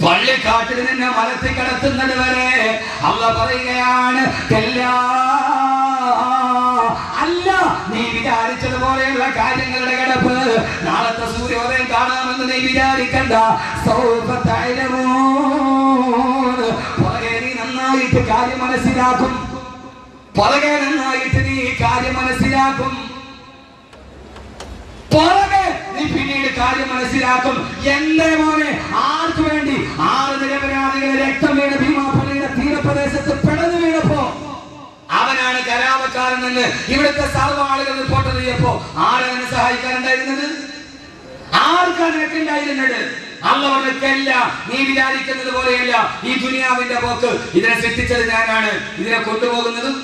പള്ളിക്കാട്ടിൽ നിന്ന് മലത്തിൽ കിടത്തുന്നത് വരെ അല്ലാഹു പറയുകയാണ് അല്ല, നീ വിചാരിച്ചതുപോലെയുള്ള കാര്യങ്ങളുടെ കിടപ്പ് നാളത്തെ സൂര്യോദയം കാണാമെന്ന് നീ വിചാരിക്കണ്ട. പുറകെ നീ നന്നായിട്ട് കാര്യം മനസ്സിലാക്കും, പുറകെ നന്നായിട്ട് നീ കാര്യം മനസ്സിലാക്കും, പുറകെ നീ പിന്നീട് കാര്യം മനസ്സിലാക്കും. എന്റെ മോനെ, ആർക്ക് വേണ്ടി 6 നിരപരാധികളെ രക്തം വീണ ഭീമാപള്ളിയുടെ തീരപ്രദേശത്ത് പിടഞ്ഞു വീണപ്പോ അവനാണ് കലാപക്കാരനെന്ന് ഇവിടുത്തെ സർവ്വ ആളുകൾ റിപ്പോർട്ട് ചെയ്യപ്പോ ആരാണ് സഹായിക്കാനുണ്ടായിരുന്നത്? ആർക്കാണ് ഉണ്ടായിരുന്നത്? അള്ളവർക്കല്ല. നീ വിചാരിക്കുന്നത് പോലെയല്ല ഈ ദുനിയാവിന്റെ പോക്ക്. ഇതിനെ സൃഷ്ടിച്ചത് ഞാനാണ്, ഇതിനെ കൊണ്ടുപോകുന്നതും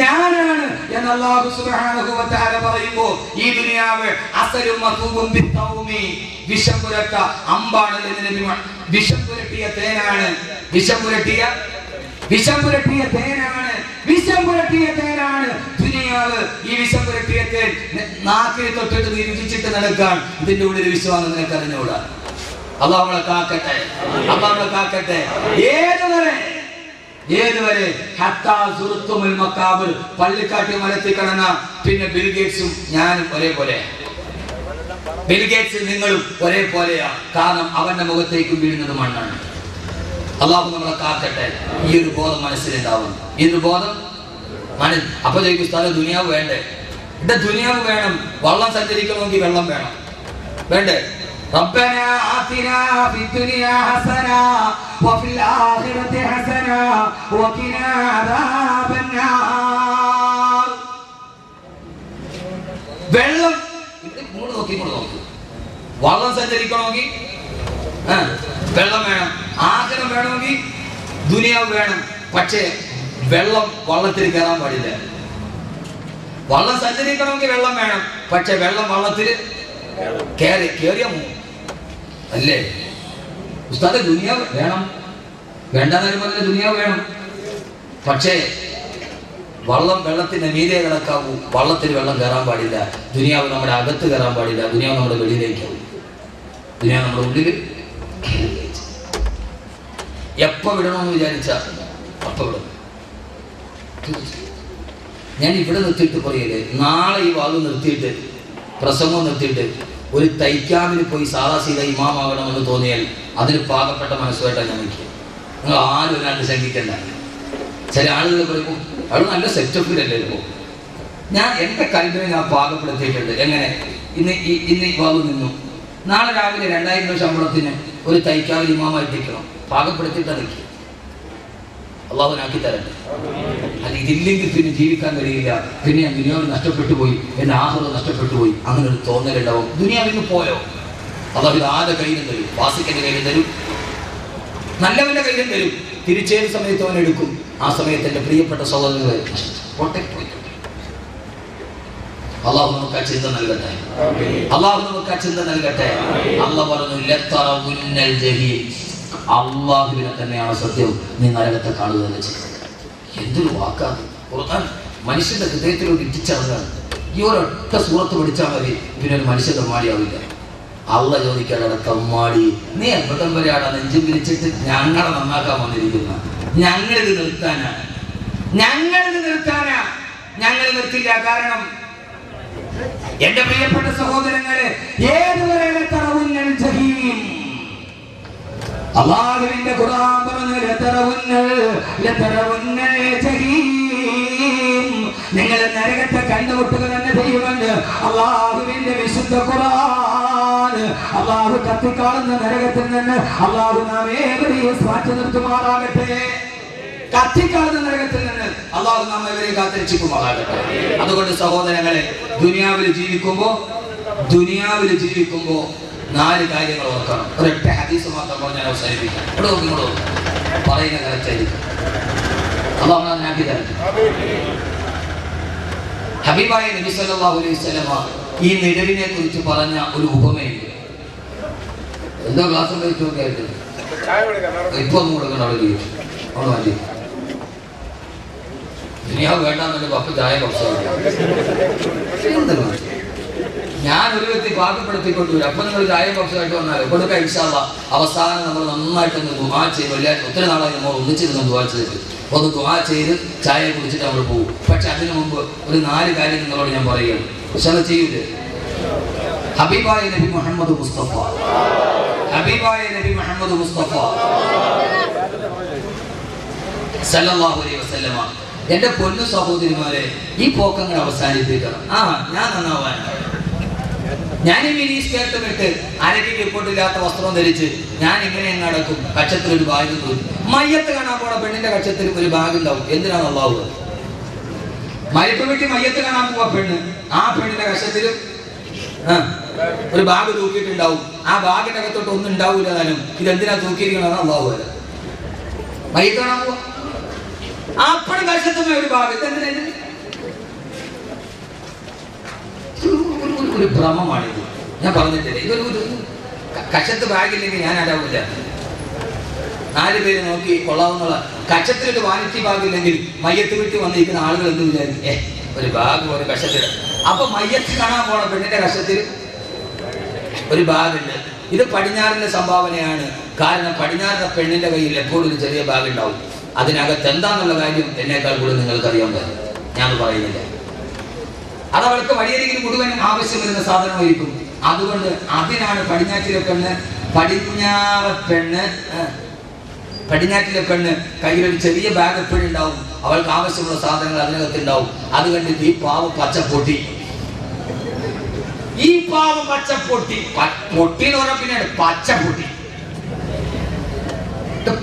ഞാനാണ് എന്ന് അല്ലാഹു സുബ്ഹാനഹു വ തആല പറയുമ്പോൾ ഈ ദുനിയാവ് അസലും മതൂബും ബിത്തൗമി, വിഷം പുരട്ട അമ്പാണ് എന്ന് വിഷം പുരട്ടിയ തേനാണ്, വിഷം പുരട്ടിയ തേനാണ് ദുനിയാവ്. ഈ വിഷം പുരട്ടിയ തേൻ നാക്കിൽ തൊട്ടിട്ട് നീ രുചിച്ചിട്ട് നടക്കാൻ ഇതിന്റെ ഉള്ളിൽ വിശ്വാസം നിനക്ക് അറിഞ്ഞൂടാ. അല്ലാഹു നമ്മളെ കാക്കട്ടെ. ഏതുവരെ പള്ളിക്കാട്ടി മലത്തിൽ കടന്ന പിന്നെ ബിൽഗേറ്റ്സും ഞാനും ഒരേപോലെ, ബിൽഗേറ്റ്സ് നിങ്ങളും ഒരേപോലെയാ. കാരണം അവന്റെ മുഖത്തേക്ക് വീഴുന്നത് മണ്ണാണ്. അല്ലാഹു നമ്മളെ കാക്കട്ടെ. ഈ ഒരു ബോധം മനസ്സിലുണ്ടാവും. ഈ ഒരു ബോധം അപ്പൊ ചോദിക്കും, സ്ഥലം ദുനിയാവ് വേണ്ടേ? ഇവിടെ ദുനിയാവ് വേണം. വള്ളം സഞ്ചരിക്കണമെങ്കിൽ വെള്ളം വേണം, വേണ്ടേ? ربنا آتنا في الدنيا حسنة وفي الآخرة حسنة وقنا عذاب النار. വെള്ളം ഇങ്ങോട്ട് നോക്കി. വള്ളം സഞ്ചരിക്കണമെങ്കിൽ വെള്ളം വേണം, ആഹാരം വേണമെങ്കിൽ ദുനിയാവ് വേണം. പക്ഷേ വെള്ളം വള്ളത്തിൽ കയറാൻ പാടില്ല. വള്ളം സഞ്ചരിക്കണമെങ്കിൽ വെള്ളം വേണം, പക്ഷെ വെള്ളം വള്ളത്തിൽ കേറിയ അല്ലേ? ഉസ്താദ് ദുനിയാവ് വേണം, വേണ്ടെന്നാലും പറഞ്ഞ ദുനിയാവ് വേണം. പക്ഷേ വെള്ളത്തിന്റെ മീതെ കിടക്കാവൂ. വള്ളത്തിൽ വെള്ളം കയറാൻ പാടില്ല. ദുനിയാവ് നമ്മുടെ അകത്ത് കയറാൻ പാടില്ല. ദുനിയാവ് നമ്മുടെ വെളിയിലേക്കാവും. ദുനിയാവ് നമ്മുടെ ഉള്ളിൽ എപ്പോ വിടണമെന്ന് വിചാരിച്ച അപ്പൊ വിടും. ഞാൻ ഇവിടെ നിർത്തിയിട്ട് പറയല്ലേ, നാളെ ഈ വാദം നിർത്തിയിട്ട് പ്രസംഗം നിർത്തിയിട്ട് ഒരു തൈക്കാമിന് പോയി സാദാ സീത ഇമാമാകണമെന്ന് തോന്നിയാൽ അതിന് പാകപ്പെട്ട മനസ്സുമായിട്ടാണ് ഞാൻ നിൽക്കുക. നിങ്ങൾ ആരും ഒരാണ്ട് ശങ്കിക്കണ്ട. ചില ആളുകൾ പറയുമ്പോൾ അത് നല്ല സെറ്റപ്പിലല്ലേ ഇപ്പോൾ. ഞാൻ എൻ്റെ കഴിവിനെ ഞാൻ പാകപ്പെടുത്തിയിട്ടുണ്ട്. എങ്ങനെ? ഇന്ന് ഈ വാദം നിന്നു. നാളെ രാവിലെ 2000 രൂപ ശമ്പളത്തിന് ഒരു തൈക്കാവിൽ ഇമാമായിട്ടിരിക്കണം. പാകപ്പെടുത്തിയിട്ടാണ് നിൽക്കുക. അള്ളാഹുനാക്കി തരട്ടെ. അത് ഇതില്ലെങ്കിൽ പിന്നെ ജീവിക്കാൻ കഴിയില്ല. പിന്നെ ഞാൻ ദുനിയാവിൽ നഷ്ടപ്പെട്ടു പോയി, എൻ്റെ ആഹ്റം നഷ്ടപ്പെട്ടു പോയി, അങ്ങനെ ഒരു തോന്നലുണ്ടാവും. ദുനിയാവിന് പോയോ? അള്ളാഹു ആരുടെ കയ്യിലും തരും, വാസിക്കൻ്റെ കയ്യിലും തരും, നല്ലവന്റെ കയ്യിലും തരും. തിരിച്ചേത് സമയത്ത് അവൻ എടുക്കും. ആ സമയത്ത് എൻ്റെ പ്രിയപ്പെട്ട സഹോദരങ്ങളെ അള്ളാഹു നമുക്ക് ആ ചിന്ത നൽകട്ടെ. അള്ളാഹു പറഞ്ഞു ലതറവുന്നൽ ജഹീം, അള്ളാഹുവിനെ തന്നെയാണ് സത്യം, നീ നരകത്തെ കാണുക എന്ന് ചെയ്യും. എന്തൊരു വാക്കാണ് ഖുർആൻ മനുഷ്യന്റെ ഹൃദയത്തിലോട്ട് ഇറ്റിച്ചതാണ്. ഈ ഒരൊറ്റ സൂറത്ത് പഠിച്ചാൽ മതി, പിന്നെ ഒരു മനുഷ്യ തെമ്മാടിയാവില്ല. അള്ളാഹ് ചോദിക്കാതെ തെമ്മാടി, നീ എപ്പോഴും വരെയാണ് നെഞ്ചും വിരിച്ചിട്ട് ഞങ്ങളെ നന്നാക്കാൻ വന്നിരിക്കുന്ന? ഞങ്ങളിത് നിർത്താനാ, ഞങ്ങൾ നിർത്തില്ല. കാരണം എന്റെ പ്രിയപ്പെട്ട സഹോദരങ്ങളെ, ഏതുവരെ ലതറവുന്നൽ ജഹീം, അല്ലാഹുവിന്റെ ഖുർആൻ പറഞ്ഞു ലതറവുന്നൽ ജഹീം, നിങ്ങൾ നരകത്തെ കണ്ടുമുട്ടുക തന്നെ ചെയ്യുമെന്ന് അല്ലാഹുവിന്റെ വിശുദ്ധ ഖുർആൻ. അല്ലാഹു കത്തിക്കാളുന്ന നരകത്തിൽ നിന്ന് അല്ലാഹു നാം ഏവരെയും മാറ്റി നിർത്തുമാറാകട്ടെ. കത്തിക്കാളുന്ന നരകത്തിൽ നിന്ന് അല്ലാഹു നാം ഏവരെയും കാത്തിരക്ഷിക്കുമാറാകട്ടെ. അതുകൊണ്ട് സഹോദരങ്ങളെ, ദുനിയാവിൽ ജീവിക്കുമ്പോ 4 കാര്യങ്ങൾ ഓർക്കണം. ഒരൊറ്റ ഹദീസ് മാത്രം പറഞ്ഞാൽ അവസാനിപ്പിക്കാം. ഇവിടെ നോക്കി പറയുന്ന കറക്റ്റായിരിക്കും. അല്ലാഹു നാക്കി തരട്ടെ. ഹബീബായ നബി സല്ലല്ലാഹു അലൈഹി വസല്ലമ ഈ നിഴലിനെ കുറിച്ച് പറഞ്ഞ ഒരു ഉപമയുണ്ട്. എന്തോ ക്ലാസ് കഴിച്ചൊക്കെ ആയിട്ട് ഇപ്പൊ ഒന്നും കൊടുക്കണം. അവിടെ മാറ്റി ദുനിയാവ് വേണ്ടാന്നുണ്ടെങ്കിൽ അപ്പൊ ചായ കുറച്ച് ഞാൻ ഒരു വ്യക്തി പാകപ്പെടുത്തിക്കൊണ്ടുവരും. അപ്പൊ നിങ്ങൾ ചായ ബോക്സുമായിട്ട് വന്നാലോ കൊടുക്കാം ഇൻഷാ അല്ലാഹ്. അവസാനം നമ്മൾ നന്നായിട്ടൊന്ന് ദുആ ചെയ്ത് ഒത്തിരി നാളായി നമ്മൾ ഒന്നിച്ചിരുന്ന് ദുആ ചെയ്തിട്ട് ഒന്ന് ദുആ ചെയ്ത് ചായ കുടിച്ചിട്ട് നമ്മൾ പോകും. പക്ഷെ അതിനു മുമ്പ് ഒരു 4 കാര്യം നിങ്ങളോട് ഞാൻ പറയുകയാണ്. പക്ഷെ ചെയ്യൂലേ? ഹബീബായ നബി മുഹമ്മദ് മുസ്തഫ, ഹബീബായ നബി മുഹമ്മദ് മുസ്തഫ സല്ലല്ലാഹു അലൈഹി വസല്ലമ, എന്റെ പൊന്നു സഹോദരിമാരെ, ഈ പോക്കങ്ങൾ അവസാനിപ്പിക്കണം. ഞാൻ നന്നാവാൻ, ഞാൻ ഈ മിനി സ്കേർട്ടും ഇട്ട് അരയ്ക്ക് റിപ്പോർട്ടില്ലാത്ത വസ്ത്രം ധരിച്ച് ഞാൻ ഇങ്ങനെ നടക്കും. കക്ഷത്തിൽ ഒരു ബാഗ് തൂക്കി. മയ്യത്ത് കാണാൻ പോണ പെണ്ണിന്റെ കക്ഷത്തിൽ ഒരു ബാഗ് ഉണ്ടാവും. എന്തിനാണ് അള്ളാഹു? മരിപ്പ് വീട്ടി മയ്യത്ത് കാണാൻ പോവാ പെണ്ണ്, ആ പെണ്ണിന്റെ കക്ഷത്തിലും ഒരു ബാഗ് തൂക്കിയിട്ടുണ്ടാവും. ആ ബാഗിന്റെ അകത്തോട്ട് ഒന്നും ഉണ്ടാവൂല. താനും ഇതെന്തിനാ തൂക്കിയിരിക്കണമെന്ന് അള്ളാഹു അല്ല. മയ്യത്ത് കാണാൻ പോവാ, അപ്പോഴും കക്ഷത്തുന്ന ഒരു ബാഗ്. ഇതെന്തിനാ? ഒരു ഭ്രമമാണിത്. ഞാൻ പറഞ്ഞിട്ടില്ലേ, ഇതൊരു കക്ഷത്ത് ബാഗില്ലെങ്കിൽ ഞാൻ ആരാവില്ല. 4 പേര് നോക്കി കൊള്ളാവുന്നുള്ള കക്ഷത്തിലൊരു വാനിറ്റി ബാഗില്ലെങ്കിൽ മയ്യത്ത് വീട്ടിൽ വന്നിരിക്കുന്ന ആളുകൾ എന്ത് വിചാരിക്കും? ഒരു ബാഗ് ഒരു കക്ഷത്തിൽ. അപ്പൊ മയ്യത്ത് കാണാൻ പോണ പെണ്ണിന്റെ കക്ഷത്തിൽ ഒരു ബാഗുണ്ട്. ഇത് പടിഞ്ഞാറിന്റെ സംഭാവനയാണ്. കാരണം പടിഞ്ഞാറിന്റെ പെണ്ണിന്റെ കയ്യിൽ എപ്പോഴും ഒരു ചെറിയ ബാഗ് ഉണ്ടാവും. അതിനകത്ത് എന്താന്നുള്ള കാര്യം എന്നേക്കാൾ കൂടുതൽ നിങ്ങൾക്ക് അറിയാൻ പറ്റും. ഞാൻ പറയുന്നില്ല. അതവൾക്ക് വഴിയരികിൽ മുഴുവനും ആവശ്യം വരുന്ന സാധനമായിരിക്കും. അതുകൊണ്ട് അതിനാണ് പടിഞ്ഞാറ്റിലെ പെണ്ണ്, പടിഞ്ഞാറ്റിലെ പെണ്ണ് കയ്യിലൊരു ചെറിയ ബാഗ് എപ്പോഴും ഉണ്ടാവും. അവൾക്ക് ആവശ്യമുള്ള സാധനങ്ങൾ അതിനകത്ത് ഉണ്ടാവും. അത് കണ്ടിട്ട് ഈ പാവം പച്ചപ്പൊട്ടി, ഈ പാവം പച്ചപ്പൊട്ടി, പൊട്ടി എന്ന് പറഞ്ഞാൽ പിന്നെ പച്ചപ്പൊട്ടി,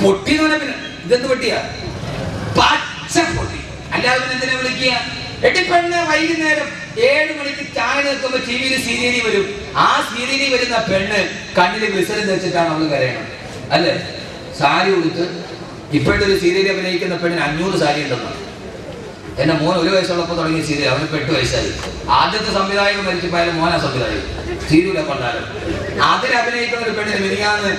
പൊട്ടി എന്ന് പറഞ്ഞാൽ പിന്നെ ഇതെന്ത് പൊട്ടിയാ? പച്ചപ്പൊട്ടി. അല്ലാതെ പിന്നെ എന്തിനാ വിളിക്കുക? എട്ടിപ്പെണ്ണ് വൈകുന്നേരം 7 മണിക്ക് ചായ നിൽക്കുമ്പോ ടിവിയിൽ സീരിയലി വരും. ആ സീരിയലി വരുന്ന പെണ്ണ് കണ്ണിൽ ഗ്ലിസറിൻ വെച്ചിട്ടാണ് അവള് കരയണം, അല്ലേ? സാരി ഉടുത്ത് ഇപ്പോഴത്തെ ഒരു സീരിയൽ അഭിനയിക്കുന്ന പെണ്ണിന് 500 സാരി ഉണ്ടെന്നാണ്. എന്റെ മോൻ 1 വയസ്സുള്ളപ്പോൾ തുടങ്ങിയ സീരിയൽ, അവന് 8 വയസ്സായി. ആദ്യത്തെ സംവിധായകൻ മരിച്ചപ്പോയാലും മോനാ സംവിധായകൻ. സീരിയലെ കൊണ്ടാലും അതിൽ അഭിനയിക്കുന്ന ഒരു പെണ്ണിന് മിനിയാന്ന്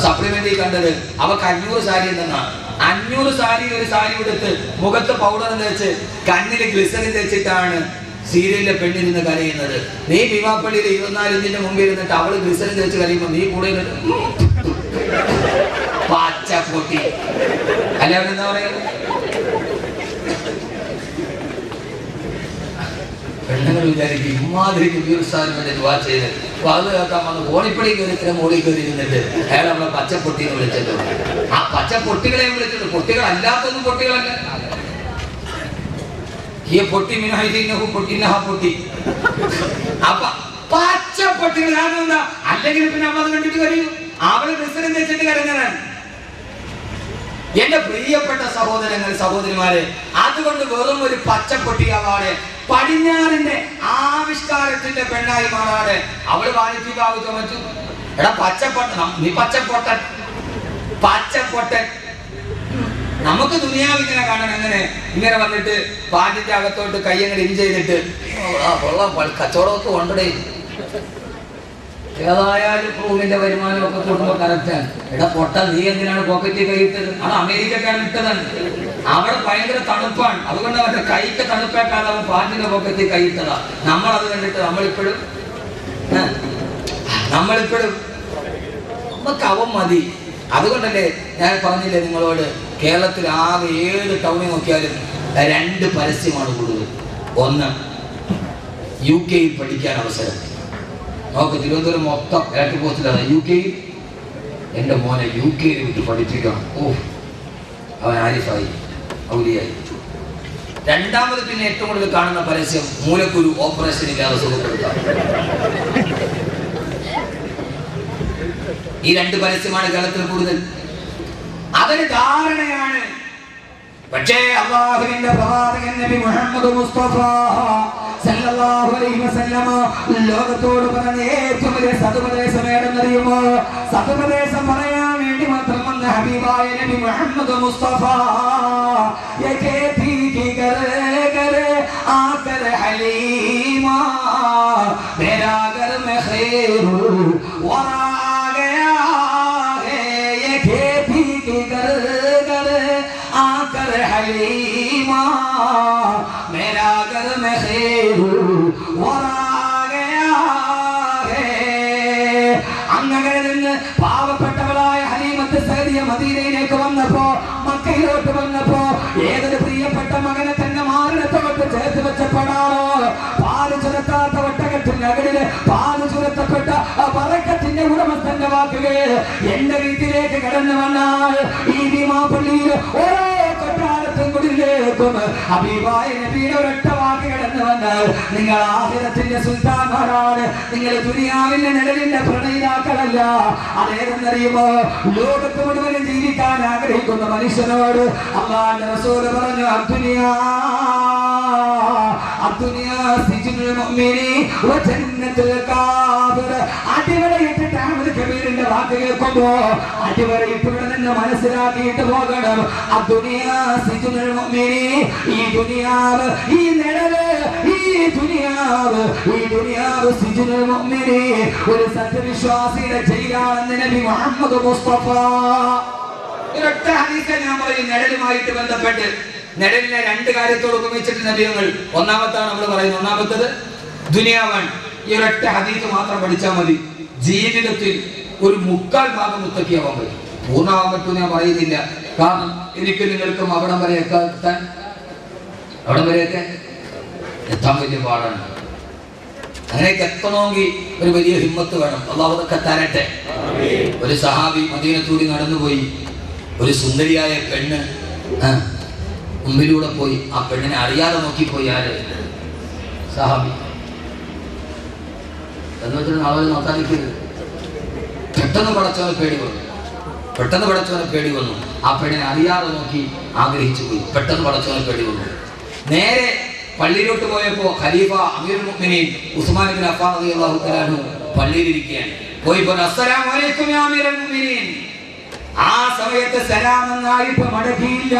സപ്ലിമെന്റിൽ കണ്ടത് അവക്ക് 500 സാരി ഉണ്ടെന്നാണ്. 500 സാരി ഒരു സാരി എടുത്ത് മുഖത്ത് പൗഡർ തേച്ച് കണ്ണില് ഗ്ലിസറിൻ തേച്ചിട്ടാണ് സീരിയലിലെ പെണ്ണിരുന്ന് കരയുന്നത്. നീ ഭീമാപ്പള്ളിയിൽ 24 ഇഞ്ചിന്റെ മുമ്പിൽ ഇരുന്നിട്ട് അവള് ഗ്ലിസറിൻ തേച്ച് കരയുമ്പോ നീ കൂടെ പച്ചപ്പൊട്ടി. അല്ലാതെ എന്താ പറയുക? പെണ്ണുങ്ങൾ വിചാരിക്കും ഇമാതിരി വേണ്ടി ദുആ ചെയ്ത് അത് കേൾക്കാൻ വന്ന് ഓണിപ്പടി കയറി മോളിൽ കയറി ഇരുന്നിട്ട് അയാൾ നമ്മളെ പച്ചപ്പൊട്ടി എന്ന് വിളിച്ചിട്ടുണ്ട്. ആ പച്ചപ്പൊട്ടികളെ വിളിച്ചിട്ടുണ്ട്. പൊട്ടികൾ അല്ലാത്തൊന്നും പൊട്ടികളല്ല. ഈ പൊട്ടി മിനഹു പൊട്ടി നഹ പൊട്ടി. അപ്പൊ പച്ചപ്പൊട്ടികൾ കാരണം എന്താ? അല്ലെങ്കിൽ പിന്നെ അമ്മ അത് കണ്ടിട്ട് കരയും. അവള് ക്രിസ്ത്യൻ വെച്ചിട്ട് കരഞ്ഞതാണ്. എന്റെ പ്രിയപ്പെട്ട സഹോദരങ്ങൾ, സഹോദരിമാരെ, അതുകൊണ്ട് വെറും ഒരു പച്ചപ്പൊട്ടിയാവാതെ പടിഞ്ഞാറിന്റെ ആവിഷ്കാരത്തിന്റെ പെണ്ണായി മാറാതെ അവള് വാണിജ്യ ബാബു ചുമച്ചു. എടാ പച്ചപ്പൊട്ടൻ, നീ പച്ചപ്പൊട്ടൻ, പച്ചപ്പൊട്ടൻ. നമുക്ക് ദുനിയാവിങ്ങനെ കാണാൻ എങ്ങനെ ഇങ്ങനെ വന്നിട്ട് പാട്ടിന്റെ അകത്തോട്ട് കയ്യങ്ങൾ ഇൻ ചെയ്തിട്ട് കച്ചവടമൊക്കെ കൊണ്ടടേ. ഏതായാലും റൂമിന്റെ വരുമാനമൊക്കെ കൂടുമ്പോ കറക്റ്റാണ്. എടാ പൊട്ട, നീ എന്തിനാണ് പോക്കറ്റിൽ കൈയിട്ടത്? അത് അമേരിക്കക്കാണ് ഇട്ടതാണ്. അവിടെ ഭയങ്കര തണുപ്പാണ്. അതുകൊണ്ട് അവന്റെ കൈക്ക് തണുപ്പേക്കാതെ അവൻ പാട്ടിന്റെ പോക്കറ്റിൽ കൈയിട്ടതാ. നമ്മളത് കണ്ടിട്ട് നമ്മളിപ്പോഴും നമുക്ക് അവൻ മതി. അതുകൊണ്ടല്ലേ ഞാൻ പറഞ്ഞില്ലേ നിങ്ങളോട്, കേരളത്തിൽ ആകെ 7 ടൗണിൽ നോക്കിയാലും 2 പരസ്യമാണ് കൂടുതൽ. ഒന്ന്, UK പഠിക്കാൻ അവസരം. നോക്ക്, തിരുവനന്തപുരം മൊത്തം ഇലക്ട്രിക് പോസ്റ്റിലാണ് UK. എൻ്റെ മോനെ UK വിട്ട് പഠിപ്പിക്കണം. അവൻ ആരിഫായി, ഔലിയായി. രണ്ടാമത് പിന്നെ ഏറ്റവും കൂടുതൽ കാണുന്ന പരസ്യം മൂലക്കുരു ഓപ്പറേഷൻ ഇല്ലാതെ സുഖപ്പെടുത്താം. ഈ 2 പരസ്യമാണ് കേരളത്തിൽ കൂടുതൽ. അതിന് കാരണയാണ്. പക്ഷേ അല്ലാഹുവിന്റെ പ്രവാചകൻ നബി മുഹമ്മദ് മുസ്തഫ സല്ലല്ലാഹു അലൈഹി വസല്ലമ ലോകത്തോട് പറഞ്ഞ ഏറ്റവും വലിയ സതുപദേശം ഏതെന്നറിയുമോ? സതുപദേശം പറയാൻ വേണ്ടി മാത്രം വന്ന ഹബീബായ നബി മുഹമ്മദ് മുസ്തഫ ആകർ ഹലീമാ മേരാ ഘർ മേ ഖൈറുൽ വറാ ഗയാ ഹേ യേ ഖേതി കി ഘർ ആകർ ഹലീമാ മേരാ ഘർ മേ ഖൈറുൽ വറാ ഗയാ പാവപ്പെട്ടവളായ ഹലീമത്ത് സഅദിയ മദീനയിലേക്ക് വന്നപ്പോ, മക്കയിലോട്ട് വന്നപ്പോ ഏതൊരു പ്രിയപ്പെട്ട മകനെ തന്നെ മാറിടത്തോട്ട് ചേർത്ത് വെച്ചപ്പോഴാണോ പാല് ചുരത്താത്ത ഒട്ടകത്തിന്റെ അകലില് പാല് ചുരത്തപ്പെട്ട പറക്കത്തിന്റെ ഉടമസ്ഥന്റെ വാക്കുകൾ എന്റെ വീട്ടിലേക്ക് കടന്നു വന്നാൽ ഈ ഭീമാപള്ളിയിൽ ഓരോ കൊട്ടാരത്തും കുടിലേക്കും ഹബീബായ നബിയുടെ ഒരൊറ്റ വാക്ക് കടന്നു വന്നാൽ നിങ്ങൾ ആഖിറത്തിന്റെ സുൽത്താന്മാരാണ്, നിങ്ങൾ ദുനിയാവിന്റെ നിഴലിന്റെ പ്രണയിതാക്കളല്ല. അതേതെന്നറിയുമോ? ലോകത്ത് മുഴുവനും ജീവിക്കാൻ ആഗ്രഹിക്കുന്ന മനുഷ്യനോട് അല്ലാഹുവിന്റെ റസൂൽ പറഞ്ഞു, അദ്ദുനിയാ സിജ്നുൽ മുഅ്മിനി വ ജന്നത്തുൽ കാഫിർ. അടിവരയിട്ടിട്ട് അഹ്മദ് കബീറിന്റെ വാക്ക് കേൾക്കുമ്പോ അടിവരയിട്ട് ഇവിടെ നിന്ന് മനസ്സിലാക്കിയിട്ട് പോകണം. അദ്ദുനിയാ സിജ്നുൽ മുഅ്മിനി, ഈ ദുനിയാവ്, ഈ നിഴല്, ഈ ദുനിയാവ് സിജ്നുൽ മുഅ്മിനി, ഒരു സത്യവിശ്വാസിയുടെ ജയിലാണെന്ന് നബി മുഹമ്മദ് മുസ്തഫ. ഒരൊറ്റ ഹദീസ് ഞാൻ പറയും നിഴലുമായിട്ട് ബന്ധപ്പെട്ട്. നിഴലിനെ രണ്ട് കാര്യത്തോട് ഉപമിച്ചിട്ട് നബിയങ്ങൾ. ഒന്നാമത്താണ് നമ്മൾ പറയുന്നത്, ഒന്നാമത്തത് ദുനിയാവാണ്. ഈ ഒരൊറ്റ ഹദീസ് മാത്രം പഠിച്ചാൽ മതി, ജീവിതത്തിൽ ഒരു 3/4 ഭാഗം മുത്തക്കിയാവാൻ പറ്റും. പൂർണ്ണമാവാൻ പറ്റും ഞാൻ പറയുന്നില്ല, കാരണം എനിക്ക് നിങ്ങൾക്കും അവിടം വരെയൊക്കെ എത്താൻ വലിയ പാടാണ്. അങ്ങനെയൊക്കെ എത്തണമെങ്കിൽ ഒരു വലിയ ഹിമ്മത്ത് വേണം. അല്ലാഹു അതൊക്കെ തരട്ടെ. ഒരു സഹാബി മദീനത്തൂടി നടന്നുപോയി, ഒരു സുന്ദരിയായ പെണ്ണ് മുമ്പിലൂടെ പോയി. ആ പെണ്ണിനെ അറിയാതെ നോക്കിപ്പോയി. ആര്? സഹാബി. എന്ന് വെച്ചാൽ ആളുകൾ നോക്കാൻ നിൽക്കരുത്. പെട്ടെന്ന് പടച്ചവനെ പേടി വന്നു. ആ പെണ്ണിനെ അറിയാതെ നോക്കി ആഗ്രഹിച്ചു പോയി. പെട്ടെന്ന് പടച്ചവനെ പേടി വന്നു. നേരെ പള്ളിയിലോട്ട് പോയപ്പോ ഖലീഫ അമീറുൽ മുഅ്മിനീൻ ഉസ്മാൻ ഇബ്നു അഫ്ഫാൻ റളിയല്ലാഹു തആല അൻഹു പള്ളിയിലിരിക്കുകയാണ്. പോയി പറഞ്ഞു, അസ്സലാമു അലൈക്കും യാ അമീറുൽ മുഅ്മിനീൻ. ആ സമയത്ത് സലാം എന്നായിട്ട് മടക്കിയില്ല.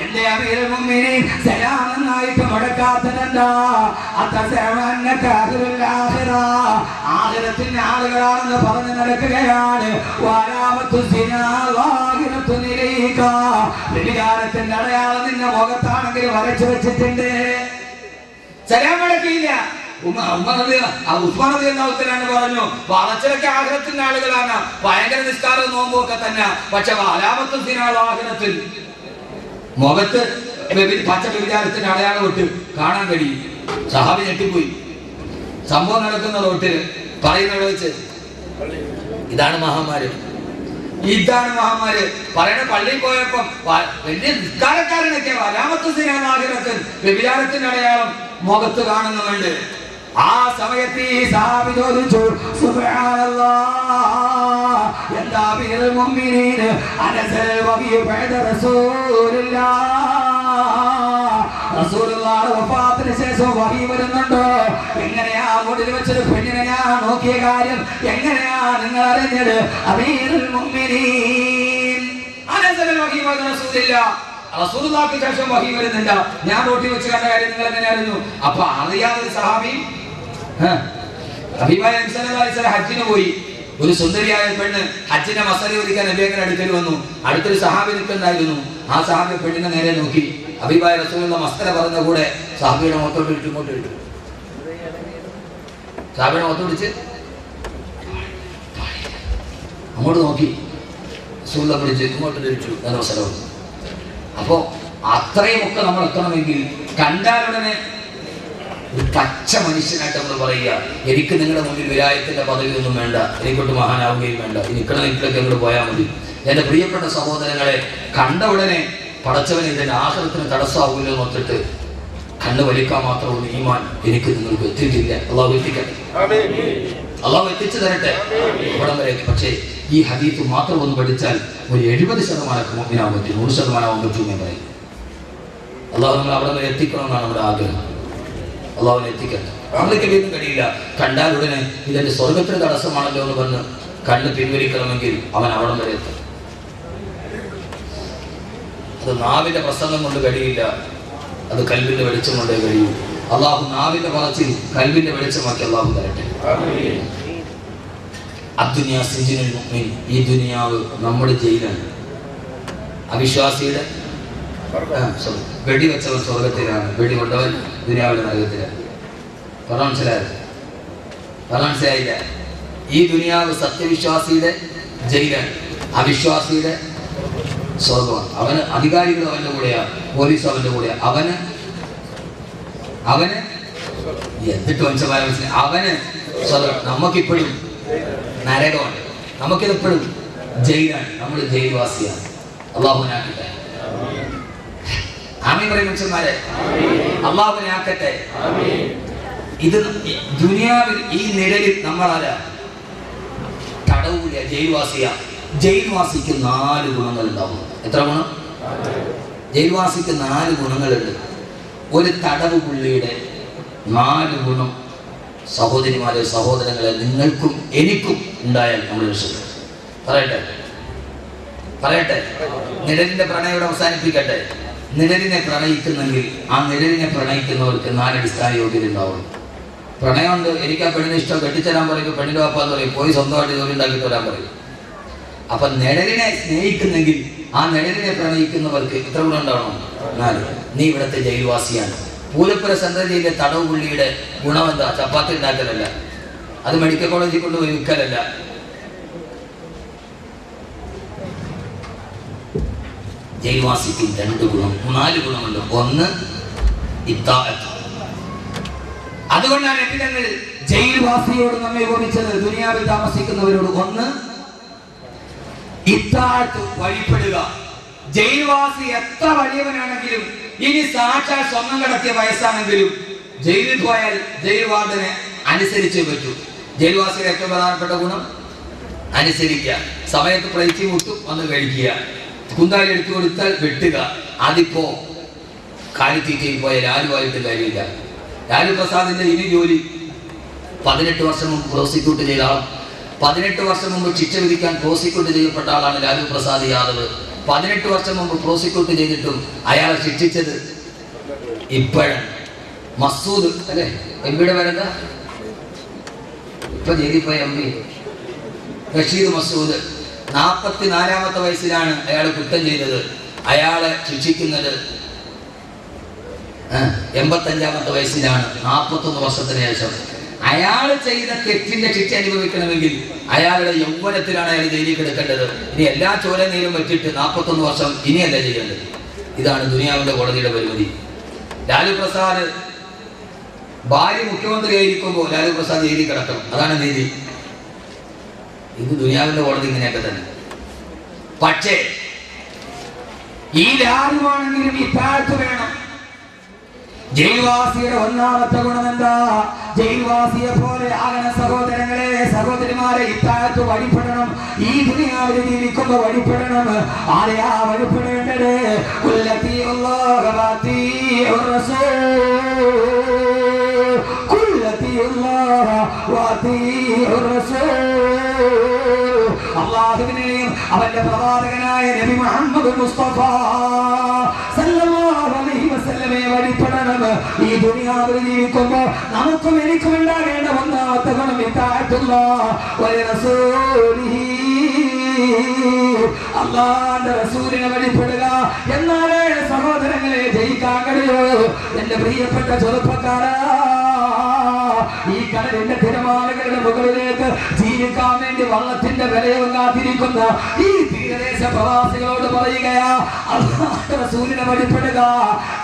എന്റെ അമീറുൽ മുഅ്മിനീൻ സലാം എന്നായിട്ട് മടക്കാത്തതെന്താ? ആഖിറത്തിന്റെ ആളുകളാണെന്ന് പറഞ്ഞു നടക്കുകയാണ്. വ്യഭിചാരത്തിന്റെ അടയാളം നിന്റെ മുഖത്താണെങ്കിൽ വരച്ചു വെച്ചിട്ടുണ്ട്. സലാം മടക്കിയില്ല. ഉസ്മാൻ റളിയല്ലാഹു തആല പറഞ്ഞു, വളച്ചലൊക്കെ ആഖിറത്തിന്റെ ആളുകളാണ്, ഭയങ്കര നിസ്കാരവും നോമ്പും ഒക്കെ തന്നെ. പക്ഷെ ആഖിറത്തിൽ മുഖത്ത് പച്ച വ്യഭിചാരത്തിന്റെ അടയാളം വിട്ട് കാണാൻ കഴിയും. സഹാബി ഞെട്ടിപ്പോയി. സംഭവം നടക്കുന്ന റോട്ടിൽ പറയുന്നത് വെച്ച് ഇതാണ് മഹാമാര് പറയണ. പള്ളിയിൽ പോയപ്പം വലിയ നിസ്കാരക്കാരനൊക്കെ ആഖിറത്തിൽ വ്യഭിചാരത്തിന്റെ അടയാളം മുഖത്ത് കാണുന്നുണ്ട്. ആ സമയത്ത് ഈ സഹാബി ചോദിച്ചു, സുബ്ഹാനല്ലാഹ്, എന്താ അമീറുൽ മുഅ്മിനീൻ അനസൽ വബി ബഅദ റസൂലുള്ളാഹിയുടെ വഫാത്തിന് ശേഷം വഹി വരുന്നുണ്ടോ? എങ്ങനെയാ മുടിൽ വെച്ചൊരു പെണ്ണിനെ ഞാൻ നോക്കിയ കാര്യം എങ്ങനെയാ നിങ്ങൾ അറിഞ്ഞത്? അമീറുൽ മുഅ്മിനീൻ അനസൽ വബി ബഅദ റസൂലുള്ളാഹിക്ക് ശേഷം വഹി വരുന്നില്ല. ഞാൻ റോട്ടിൽ വെച്ച് കണ്ട കാര്യം നിങ്ങൾ എങ്ങനെ അറിഞ്ഞു? അപ്പൊ അറിയാതൊരു സഹാബി ഹജ്ജിന് പോയി. ഒരു സുന്ദരിയായ പെണ്ണ് ഹജ്ജിന്റെ മസല ഒരിക്കൽ നബിയുടെ അടുക്കൽ വന്നു. അടുത്തൊരു സഹാബി നിൽക്കുന്നുണ്ടായിരുന്നു. ആ സഹാബി പെണ്ണിനെ നേരെ നോക്കി. ഹബീബായ റസൂലുള്ള മസ്തര പറഞ്ഞ കൂടെ സഹാബിയുടെ മുഖത്തോട്ട് ഇട്ടു, ഇങ്ങോട്ട് ഇട്ടു. സഹാബിയുടെ മുഖത്തോടിച്ച് അങ്ങോട്ട് നോക്കി. റസൂലുള്ള പിടിച്ച് ഇങ്ങോട്ട് തിരിച്ചു. നല്ല അവസരം. അപ്പോ അത്രയും ഒക്കെ നമ്മൾ എത്തണമെങ്കിൽ കണ്ടാലുടനെ ഒരു പച്ച മനുഷ്യനായിട്ട് നമ്മൾ പറയുക, എനിക്ക് നിങ്ങളുടെ മുന്നിൽ വിലായത്തിന്റെ പദവി ഒന്നും വേണ്ട, എനിക്കൊട്ട് മഹാനാവുകയും വേണ്ട, നിൽക്കുന്ന നിൽക്കിലൊക്കെ അങ്ങോട്ട് പോയാൽ മതി. എന്റെ പ്രിയപ്പെട്ട സഹോദരങ്ങളെ, കണ്ട ഉടനെ പടച്ചവനെ ഇതിന്റെ ആഖിറത്തിന് തടസ്സമാവില്ലോ നോക്കിട്ട് കണ്ണ് വലിക്കാൻ മാത്രമുള്ള ഈമാൻ എനിക്ക് നിങ്ങൾക്ക് എത്തിയിട്ടില്ല. അള്ളാഹു എത്തിക്കട്ടെ, അള്ളാഹു എത്തിച്ചു തരട്ടെ ഇവിടം വരെയൊക്കെ. പക്ഷേ ഈ ഹദീസ് മാത്രം ഒന്ന് പഠിച്ചാൽ ഒരു 70% മുഅ്മിനാവാൻ പറ്റും, 100% പറ്റും എന്ന് പറയും. അള്ളാഹു നമ്മൾ അവിടെ വരെ എത്തിക്കണമെന്നാണ് നമ്മുടെ ആഗ്രഹം. അള്ളാഹുവിനെ എത്തിക്കട്ടെ. നമ്മൾക്ക് വീണ്ടും കഴിയില്ല. കണ്ടാൽ ഉടനെ ഇതെന്റെ സ്വർഗത്തിന് തടസ്സമാണല്ലോ എന്ന് പറഞ്ഞ് കണ്ണ് പിൻവലിക്കണമെങ്കിൽ അവൻ അവിടം വരെ എത്തും. അത് നാവിന്റെ പ്രസംഗം കൊണ്ട് കഴിയില്ല, അത് കൽബിന്റെ വെളിച്ചം കൊണ്ടേ കഴിയൂ. അള്ളാഹു നാവിന്റെ പറച്ചിൽ കൽബിന്റെ വെളിച്ചമാക്കി അള്ളാഹു തരട്ടെ. അദ്ദുനിയാ സിജ്നുൽ മുഅ്മിൻ, ഈ ദുനിയാവ് നമ്മുടെ ജയിലാണ്. അവിശ്വാസിയുടെ വെടിവെച്ചവൻ സ്വർഗത്തിലാണ്, വെടി കൊണ്ടവൻ ദുനിയാവിലെ നരകത്തിലാണ്. മനസ്സിലായില്ല? ഈ ദുനിയാവ് സത്യവിശ്വാസിയുടെ ജയിലാണ്. അവിശ്വാസിയുടെ സ്വർഗമാണ്. അവന് അധികാരികൾ അവന്റെ കൂടെയാ, പോലീസ് അവന്റെ കൂടെയാ. അവന് എന്നിട്ട് മനുഷ്യന്മാരെ മനസ്സിലായി, അവന് സ്വർഗം. നമുക്കിപ്പോഴും നരകമാണ്, നമുക്കിതെപ്പോഴും ജയിലാണ്. നമ്മൾ ജയിൽവാസിയാണ്. അള്ളാഹുവിനാക്കട്ടെ. ആമീൻ പറയും മനുഷ്യന്മാരെ. അള്ളാഹുവിനാക്കട്ടെ. ഇത് ദുനിയാവിൽ ഈ നിഴലിൽ നമ്മളാരാ? തടവുക, ജയിൽവാസിയാ. ജയിൽവാസിക്ക് 4 ഗുണങ്ങൾ ഉണ്ടാവും. എത്ര ഗുണം? ജയിൽവാസിക്ക് 4 ഗുണങ്ങളുണ്ട്. ഒരു തടവ് പുള്ളിയുടെ 4 ഗുണം സഹോദരിമാരെ, സഹോദരങ്ങളെ, നിങ്ങൾക്കും എനിക്കും ഉണ്ടായാൽ നമ്മൾ രക്ഷപ്പെടും. പറയട്ടെ. നിഴലിന്റെ പ്രണയം അവസാനിപ്പിക്കട്ടെ. നിഴലിനെ പ്രണയിക്കുന്നെങ്കിൽ ആ നിഴലിനെ പ്രണയിക്കുന്നവർക്ക് 4 അടിസ്ഥാന യോഗ്യത ഉണ്ടാവും. പ്രണയമുണ്ട്, എനിക്ക് ആ പെണ്ണിനെ ഇഷ്ടം, കെട്ടിച്ചേരാൻ പറയും, പെണ്ണിന്റെ വാപ്പാന്ന് പറയും, പോയി സ്വന്തമായിട്ട് ജോലി ഉണ്ടാക്കിയിട്ട് വരാൻ പറയും. അപ്പൊ നിഴലിനെ സ്നേഹിക്കുന്നെങ്കിൽ ആ നിഴലിനെ പ്രണയിക്കുന്നവർക്ക് ഇത്ര ഗുണം ഉണ്ടാവണം. 4. നീ ഇവിടുത്തെ ജയിൽവാസിയാണ്. പൂലപ്പുര സെൻട്രൽ ജയിലിലെ തടവ് പുള്ളിയുടെ ഗുണം എന്താ? ചപ്പാത്തി ഉണ്ടാക്കലല്ല, അത് മെഡിക്കൽ കോളേജിൽ കൊണ്ടുപോയി വിൽക്കലല്ല. ജയിൽവാസിക്ക് 2 ഗുണം, 4 ഗുണമുണ്ട്. 1 ഇത്താഅത്ത്. അതുകൊണ്ടാണ് ഞങ്ങൾ ജയിൽവാസിയോട് നമ്മെ ഉപമിച്ചത്, ദുനിയാവിൽ താമസിക്കുന്നവരോട്. 1 ഇത്താഅത്ത്, വഴിപ്പെടുക. ജയിൽവാസി എത്ര വലിയവനാണെങ്കിലും, ഇനി സാക്ഷാൽ സ്വർണം കടത്തിയ വയസ്സാണെങ്കിലും, ജയിലിൽ പോയാൽ ജയിൽ വാർഡനെ അനുസരിച്ചേ പറ്റൂ. ജയിൽവാസിയുടെ ഏറ്റവും പ്രധാനപ്പെട്ട ഗുണം അനുസരിക്കുക. സമയത്ത് പ്ലേറ്റ് മുട്ടും വന്ന് കഴിക്കുക. കുന്താലി എടുത്തു കൊടുത്താൽ വെട്ടുക. അതിപ്പോ കാലിത്തീറ്റയിൽ പോയ ലാലുവായിട്ട് കാര്യമില്ല. ലാലു പ്രസാദിന്റെ ഇനി ജോലി 18 വർഷം മുമ്പ് പ്രോസിക്യൂട്ട് ചെയ്ത ആൾ, 18 വർഷം മുമ്പ് ശിക്ഷ വിധിക്കാൻ പ്രോസിക്യൂട്ട് ചെയ്യപ്പെട്ട ആളാണ് ലാലു പ്രസാദ് യാദവ്. 18 വർഷം മുമ്പ് പ്രോസിക്യൂട്ട് ചെയ്തിട്ടും അയാളെ ശിക്ഷിച്ചത് ഇപ്പോഴാണ്. മസൂദ് അല്ലെ എംപിയുടെ പേരെന്താ? ഇപ്പൊ ജയിലിൽ പോയ എംപി റഷീദ് മസൂദ്. 44-ാമത്തെ വയസ്സിലാണ് അയാൾ കുറ്റം ചെയ്തത്. അയാളെ ശിക്ഷിക്കുന്നത് 85-ാമത്തെ വയസ്സിലാണ്, 41 വർഷത്തിന് ശേഷം. അയാൾ ചെയ്ത തെറ്റിന്റെ ശിക്ഷ അനുഭവിക്കണമെങ്കിൽ അയാളുടെ യൗവനത്തിലാണ് അയാൾ ജയിലിൽ കിടക്കേണ്ടത്. ഇനി എല്ലാ ചോര നീരും വെച്ചിട്ട് 41 വർഷം ഇനിയല്ല ചെയ്യേണ്ടത്. ഇതാണ് ദുനിയാവിന്റെ കോടതിയുടെ പരിമിതി. ലാലു പ്രസാദ് ഭാര്യ മുഖ്യമന്ത്രിയായിരിക്കുമ്പോൾ ലാലു പ്രസാദ് ജയിലിൽ കിടക്കണം. അതാണ് നീതി. ഇത് ദുനിയാവിന്റെ കോടതി ഇങ്ങനെയൊക്കെ തന്നെ. പക്ഷേ ഈ ലാലുവാണെങ്കിലും ഈ താഴ്ത്തു വേണം. ജയിൽവാസിയുടെ 1ാമത്തെ ഗുണം എന്താ? ജയിൽവാസിയെ പോലെ ആകണ സഹോദരങ്ങളെ, സഹോദരിമാരെ, ഇത്താഴത്ത് വഴിപ്പെടണം. ഈ ദുനിയാവിൽ ജീവിക്കുമ്പോ വഴിപ്പെടണം. ആരെയാ വഴിപ്പെടേണ്ടത്? അല്ലാഹുവിനെയും അവന്റെ പ്രവാചകനായ നബി മുഹമ്മദ് മുസ്തഫ സല്ലല്ലാഹു അലൈഹി വസല്ലമയെ വഴിപ്പെടണം. ഈ ദുനിയാവിൽ ജീവിക്കുമ്പോൾ നമുക്കും എനിക്കും ഉണ്ടാകേണ്ട 1ാമത്തെ ഗുണം ഇത്താഅത്തുല്ലാഹ് വ റസൂലിഹി. അല്ലാഹുവിന്റെ റസൂലിനെ വഴിപ്പെടുക. എന്നാലേ സഹോദരങ്ങളെ ജയിക്കാൻ കഴിയൂ. എന്റെ പ്രിയപ്പെട്ട ചെറുപ്പക്കാരാ, ഈ കടലിന്റെ തിരമാലകളുടെ മുകളിലേക്ക് ജീവിക്കാൻ വേണ്ടി വള്ളത്തിന്റെ വിലയും കാത്തിരിക്കുന്ന ഈ തീരദേശ പ്രവാസികളോട് പറയുകയാ, അല്ലാഹുവിന്റെ റസൂലിനെ വഴിപ്പെടുക.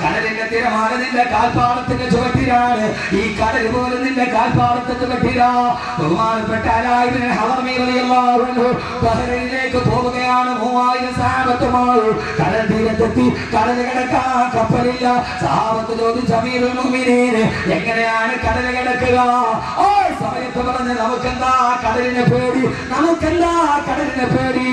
കടലിന്റെ തിരമാല നിന്റെ കാൽപ്പാടത്തിന്റെ ചുവട്ടിലാണ്. ഈ കടൽ പോലും നിന്റെ കാൽപ്പാടത്തിന്റെ ചുവട്ടിലാ. ബഹുമാനപ്പെട്ട അലായിബ്നു ഹളമി റളിയല്ലാഹു അൻഹു ബഹ്റൈനിലേക്ക് പോവുകയാണ് 3000 സഹാബത്തുമായി. കടൽ തീരത്തെത്തി. കടൽ കിടക്കാൻ കപ്പലില്ല. സഹാബത്ത് ചോദിച്ചു, അമീറുൽ മുഅ്മിനീൻ, എങ്ങനെയാണ് കടൽ കിടക്കുക? ഓ സമയത്ത് പറഞ്ഞ്, നമുക്കെന്താ കടലിനെ പേടി, നമുക്കെന്താ കടലിനെ പേടി?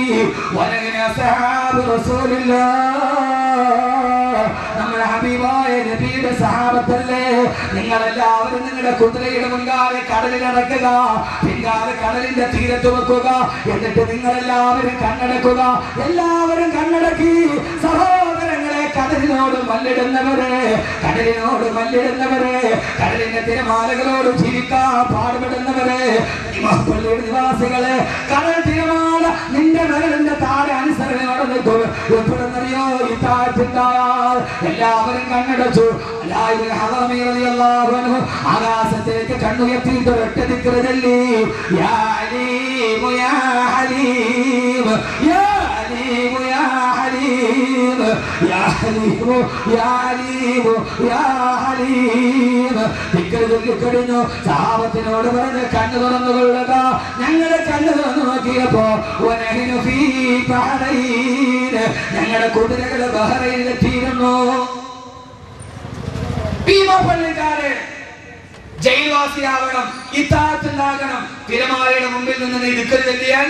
നമ്മുടെ ഹബീബായ നബിയുടെ സഹാബത്തല്ലേ. നിങ്ങളെല്ലാവരും നിങ്ങളുടെ കുതിരയുടെ മുൻകാലെ കടലിൽ നടക്കുക, പിൻകാലെ കടലിന്റെ തീരത്ത് വെക്കുക. എന്നിട്ട് നിങ്ങളെല്ലാവരും കണ്ണടക്കുക. എല്ലാവരും കണ്ണടക്കി. സഹോദരങ്ങളെ, കടലിനോട് മല്ലിടുന്നവരെ, കടലിനോട് മല്ലിടുന്നവരെ, കടലിന്റെ തിരമാലകളോട് ജീവിക്കാൻ പാടുപെടുന്നവരെ, പള്ളിയുടെ നിവാസികളെ, കടൽ തിരമാല നിന്റെ വിരലിന്റെ താഴെ അനുസരണയോടെ നിൽക്കും. എപ്പോഴെന്നറിയോ ഈ താഴ്ചയുണ്ടായാൽ എല്ലാവരും കണ്ണടച്ചു. ആകാശത്തേക്ക് കണ്ണുയർത്തിയിട്ട് ഒരൊറ്റ ദിക്ർ ചൊല്ലി, യാ അലീം യാ ഹലീം യാ അലീം യാ ഹലീം യാ ഹലീം യാ ഹലീം യാ ഹലീം. ദിക്ർ ചൊല്ലിക്കഴിഞ്ഞു. സഹാബത്തിനോട് പറഞ്ഞ് കണ്ണു തുറന്നുകൊള്ളുക. ഞങ്ങളുടെ കണ്ണു തുറന്നു നോക്കിയപ്പോ ഞങ്ങളുടെ കുതിരകള് ബഹ്റൈനിലെത്തിയിരുന്നു. ഭീമപ്പള്ളിക്കാര് ജയിൽവാസിയാവണം, ഇത്താത്തുണ്ടാകണം. തിരമാലയുടെ മുമ്പിൽ നിന്ന് നീ ദിക്ർ ചൊല്ലിയാൽ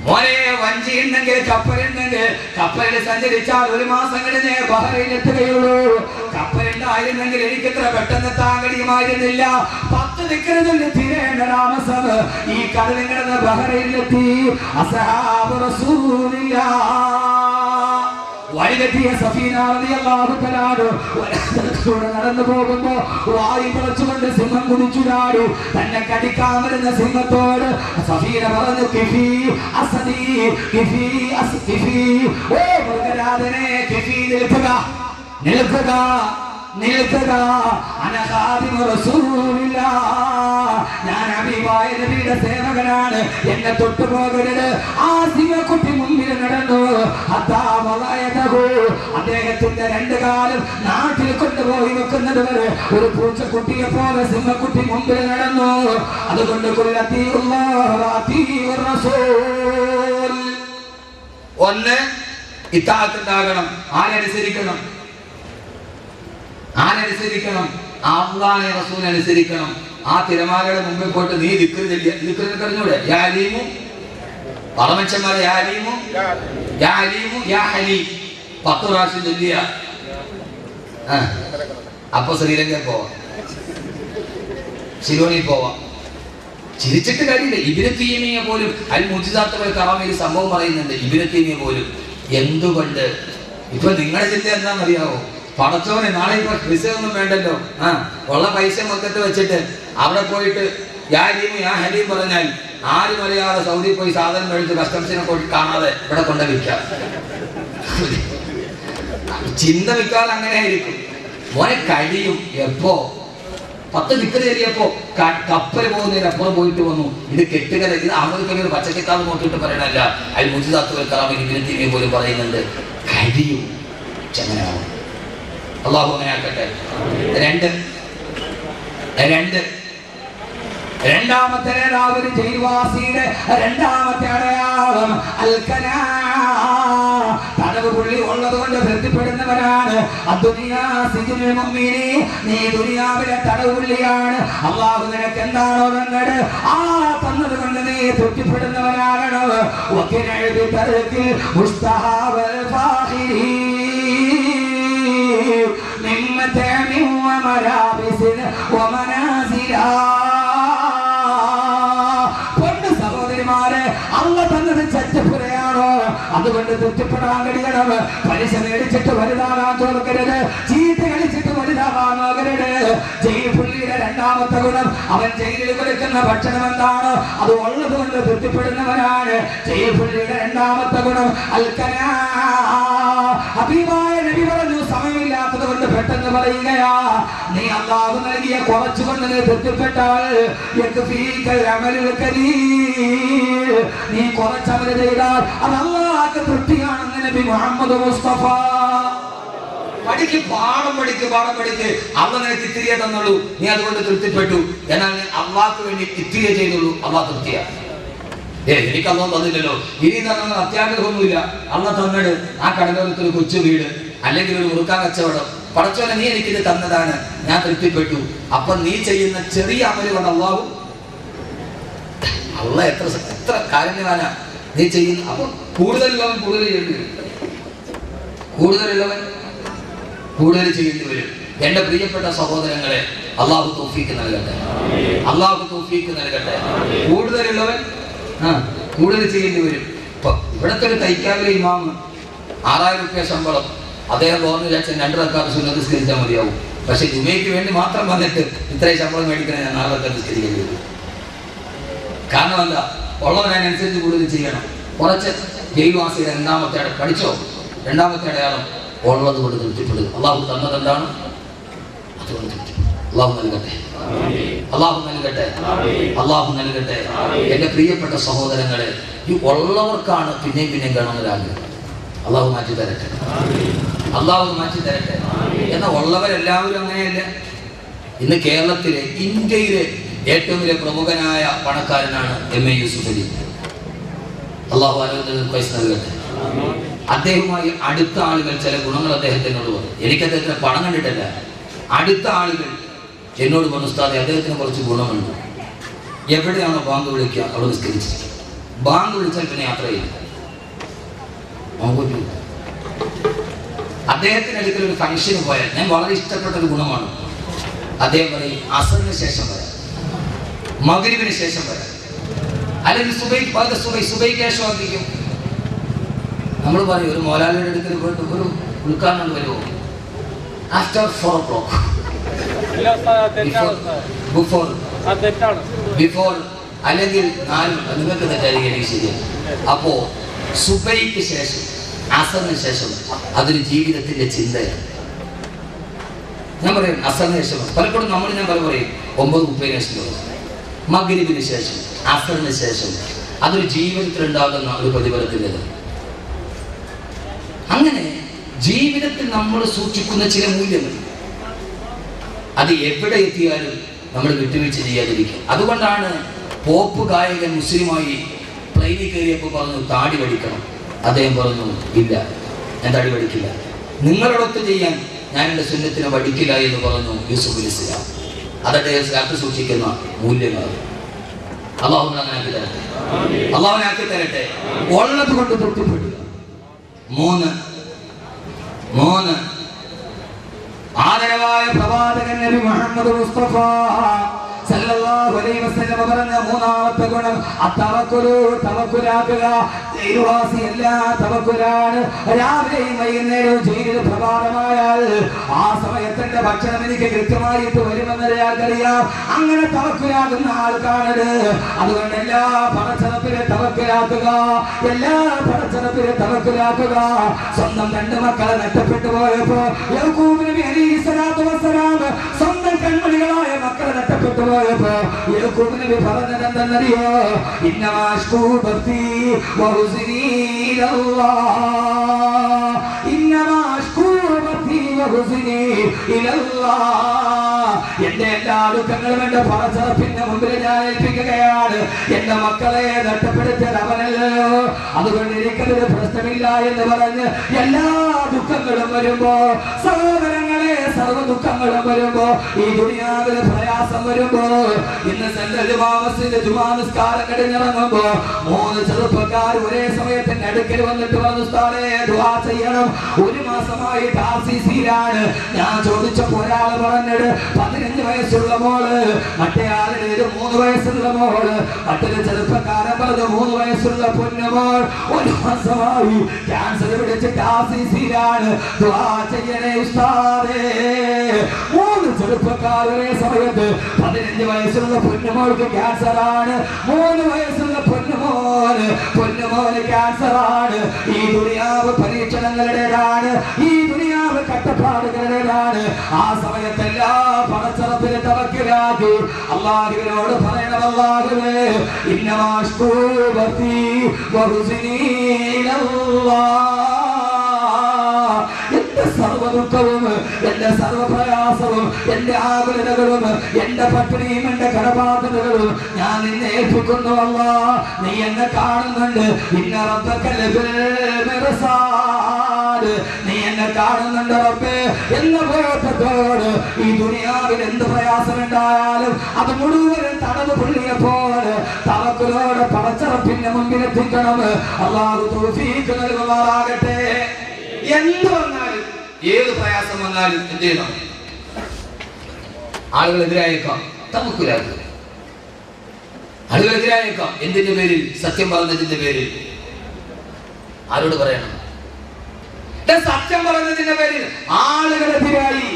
മോനെ വഞ്ചി ഉണ്ടെങ്കിൽ കപ്പലുണ്ടെങ്കിൽ കപ്പലിൽ സഞ്ചരിച്ചാൽ 1 മാസം കഴിഞ്ഞേ ബഹ്റൈനിലെത്തുകയുള്ളൂ. കപ്പലുണ്ടായിരുന്നെങ്കിൽ എനിക്കിത്ര പെട്ടെന്ന് എത്താൻ കഴിയുമായിരുന്നില്ല. 10 ദിക്ർ ചൊല്ലി തീരേണ്ട താമസം ഈ കടലിൽ കിടന്ന് ബഹ്റൈനിലെത്തി. അസ്ഹാബു റസൂലില്ലാഹ് വഴിതെറ്റിയ സഫീന റളിയല്ലാഹു തആല നടന്നു പോകുമ്പോ വായു പിളച്ചുകൊണ്ട് സിംഹം കുതിച്ചു ചാടി. തന്നെ കടിക്കാൻ വരുന്ന സിംഹത്തോട് സഫീന പറഞ്ഞു, കിഫി അസദി കിഫി കിഫി, ഓ മൃഗരാജനെ കിഫി, നിൽക്കുക നിൽക്കുക നിൽക്കുക, അന ഖാദിമു റസൂലില്ലാഹ്, ഞാൻ ഹബീബായ നബിയുടെ സേവകനാണ്, എന്നെ തൊട്ടു പോകരുത്. ആ സിംഹക്കുട്ടി മുമ്പിൽ നടന്നു. അദ്ദേഹത്തിന്റെ 2 കാലും നാട്ടിൽ കൊണ്ടുപോയി വെക്കുന്നത് വരെ ഒരു പൂച്ചക്കുട്ടിയെ പോലെ സിംഹക്കുട്ടി മുമ്പിൽ നടന്നു. അതുകൊണ്ട് ഒന്ന് ഇത്താഅത്തുണ്ടാകണം. ആരനുസരിക്കണം? ആരനുസരിക്കണം? അല്ലാഹുവിനെ റസൂലിനെ അനുസരിക്കണം. ആ തിരമാലയുടെ മുമ്പിൽ പോയിട്ട് നീ ദിക്ർ ചൊല്ലിയ, ദിക്ർ കഴിഞ്ഞൂടെ? യാ അലീമു, പറമച്ചന്മാരെ യാ അലീമു യാ അലീമു യാ ഹലീം 10 പ്രാവശ്യം ചൊല്ലിയ അപ്പൊ ശ്രീലങ്കയിൽ പോവാം, ശിലോണിൽ പോവാം. ചിരിച്ചിട്ട് കാര്യമില്ല. ഇബ്നു തൈമിയ്യ പോലും അൽ മുഅ്ജിസാത്ത് വൽ കറാമയിൽ സംഭവം പറയുന്നുണ്ട്. ഇബ്നു തൈമിയ്യ പോലും എന്തുകൊണ്ട് ഇപ്പൊ നിങ്ങളെ ചിന്ത എന്താണെന്നറിയാവോ? പടച്ചോനെ നാളെ ഇപ്പൊ വിസ ഒന്നും വേണ്ടല്ലോ, ഉള്ള പൈസ മൊത്തത്തിൽ വെച്ചിട്ട് അവിടെ പോയിട്ട് യാ അലീമു യാ ഹലീം പറഞ്ഞാൽ ആരും അറിയാതെ സൗദി പോയി സാധനം കഴിച്ച് കസ്റ്റംസിനെ കാണാതെ ഇവിടെ കൊണ്ട് വിൽക്കാം. ചിന്ത വിൽക്കാതെ അങ്ങനെ ആയിരിക്കും. മോനെ കഴിയും. എപ്പോ 10 ദിക്ർ ചൊല്ലിയപ്പോ കപ്പൽ പോകുന്നതിനപ്പുറം പോയിട്ട് വന്നു. ഇത് കെട്ടുകഥ, ഇത് അമേരിക്കയിൽ പച്ചക്കിത്താവ് നോക്കിയിട്ട് പറയണല്ല. അൽ മുഅ്ജിസാത്ത് വൽ കറാമയിൽ ഇബ്നു തൈമിയ്യ പോലും പറയുന്നുണ്ട് കഴിയും. ചങ്ങനാവും. അള്ളാഹു അങ്ങനെ ആക്കട്ടെ. രണ്ടാമത്തെ നേതാവ് ജയിൽവാസിയുടെ രണ്ടാമത്തെ അടയാളം അൽക്കനാ, തടവ് പുള്ളി ഉള്ളത് കൊണ്ട് തൃപ്തിപ്പെടുന്നവരാണ്. നീ ദുനിയാവിലെ തടവ് പുള്ളിയാണ്. അള്ളാഹു നിനക്ക് എന്താണോ തന്നത് ആ തന്നത് കൊണ്ട് നീ തൃപ്തിപ്പെടുന്നവരാകണം. സഹോദരിമാരെ, അള്ള തന്നത് ചച്ചപ്പുരയാണോ? അതുകൊണ്ട് തൃപ്തിപ്പെടാൻ കഴിയണം. പലിശ മേടിച്ചിട്ട് വലുതാകാൻ തോന്നരുത്, ചീട്ട് കളിച്ചിട്ട് വലുതാകാൻ നോക്കരുത്. ജയിൽ പുള്ളിയുടെ രണ്ടാമത്തെ ഗുണം, അവൻ ജയിലിൽ കൊടുക്കുന്ന ഭക്ഷണം എന്താണ് അത് ഉള്ളത് കൊണ്ട് തൃപ്തിപ്പെടുന്നവനാണ്. ജയിൽ പുള്ളിയുടെ രണ്ടാമത്തെ ഗുണം അൽക്കനാ. ഹബീബായ നബി പറഞ്ഞു, സമയമില്ലാത്തത് കൊണ്ട് പെട്ടെന്ന് പറയുകയാ, നീ അല്ലാഹു നൽകിയ കുറച്ചുകൊണ്ട് നീ തൃപ്തിപ്പെട്ടാൽ നീ കുറച്ചമല് ചെയ്താൽ അത് അല്ലാഹുവിന്റെ തൃപ്തിയാണെന്ന് നബി മുഹമ്മദ് മുസ്തഫ. പഠിക്ക്, പാഠം പഠിക്ക്. അള്ളാഹ് നിനക്ക് ഇത്തിരിയെ തന്നുള്ളൂ, നീ അതുകൊണ്ട് തൃപ്തിപ്പെട്ടു. എന്നാൽ അള്ളാഹ്ക്ക് വേണ്ടി ഇത്തിരിയെ ചെയ്തുള്ളൂ, അള്ളാഹ് തൃപ്തിയാ. എനിക്ക് അള്ളാഹ് തന്നില്ലല്ലോ, ഇനി തന്ന അത്യാഗ്രഹമൊന്നുമില്ല. അള്ളാഹ് തന്നത് ആ കടലോരത്തൊരു കൊച്ചു വീട്, അല്ലെങ്കിൽ ഒരു മുറുക്കാൻ കച്ചവടം. പടച്ചോനെ നീ എനിക്കിത് തന്നതാണ്, ഞാൻ തൃപ്തിപ്പെട്ടു. അപ്പൊ നീ ചെയ്യുന്ന ചെറിയ അമല് കൊണ്ട് അള്ളാഹു എത്ര കാരുണ്യവാനാ നീ ചെയ്യുന്നു. അപ്പൊ കൂടുതലുള്ളവൻ കൂടുതൽ ചെയ്യേണ്ടി വരും, കൂടുതലുള്ളവൻ കൂടുതൽ ചെയ്യേണ്ടി വരും. എന്റെ പ്രിയപ്പെട്ട സഹോദരങ്ങളെ, അള്ളാഹു തൗഫീഖ് നൽകട്ടെ, അള്ളാഹു തൗഫീഖ് നൽകട്ടെ. കൂടുതലുള്ളവൻ കൂടുതൽ ചെയ്യേണ്ടി വരും. ഇപ്പൊ ഇവിടത്തെ ഒരു തൈക്കാവിലെ ഇമാമ് 6,000 രൂപ ശമ്പളം. അദ്ദേഹം ഗവർണർ വിചാരിച്ചാൽ 2 റക്അത്ത് സുന്നത്ത് നിസ്കരിച്ചാൽ മതിയാവും. പക്ഷെ ജുമയ്ക്ക് വേണ്ടി മാത്രം വന്നിട്ട് ഇത്രയും ശമ്പളം മേടിക്കണേ ഞാൻ 4 റക്അത്ത് നിസ്കരിക്കേണ്ടി വരും. കാരണം എന്താ? ഉള്ളവരനുസരിച്ച് കൂടുതൽ ചെയ്യണം. കുറച്ച് ജയിൽവാസിയുടെ 2ാമത്തെ പഠിച്ചോ, 2ാമത്തെ അടയാളം ഉള്ളത് കൊണ്ട് തൃപ്തിപ്പെടുക. അള്ളാഹു തന്നത് എന്താണ്? അതുകൊണ്ട് തൃപ്തിപ്പെടുക. അള്ളാഹു നൽകട്ടെ, അള്ളാഹു നൽകട്ടെ, അള്ളാഹു നൽകട്ടെ. എൻ്റെ പ്രിയപ്പെട്ട സഹോദരങ്ങളെ, ഈ ഉള്ളവർക്കാണ് പിന്നെയും കാണുന്നൊരാഗ്രഹം. അള്ളാഹു മാറ്റി തരട്ടെ, അള്ളാഹു മാറ്റി തരട്ടെ. എന്നാൽ ഉള്ളവരെല്ലാവരും അങ്ങനെയല്ല. ഇന്ന് കേരളത്തിലെ, ഇന്ത്യയിലെ ഏറ്റവും വലിയ പ്രമുഖനായ പണക്കാരനാണ് MA യൂസുഫ് അലി. അള്ളാഹു ആരോഗ്യത്തിന് പൈസ നൽകട്ടെ. അദ്ദേഹവുമായി അടുത്ത ആളുകൾ ചില ഗുണങ്ങൾ അദ്ദേഹത്തിനോട് പറഞ്ഞു. എനിക്ക് അദ്ദേഹത്തിന് പണം കണ്ടിട്ടല്ല, അടുത്ത ആളുകൾ എന്നോട് പറഞ്ഞു, ഉസ്താദേ അദ്ദേഹത്തിന് കുറച്ച് ഗുണമുണ്ട്. എവിടെയാണോ ബാങ്ക് വിളിക്കുക അവിടെ നിസ്കരിച്ചിരിക്കും. ബാങ്ക് വിളിച്ചാൽ പിന്നെ യാത്ര ചെയ്യും. അദ്ദേഹത്തിന് അടുക്കൽ ഒരു ഫംഗ്ഷന് പോയാൽ ഞാൻ വളരെ ഇഷ്ടപ്പെട്ട ഒരു ഗുണമാണ്. അദ്ദേഹം പറയും അസറിന് ശേഷം വരാം, മഗ്രിബിന് ശേഷം വരാം, അല്ലെങ്കിൽ സുബൈക്ക് ശേഷം ആയിരിക്കും. നമ്മൾ പറയും ഒരു മോലാലിയുടെ അടുക്കൽ പോയിട്ട് ഒരു ഉൾക്കാരണം വരുമോ? ആഫ്റ്റർ 4 o'clock, ബിഫോർ അല്ലെങ്കിൽ 4, നിങ്ങൾക്ക് തെറ്റായിരിക്കും ശരിയാണ്. അപ്പോ സുബൈക്ക് ശേഷം, അസറിന് ശേഷം അതൊരു ജീവിതത്തിന്റെ ചിന്തയാണ്. ഞാൻ പറയും അസറിന് ശേഷം. പലപ്പോഴും ഞാൻ പറയും 9:30 ശേഷം, മഗ്രിബിന് ശേഷം, അസറിന് ശേഷം. അതൊരു ജീവിതത്തിൽ ഉണ്ടാകുന്ന ഒരു പ്രതിഫലത്തിൻ്റെത്. അങ്ങനെ ജീവിതത്തിൽ നമ്മൾ സൂക്ഷിക്കുന്ന ചില മൂല്യങ്ങൾ, അത് എവിടെ എത്തിയാലും നമ്മൾ വിട്ടുവീഴ്ച ചെയ്യാതിരിക്കും. അതുകൊണ്ടാണ് പോപ്പ് ഗായകൻ മുസ്ലിമായി പ്ലെയിനിൽ കയറിയപ്പോൾ പറഞ്ഞു താടി വടിക്കണം. അദ്ദേഹം പറഞ്ഞു ഇല്ല, ഞാൻ താടി വടിക്കില്ല. നിങ്ങളോടൊത്ത് ചെയ്യാൻ ഞാൻ എൻ്റെ സുന്നത്തിനെ വടിക്കില്ല എന്ന് പറഞ്ഞു യൂസുഫ് അലി ഇസ്ലാം. അത് അദ്ദേഹം കാത്തു സൂക്ഷിക്കുന്ന മൂല്യങ്ങൾ. അള്ളാഹുവിനാക്കി തരട്ടെ, അള്ളാഹുവിനാക്കി തരട്ടെ. ഉള്ളത് കൊണ്ട് തൃപ്തിപ്പെടുക. 3 ആദരവായ പ്രവാചകൻ നബി മുഹമ്മദ് മുസ്തഫ സല്ലല്ലാഹു അലൈഹി വസല്ലം പറഞ്ഞ 3ാമത്തെ ഗുണം തവക്കുലാക്കുക. ജയിൽവാസി എല്ലാ തവക്കുലാണ്. രാവിലെയും വൈകുന്നേരവും ജയിലിൽ പ്രഭാതമായാൽ ആ സമയത്തിന്റെ ഭക്ഷണം എനിക്ക് കൃത്യമായിട്ട് വരുമെന്ന് അറിയാം. അങ്ങനെ തവക്കുലാകുന്ന ആൾക്കാണത്. അതുകൊണ്ട് എല്ലാ പടച്ചറപ്പിനെ തവക്കുലാക്കുക, എല്ലാ പടച്ചറപ്പിനെ തവക്കുലാക്കുക. സ്വന്തം 2 മക്കളെ നഷ്ടപ്പെട്ടു പോയപ്പോ യാക്കൂബ് നബി അലൈഹിസ്സലാത്തു വസ്സലാം സ്വന്തം കൺമണികളായ മക്കളെ നഷ്ടപ്പെട്ടു പോയപ്പോ യാക്കൂബ് നബി പറഞ്ഞത് എന്തെന്നറിയോ? ഇന്നമാ അശ്കൂ ബത്തി വഹുസ്നി ഇലല്ലാഹ്, ഇന്നമാ അശ്കൂ ബത്തി വഹുസ്നി ഇലല്ലാഹ്. എന്റെ എല്ലാ ദുഃഖങ്ങളും എന്റെ പടച്ചറപ്പിന്റെ മുമ്പിൽ ഞാൻ ഏൽപ്പിക്കുകയാണ്. എന്റെ മക്കളെ നഷ്ടപ്പെടുത്തിയത് അവനല്ലല്ലോ, അതുകൊണ്ട് എനിക്കതൊരു പ്രശ്നമില്ല എന്ന് പറഞ്ഞ് എല്ലാ ദുഃഖങ്ങളും വരുമ്പോ, സഹോദരങ്ങളെ സർവ്വ ദുഃഖങ്ങളും വരുമ്പോ, ഈ ദുനിയാവിലെ പ്രയാസം വരുമ്പോ, ഇന്ന് സെൻട്രൽ ജുമാ നിസ്കാരം കഴിഞ്ഞിറങ്ങുമ്പോ 3 ചെറുപ്പക്കാർ ഒരേ സമയത്തിന്റെ അടുക്കൽ വന്നിട്ട് പറഞ്ഞു ഉസ്താദേ ദുആ ചെയ്യണം. 1 മാസമായി RCCയിലാണ്. ഞാൻ ചോദിച്ചപ്പോ ഒരാൾ പറഞ്ഞത് 15 വയസ്സുള്ള മോള്, മറ്റേ ആളുടെ 3 വയസ്സുള്ള മോള്, മറ്റൊരു ചെറുപ്പക്കാരൻ പറഞ്ഞു 3 വയസ്സുള്ള പൊന്നുമോൾ 1 മാസമായി ക്യാൻസർ പിടിച്ചിട്ട് RCCയിലാണ്. ദുആ ചെയ്യണേ ഉസ്താദേ. 3 ചെറുപ്പക്കാർ ഒരേ സമയത്ത് 15 വയസ്സുള്ള പൊന്നുമോൾക്ക് ക്യാൻസർ ആണ്, 3 വയസ്സുള്ള പൊന്നുമോന് ക്യാൻസർ ആണ്. ഈ ദുനിയാവ് പരീക്ഷണങ്ങളുടേതാണ്, ഈ ദുനിയാവ് കഷ്ടപ്പാടുകളുടേതാണ്. ആ സമയത്തെല്ലാ പടച്ചറപ്പിനെ തവക്കലാക്കി അല്ലാഹുവിനോട് പറയണം, അല്ലാഹുവേ ഇന്നമാ അശ്കൂ ബത്തി വഹുസ്നി ഇലല്ലാഹ്. എന്റെ സർവ്വ ദുഃഖവും, എന്റെ സർവ്വ പ്രയാസവും, എന്റെ ആകുലതകളും, എന്റെ പട്ടിണിയും, എന്റെ കടബാധ്യതകളും ഞാൻ നിന്നെ ഏൽപ്പിക്കുന്നു. അല്ലാഹ് നീ എന്നെ കാണുന്നുണ്ട്. ഇന്ന റബ്ബക ലബിൽ മിർസാദ്, നീ എന്നെ കാണുന്നുണ്ട് റബ്ബേ എന്ന ബോധത്തോട് ഈ ദുനിയാവിൽ എന്ത് പ്രയാസമുണ്ടായാലും അത് മുഴുവൻ തടവ് പുള്ളിയെപ്പോലെ തവക്കുലോടെ പടച്ചറപ്പിന്റെ മുമ്പിൽ എത്തിക്കണം. അല്ലാഹു തൗഫീഖ് നൽകുമാറാകട്ടെ. എന്ത് വന്നാലും, ഏത് പ്രയാസം വന്നാലും എന്ത് ചെയ്യണം? ആളുകളെതിരായേക്കാം, തവക്കുലാക്കുക. ആളുകളെതിരായേക്കാം. എന്തിന്റെ പേരിൽ? സത്യം പറഞ്ഞതിന്റെ പേരിൽ. ആരോട് പറയണം? സത്യം പറയുന്നതിന്റെ പേരിൽ ആളുകളെതിരായി.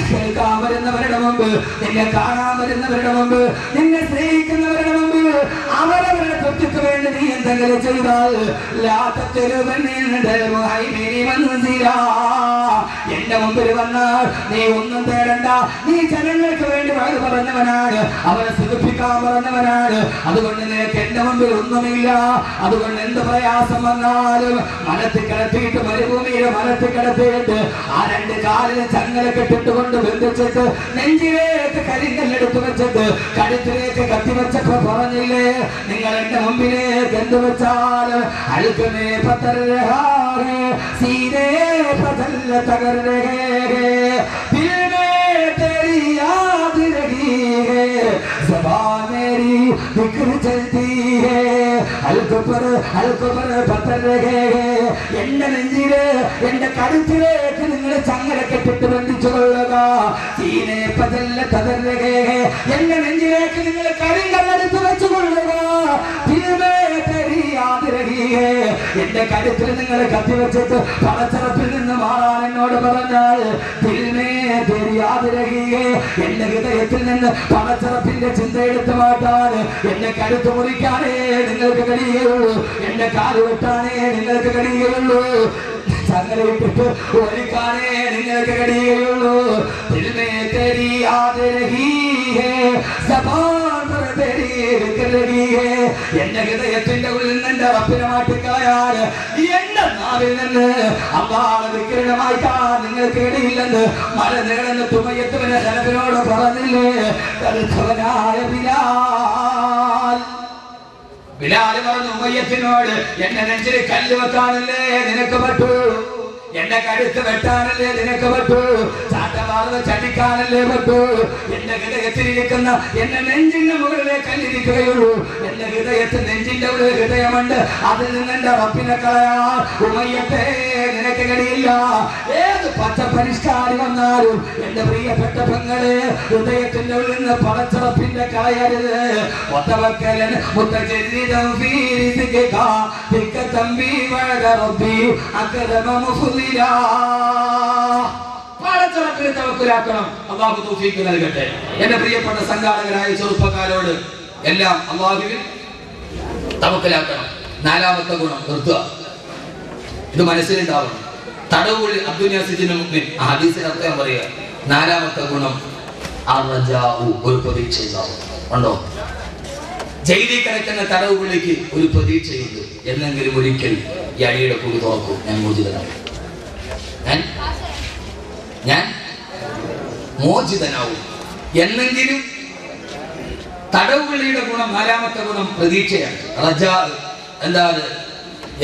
കേൾക്കാൻ വരുന്നവരുടെ മുമ്പ്, നിന്നെ കാണാൻ വരുന്നവരുടെ മുമ്പ്, നിന്നെ സ്നേഹിക്കുന്നവരുടെ മുമ്പ് അവരവരുടെ തൊട്ടിക്ക് വേണ്ടി നീ എന്തെങ്കിലും ചെയ്താൽ എന്റെ മുമ്പിൽ വന്നാൽ നീ ഒന്നും തേടണ്ട. നീ ജനങ്ങൾക്ക് വേണ്ടി വഴി പറഞ്ഞവനാണ്, അവരെ സുഖിപ്പിക്കാൻ പറഞ്ഞവനാണ്. അതുകൊണ്ട് നിനക്ക് എന്റെ മുമ്പിൽ ഒന്നുമില്ല. അതുകൊണ്ട് എന്ത് പ്രയാസം വന്നാലും മലത്തിൽ കിടത്തിയിട്ട്, മരുഭൂമിയിൽ മലത്തിൽ കിടത്തിയിട്ട് ആ രണ്ട് കാലിന് ചങ്ങല കെട്ടിട്ട് കൊണ്ട് ബന്ധിച്ചിട്ട് നെഞ്ചിലേക്ക് കരിങ്കല്ലെടുത്ത് വെച്ചിട്ട് കഴുത്തിലേക്ക് കത്തിവെച്ചപ്പോ പറഞ്ഞില്ലേ, നിങ്ങൾ എന്റെ മുമ്പിലേക്ക് എന്ത് വെച്ചാലും അഴുക്കമേ പത്തരേ സീരേ പതല്ല തകരേ എന്റെ നെഞ്ചില് എന്റെ കഴുത്തിലേക്ക് നിങ്ങൾ ചങ്ങല കെട്ടിട്ട് ബന്ധിച്ചു കൊള്ളുക. എന്റെ നെഞ്ചിലേക്ക് നിങ്ങൾ കരിങ്കല്ലെടുത്ത് വെച്ചു കൊള്ളുക. എന്റെ കഴുത്തിൽ നിങ്ങൾ കത്തിവെച്ചിട്ട് പടച്ചറപ്പിൽ നിന്ന് മാറാൻ എന്നോട് പറഞ്ഞാൽ എന്റെ ഹൃദയത്തിൽ നിന്ന് പടച്ചറപ്പിന്റെ ചിന്ത എടുത്തു മാറ്റാൻ എന്റെ കഴുത്ത് മുറിക്കാനേ നിങ്ങൾക്ക് കഴിയുള്ളൂ. എന്റെ കാല് വെട്ടാനേ നിങ്ങൾക്ക് കഴിയുള്ളൂ. ചങ്ങലയിട്ടിട്ട് ഒരിക്കാനേ നിങ്ങൾക്ക് കഴിയുള്ളൂ. എന്റെ ഹൃദയത്തിന്റെ ഉള്ളിൽ നിന്ന് റബ്ബിനെ മാറ്റിക്കളയാൻ, എന്റെ നാവിൽ നിന്ന് അല്ലാഹുവിനെ ദിക്റിനെ മാറ്റാൻ നിങ്ങൾക്ക് ഇടയില്ലെന്ന് മലനിരന്ന് തുമയത്തുവിനെ ഹനഫിനോട് പറഞ്ഞില്ലേ. ബിലാല് പറഞ്ഞു ഉമയ്യത്തിനോട്, എന്റെ നെഞ്ചിൽ കല്ല് വെക്കാനല്ലേ നിനക്ക് പറ്റൂ, എന്റെ കഴുത്ത് വെട്ടാനല്ലേ നിനക്ക് പറ്റൂ, ചാട്ടവാർന്ന് ചടിക്കാനല്ലേ പറ്റൂ. എന്റെ ഹൃദയത്തിലിരിക്കുന്ന എന്റെ നെഞ്ചിന്റെ മുകളിലെ കല്ലിരിക്കുകയുള്ളൂ. എന്റെ ഹൃദയത്തിൽ നെഞ്ചിന്റെ ഉള്ളിൽ ഹൃദയമുണ്ട്, അതിൽ നിന്ന് എന്റെ റബ്ബിനെ കളയാൻ ഉമയ്യത്തെ നിനക്ക് കഴിയില്ല. ഏത് പച്ച പരിഷ്കാരി വന്നാലും എന്റെ പ്രിയപ്പെട്ട പെങ്ങളെ ഹൃദയത്തിന്റെ ഉള്ളിൽ നിന്ന് പടച്ചറപ്പിന്റെ കളയരുത്. ഒത്തവക്കലൻ മുത്തജരീദം ഫീ റിസ്ഖിക തിക തംബി വഅദ റബ്ബി അക്രമ മുഫ്ദിലാ. പടച്ചറപ്പിനെ തവക്കുലാക്കണം. അല്ലാഹു തൗഫീഖ് നൽകട്ടെ. എന്റെ പ്രിയപ്പെട്ട സംഘാടകരായ ചെറുപ്പക്കാരോട് എല്ലാം അല്ലാഹുവിൽ തവക്കുലാക്കണം. നാലാമത്തെ ഗുണം നിർത്തുക. ഇത് മനസ്സിലുണ്ടാവണം. തടവുകളിൽ ഹദീസിന് അർത്ഥം പറയുക. നാലാമത്തെ ഗുണം ഒരു പ്രതീക്ഷ ഉണ്ടാവും. ഉണ്ടോ? ജയിലിൽ കിടക്കുന്ന തടവുകളിലേക്ക് ഒരു പ്രതീക്ഷയുണ്ട്. എന്നെങ്കിലും ഒരിക്കൽ ഈ അടിയുടെ കൂടി തുറക്കും, ഞാൻ മോചിതനാവും, ഞാൻ മോചിതനാവും. എന്നെങ്കിലും തടവുകളിയുടെ ഗുണം, നാലാമത്തെ ഗുണം പ്രതീക്ഷയാണ്. റജാ എന്താണ്?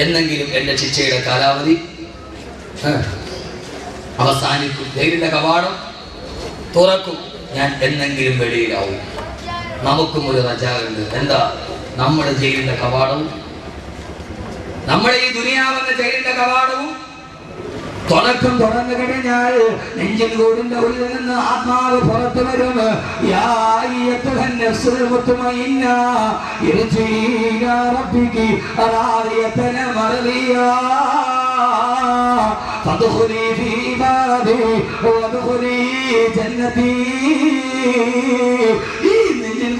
എന്നെങ്കിലും എന്റെ ശിക്ഷയുടെ കാലാവധി അവസാനിക്കും, ജയിലിന്റെ കവാടം തുറക്കും, ഞാൻ എന്നെങ്കിലും വെളിയിലാവും. നമുക്കും ഒരു റജാവുണ്ട്. എന്താ? നമ്മുടെ ജയിലിന്റെ കവാടവും, നമ്മുടെ ഈ ദുനിയാവെന്ന ജയിലിന്റെ കവാടവും തുറന്നു കഴിഞ്ഞാൽ നെഞ്ചിൻ കൂടിന്റെ ഉള്ളിൽ നിന്ന് ആത്മാവ് പുറത്തു വരും.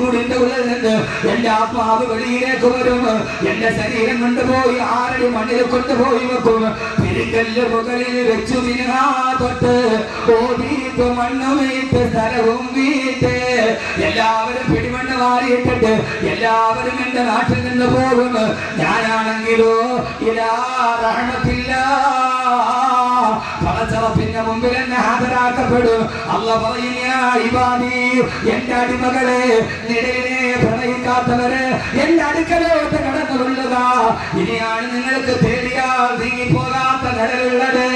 കൂടിന്റെ ഉള്ളിൽ നിന്ന് എന്റെ ആത്മാവ് വെളിയിലേക്ക് വരും. എന്റെ ശരീരം കൊണ്ടുപോയി ആരടി മണ്ണിൽ കൊണ്ടുപോയി വെക്കും. പിരിക്കല്ല് മുകളിൽ വെച്ചു തൊട്ട് ഓടിയിട്ട് മണ്ണ് വീട്ട് സ്ഥലവും വീട്ട് എല്ലാവരും പിടിമണ്ണ് വാരിയിട്ടിട്ട് എല്ലാവരും എന്റെ നാട്ടിൽ നിന്ന് പോകും. ഞാനാണെങ്കിലോ ഇലാ റഹ്മത്തില്ല, പടച്ചറപ്പിന്റെ മുമ്പിൽ എന്നെ ഹാജരാക്കപ്പെടും. അല്ലാഹു പറയുന്നു, എന്റെ അടിമകളെ, നിഴലിനെ പ്രണയിക്കാത്തവര് എന്റെ അടുക്കലോട്ട് കടന്നുകൊള്ളുക. ഇനിയാണ് നിങ്ങൾക്ക് തേടിയാൽ നീങ്ങിപ്പോകാത്ത നിഴലുള്ളത്.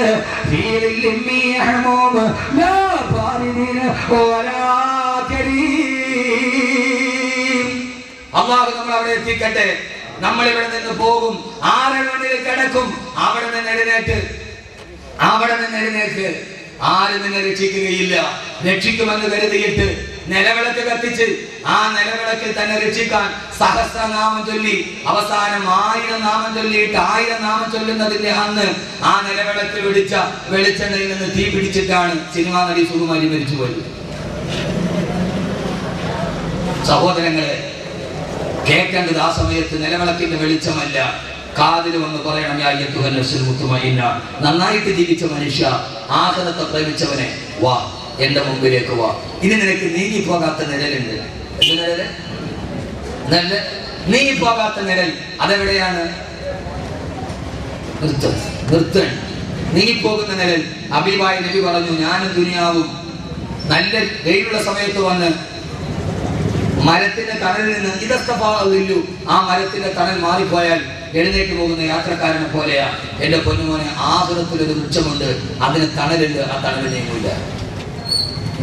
അല്ലാഹു നമ്മൾ അവിടെ എത്തിക്കട്ടെ. നമ്മൾ ഇവിടെ നിന്ന് പോകും, 6 മണിയിൽ കിടക്കും. അവിടെ നിന്ന് എഴുന്നേറ്റ് ആരും നിന്നെ രക്ഷിക്കുകയില്ല. രക്ഷിക്കുമെന്ന് കരുതിയിട്ട് നിലവിളക്ക് കത്തിച്ച് ആ നിലവിളക്കിൽ തന്നെ രക്ഷിക്കാൻ സഹസ്രനാമം ചൊല്ലി അവസാനം 1000 നാമം ചൊല്ലിയിട്ട് 1000 നാമം ചൊല്ലുന്നതിന്റെ അന്ന് ആ നിലവിളക്കിൽ പിടിച്ച വെളിച്ചെണ്ണയിൽ നിന്ന് തീ പിടിച്ചിട്ടാണ് സിനിമാ നടി സുകുമാരി മരിച്ചുപോയത്. സഹോദരങ്ങളെ, കേൾക്കേണ്ടത് ആ സമയത്ത് നിലവിളക്കിന്റെ വെളിച്ചമല്ല, കാതിൽ വന്ന് പറയണം, യാ അയ്യത്തുഹൻ നഫ്സുൽ മുത്മഇന്ന, നന്നായിട്ട് ജീവിച്ച മനുഷ്യ, ആഖിറത്തെ പ്രേമിച്ചവനെ, വാ എന്റെ മുമ്പിലേക്ക് വാ. ഇനി നിനക്ക് നീങ്ങിപ്പോകാത്ത നിഴലുണ്ട്. നീങ്ങിപ്പോകാത്ത നിഴൽ അതെവിടെയാണ്? നിർത്തൻ നീങ്ങിപ്പോകുന്ന നിഴൽ. ഹബീബായ നബി പറഞ്ഞു, ഞാനും ദുനിയാവും നല്ല വെയിലുള്ള സമയത്ത് വന്ന് മരത്തിന്റെ തണലിൽ നിന്ന് ഇതസ്തഫാഇല്ലു, ആ മരത്തിന്റെ തണൽ മാറിപ്പോയാൽ എഴുന്നേറ്റ് പോകുന്ന യാത്രക്കാരനെ പോലെയാ എന്റെ പൊന്നുമോനെ. ആഖിറത്തിലൊരു വൃക്ഷമുണ്ട്, അതിന് തണലുണ്ട്, ആ തണൽ നീങ്ങൂല.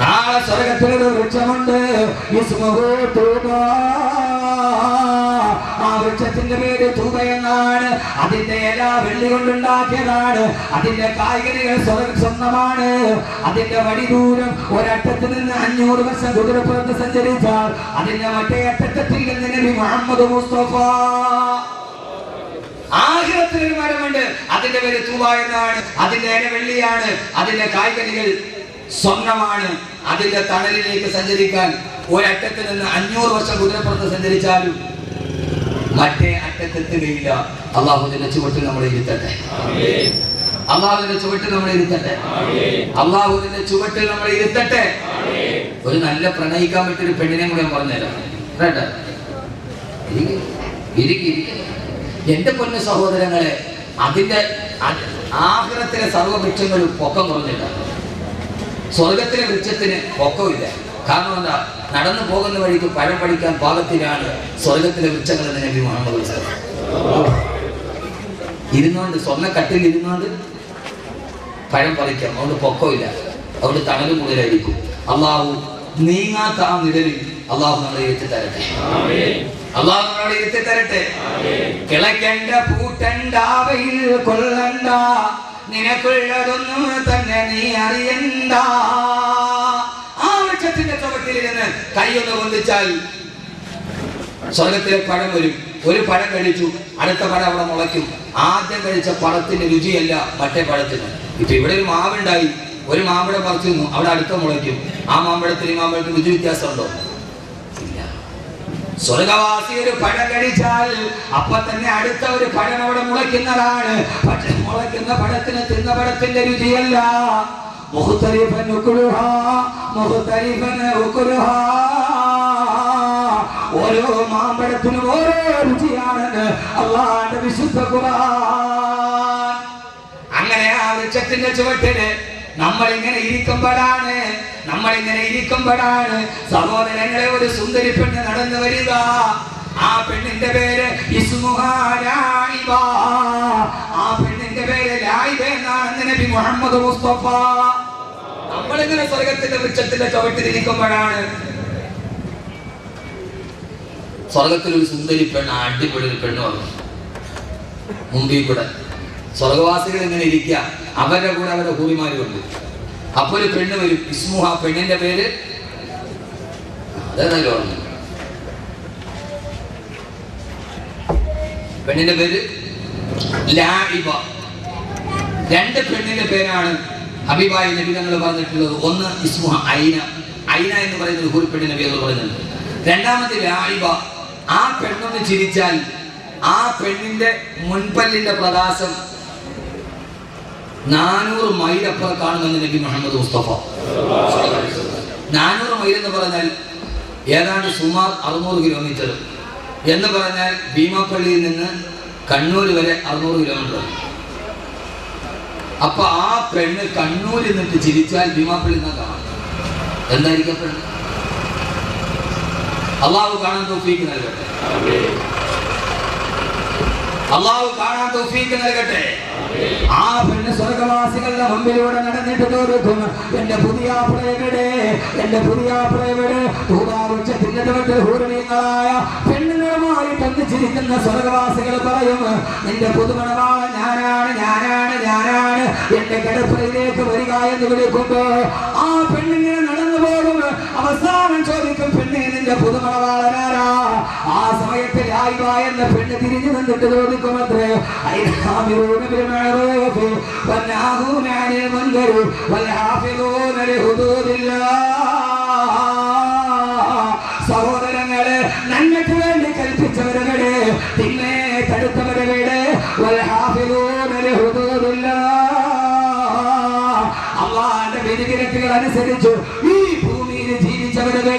നാളെ സ്വർഗത്തിലൊരു വൃക്ഷമുണ്ട്, ആ വൃക്ഷത്തിന്റെ പേര് തൂബ എന്നാണ്. അതിന്റെ ഇല വെള്ളി കൊണ്ടുണ്ടാക്കിയതാണ്. അതിന്റെ കായ്കനികൾ സ്വന്തമാണ്. അതിന്റെ വടി ദൂരം ഒരറ്റത്ത് നിന്ന് 500 വർഷം കുതിരപ്പുറത്ത് സഞ്ചരിച്ചാൽ അതിന്റെ മറ്റേ അറ്റത്തിൽ നിന്ന് നബി മുഹമ്മദ് മുസ്തഫ. ആഖിറത്തിലൊരു മരമുണ്ട്, അതിന്റെ പേര് തൂബ എന്നാണ്. അതിന്റെ ഇല വെള്ളിയാണ്, അതിന്റെ കായ്കനികൾ സ്വർണ്ണമാണ്. അതിന്റെ തണലിലേക്ക് സഞ്ചരിക്കാൻ ഒരറ്റത്ത് നിന്ന് 500 വർഷം കുതിരപ്പുറത്ത് സഞ്ചരിച്ചാലും മറ്റേ അറ്റത്തെത്തുകയില്ല. അള്ളാഹുവിന്റെ ചുവട്ടിൽ നമ്മളെ ഇരുത്തട്ടെ. അള്ളാഹുവിന്റെ ചുവട്ടിൽ നമ്മളെ ഇരുത്തട്ടെ. അള്ളാഹുവിന്റെ ചുവട്ടിൽ നമ്മളെ ഇരുത്തട്ടെ. ഒരു നല്ല പ്രണയിക്കാൻ പറ്റിയൊരു പെണ്ണിനെ കൂടെ ഞാൻ പറഞ്ഞുതരാം. കേട്ടോ, എന്റെ പൊന്നു സഹോദരങ്ങളെ, അതിന്റെ ആഖിറത്തിലെ സർവ്വവൃക്ഷങ്ങളും പൊക്കം കുറഞ്ഞില്ല. സ്വർഗത്തിലെ വൃക്ഷത്തിന് പൊക്കമില്ല. കാരണം എന്താ? നടന്നു പോകുന്ന വഴിക്ക് പഴം പഠിക്കാൻ പാകത്തിലാണ് സ്വർഗത്തിലെ വൃക്ഷങ്ങൾ എന്ന് നബി മുഹമ്മദ് മുസ്തഫ. ഇരുന്നോണ്ട് സ്വർണ്ണക്കട്ടിൽ ഇരുന്നോണ്ട് പഴം പറിക്കാം, അതുകൊണ്ട് പൊക്കമില്ല, അതുകൊണ്ട് തണലും കൂടുതലായിരിക്കും. അള്ളാഹു നീങ്ങാത്ത ആ നിഴലിൽ അള്ളാഹു നമ്മളെ ഇരുത്തി തരട്ടെ. അള്ളാഹു നമ്മളെ ഇരുത്തി തരട്ടെ. കിളയ്ക്കണ്ട പൂട്ടണ്ട വെയിൽ കൊള്ളണ്ട, നിനക്കുള്ളതൊന്നും തന്നെ നീ അറിയണ്ട. ആ വൃക്ഷത്തിന്റെ ചുവട്ടിലിരുന്ന് കൈയൊന്ന് പൊന്തിച്ചാൽ സ്വർഗത്തിലെ പഴം വരും. ഒരു പഴം കഴിച്ചു, അടുത്ത പഴം അവിടെ മുളയ്ക്കും. ആദ്യം കഴിച്ച പഴത്തിന്റെ രുചിയല്ല മറ്റേ പഴത്തിന്. ഇപ്പൊ ഇവിടെ ഒരു മാവുണ്ടായി, ഒരു മാമ്പഴം പറിച്ചു, അവിടെ അടുത്ത മുളയ്ക്കും. ആ മാമ്പഴത്തിന് ഈ മാമ്പഴത്തിന് രുചി വ്യത്യാസമുണ്ടോ? ഇല്ല. സ്വർഗവാസി ഒരു പഴം കഴിച്ചാൽ അപ്പൊ തന്നെ അടുത്ത ഒരു പഴം അവിടെ മുളയ്ക്കുന്നതാണ്. പക്ഷെ മുളയ്ക്കുന്ന പഴത്തിന് തിന്ന പഴത്തിന്റെ രുചിയല്ല. മുഖ്തലിഫൻ ഉഖ്ലുഹാ, മുഖ്തലിഫൻ ഉഖ്ലുഹാ. ഓരോ മാമ്പഴത്തിനും ഓരോ രുചിയാണെന്ന് അല്ലാഹുവിന്റെ വിശുദ്ധ ഖുർആൻ. അങ്ങനെ ആ വൃക്ഷത്തിന്റെ ചുവട്ടില് നമ്മളിങ്ങനെ ഇരിക്കുമ്പോഴാണ് സഹോദരങ്ങളെ ഒരു സുന്ദരി പെണ്ണ് നടന്നു വരിക. ആ പെണ്ണിന്റെ പേര് ഇസ്മുഹാ ലായിബ. ആ പെണ്ണിന്റെ പേര് ലായിബ എന്നാണ് നബി മുഹമ്മദ് മുസ്തഫ. നമ്മളിങ്ങനെ സ്വർഗത്തിന്റെ വൃക്ഷത്തിന്റെ ചുവട്ടിലിരിക്കുമ്പോഴാണ് സ്വർഗത്തിലൊരു സുന്ദരി പെണ്ണ്, അടിപൊളി ഒരു പെണ്ണ് വന്നു മുമ്പിൽ കൂടെ. സ്വർഗവാസികൾ ഇങ്ങനെ ഇരിക്കുക, അവരുടെ കൂടെ അവരുടെ ഹൂറിമാരുണ്ട്. അപ്പൊ ഒരു പെണ്ണ് വരും, ഇസ്മുഹ, പെണ്ണിന്റെ പേര് അതേതായാലും ഓർമ്മ, പെണ്ണിന്റെ പേര് ലായിബ. 2 പെണ്ണിന്റെ പേരാണ് ഹബീബായ നബി തങ്ങൾ പറഞ്ഞിട്ടുള്ളത്. ഒന്ന് ഇസ്മുഹ ഐന, ഐന എന്ന് പറയുന്നത് ഹൂറി പെണ്ണിന്റെ പേര് പറയുന്നുണ്ട്. രണ്ടാമത് ലായിബ. ആ പെണ്ണൊന്ന് ചിരിച്ചാൽ ആ പെണ്ണിന്റെ മുൻപല്ലിന്റെ പ്രകാശം 400 മൈൽ അപ്പുറം കാണുമെന്ന് നബി മുഹമ്മദ് മുസ്തഫ. 400 മൈൽ എന്ന് പറഞ്ഞാൽ ഏതാണ്ട് സുമാർ 600 കിലോമീറ്റർ എന്ന് പറഞ്ഞാൽ ഭീമാപ്പള്ളിയിൽ നിന്ന് കണ്ണൂർ വരെ 600 കിലോമീറ്റർ. അപ്പൊ ആ പെണ്ണ് കണ്ണൂരിൽ നിന്നിട്ട് ചിരിച്ചാൽ ഭീമാപ്പള്ളി നിന്ന് കാണാം. എന്തായിരിക്കും പെണ്ണ്? അള്ളാഹു കാണാൻ തൗഫീഖ് നൽകട്ടെ. അള്ളാഹു കാണാൻ തൗഫീഖ് നൽകട്ടെ. ആ പെണ്ണ് സ്വർഗവാസികളുടെ മുമ്പിലൂടെ നടന്നിട്ട് തോന്നും, എന്റെ പുതിയ ഹൂറികളായ പെണ്ണുങ്ങളുമായി തന്നിച്ചിരിക്കുന്ന സ്വർഗവാസികൾ പറയും, നിന്റെ പുതുമണവാള ഞാനാണ് എന്റെ കിടപ്പയിലേക്ക് വരിക എന്ന് വിളിക്കുമ്പോ ആ പെണ്ണിങ്ങനെ നടന്നു പോകും. അവസാനം ചോദിക്കും, എന്നിട്ട് ചോദിക്കുമത്രേ അയ്യാമിറൂന ബിൽ മഅറൂഫ് വനാഹൂന അനിൽ മുൻകർ വൽഹാഫിളൂന ലിഹുദൂദില്ലാഹ്. സഹോദരങ്ങളെ, നന്മയ്ക്ക് വേണ്ടി കൽപ്പിച്ചവരുടെ തിന്മയെ തടുത്തവരുടെ വൽഹാഫിളൂന ലിഹുദൂദില്ലാഹ്. അല്ലാഹുവിന്റെ വിധിവിലക്കുകൾ അനുസരിച്ചു ഈ ഭൂമിയിൽ ജീവിച്ചവരുടെ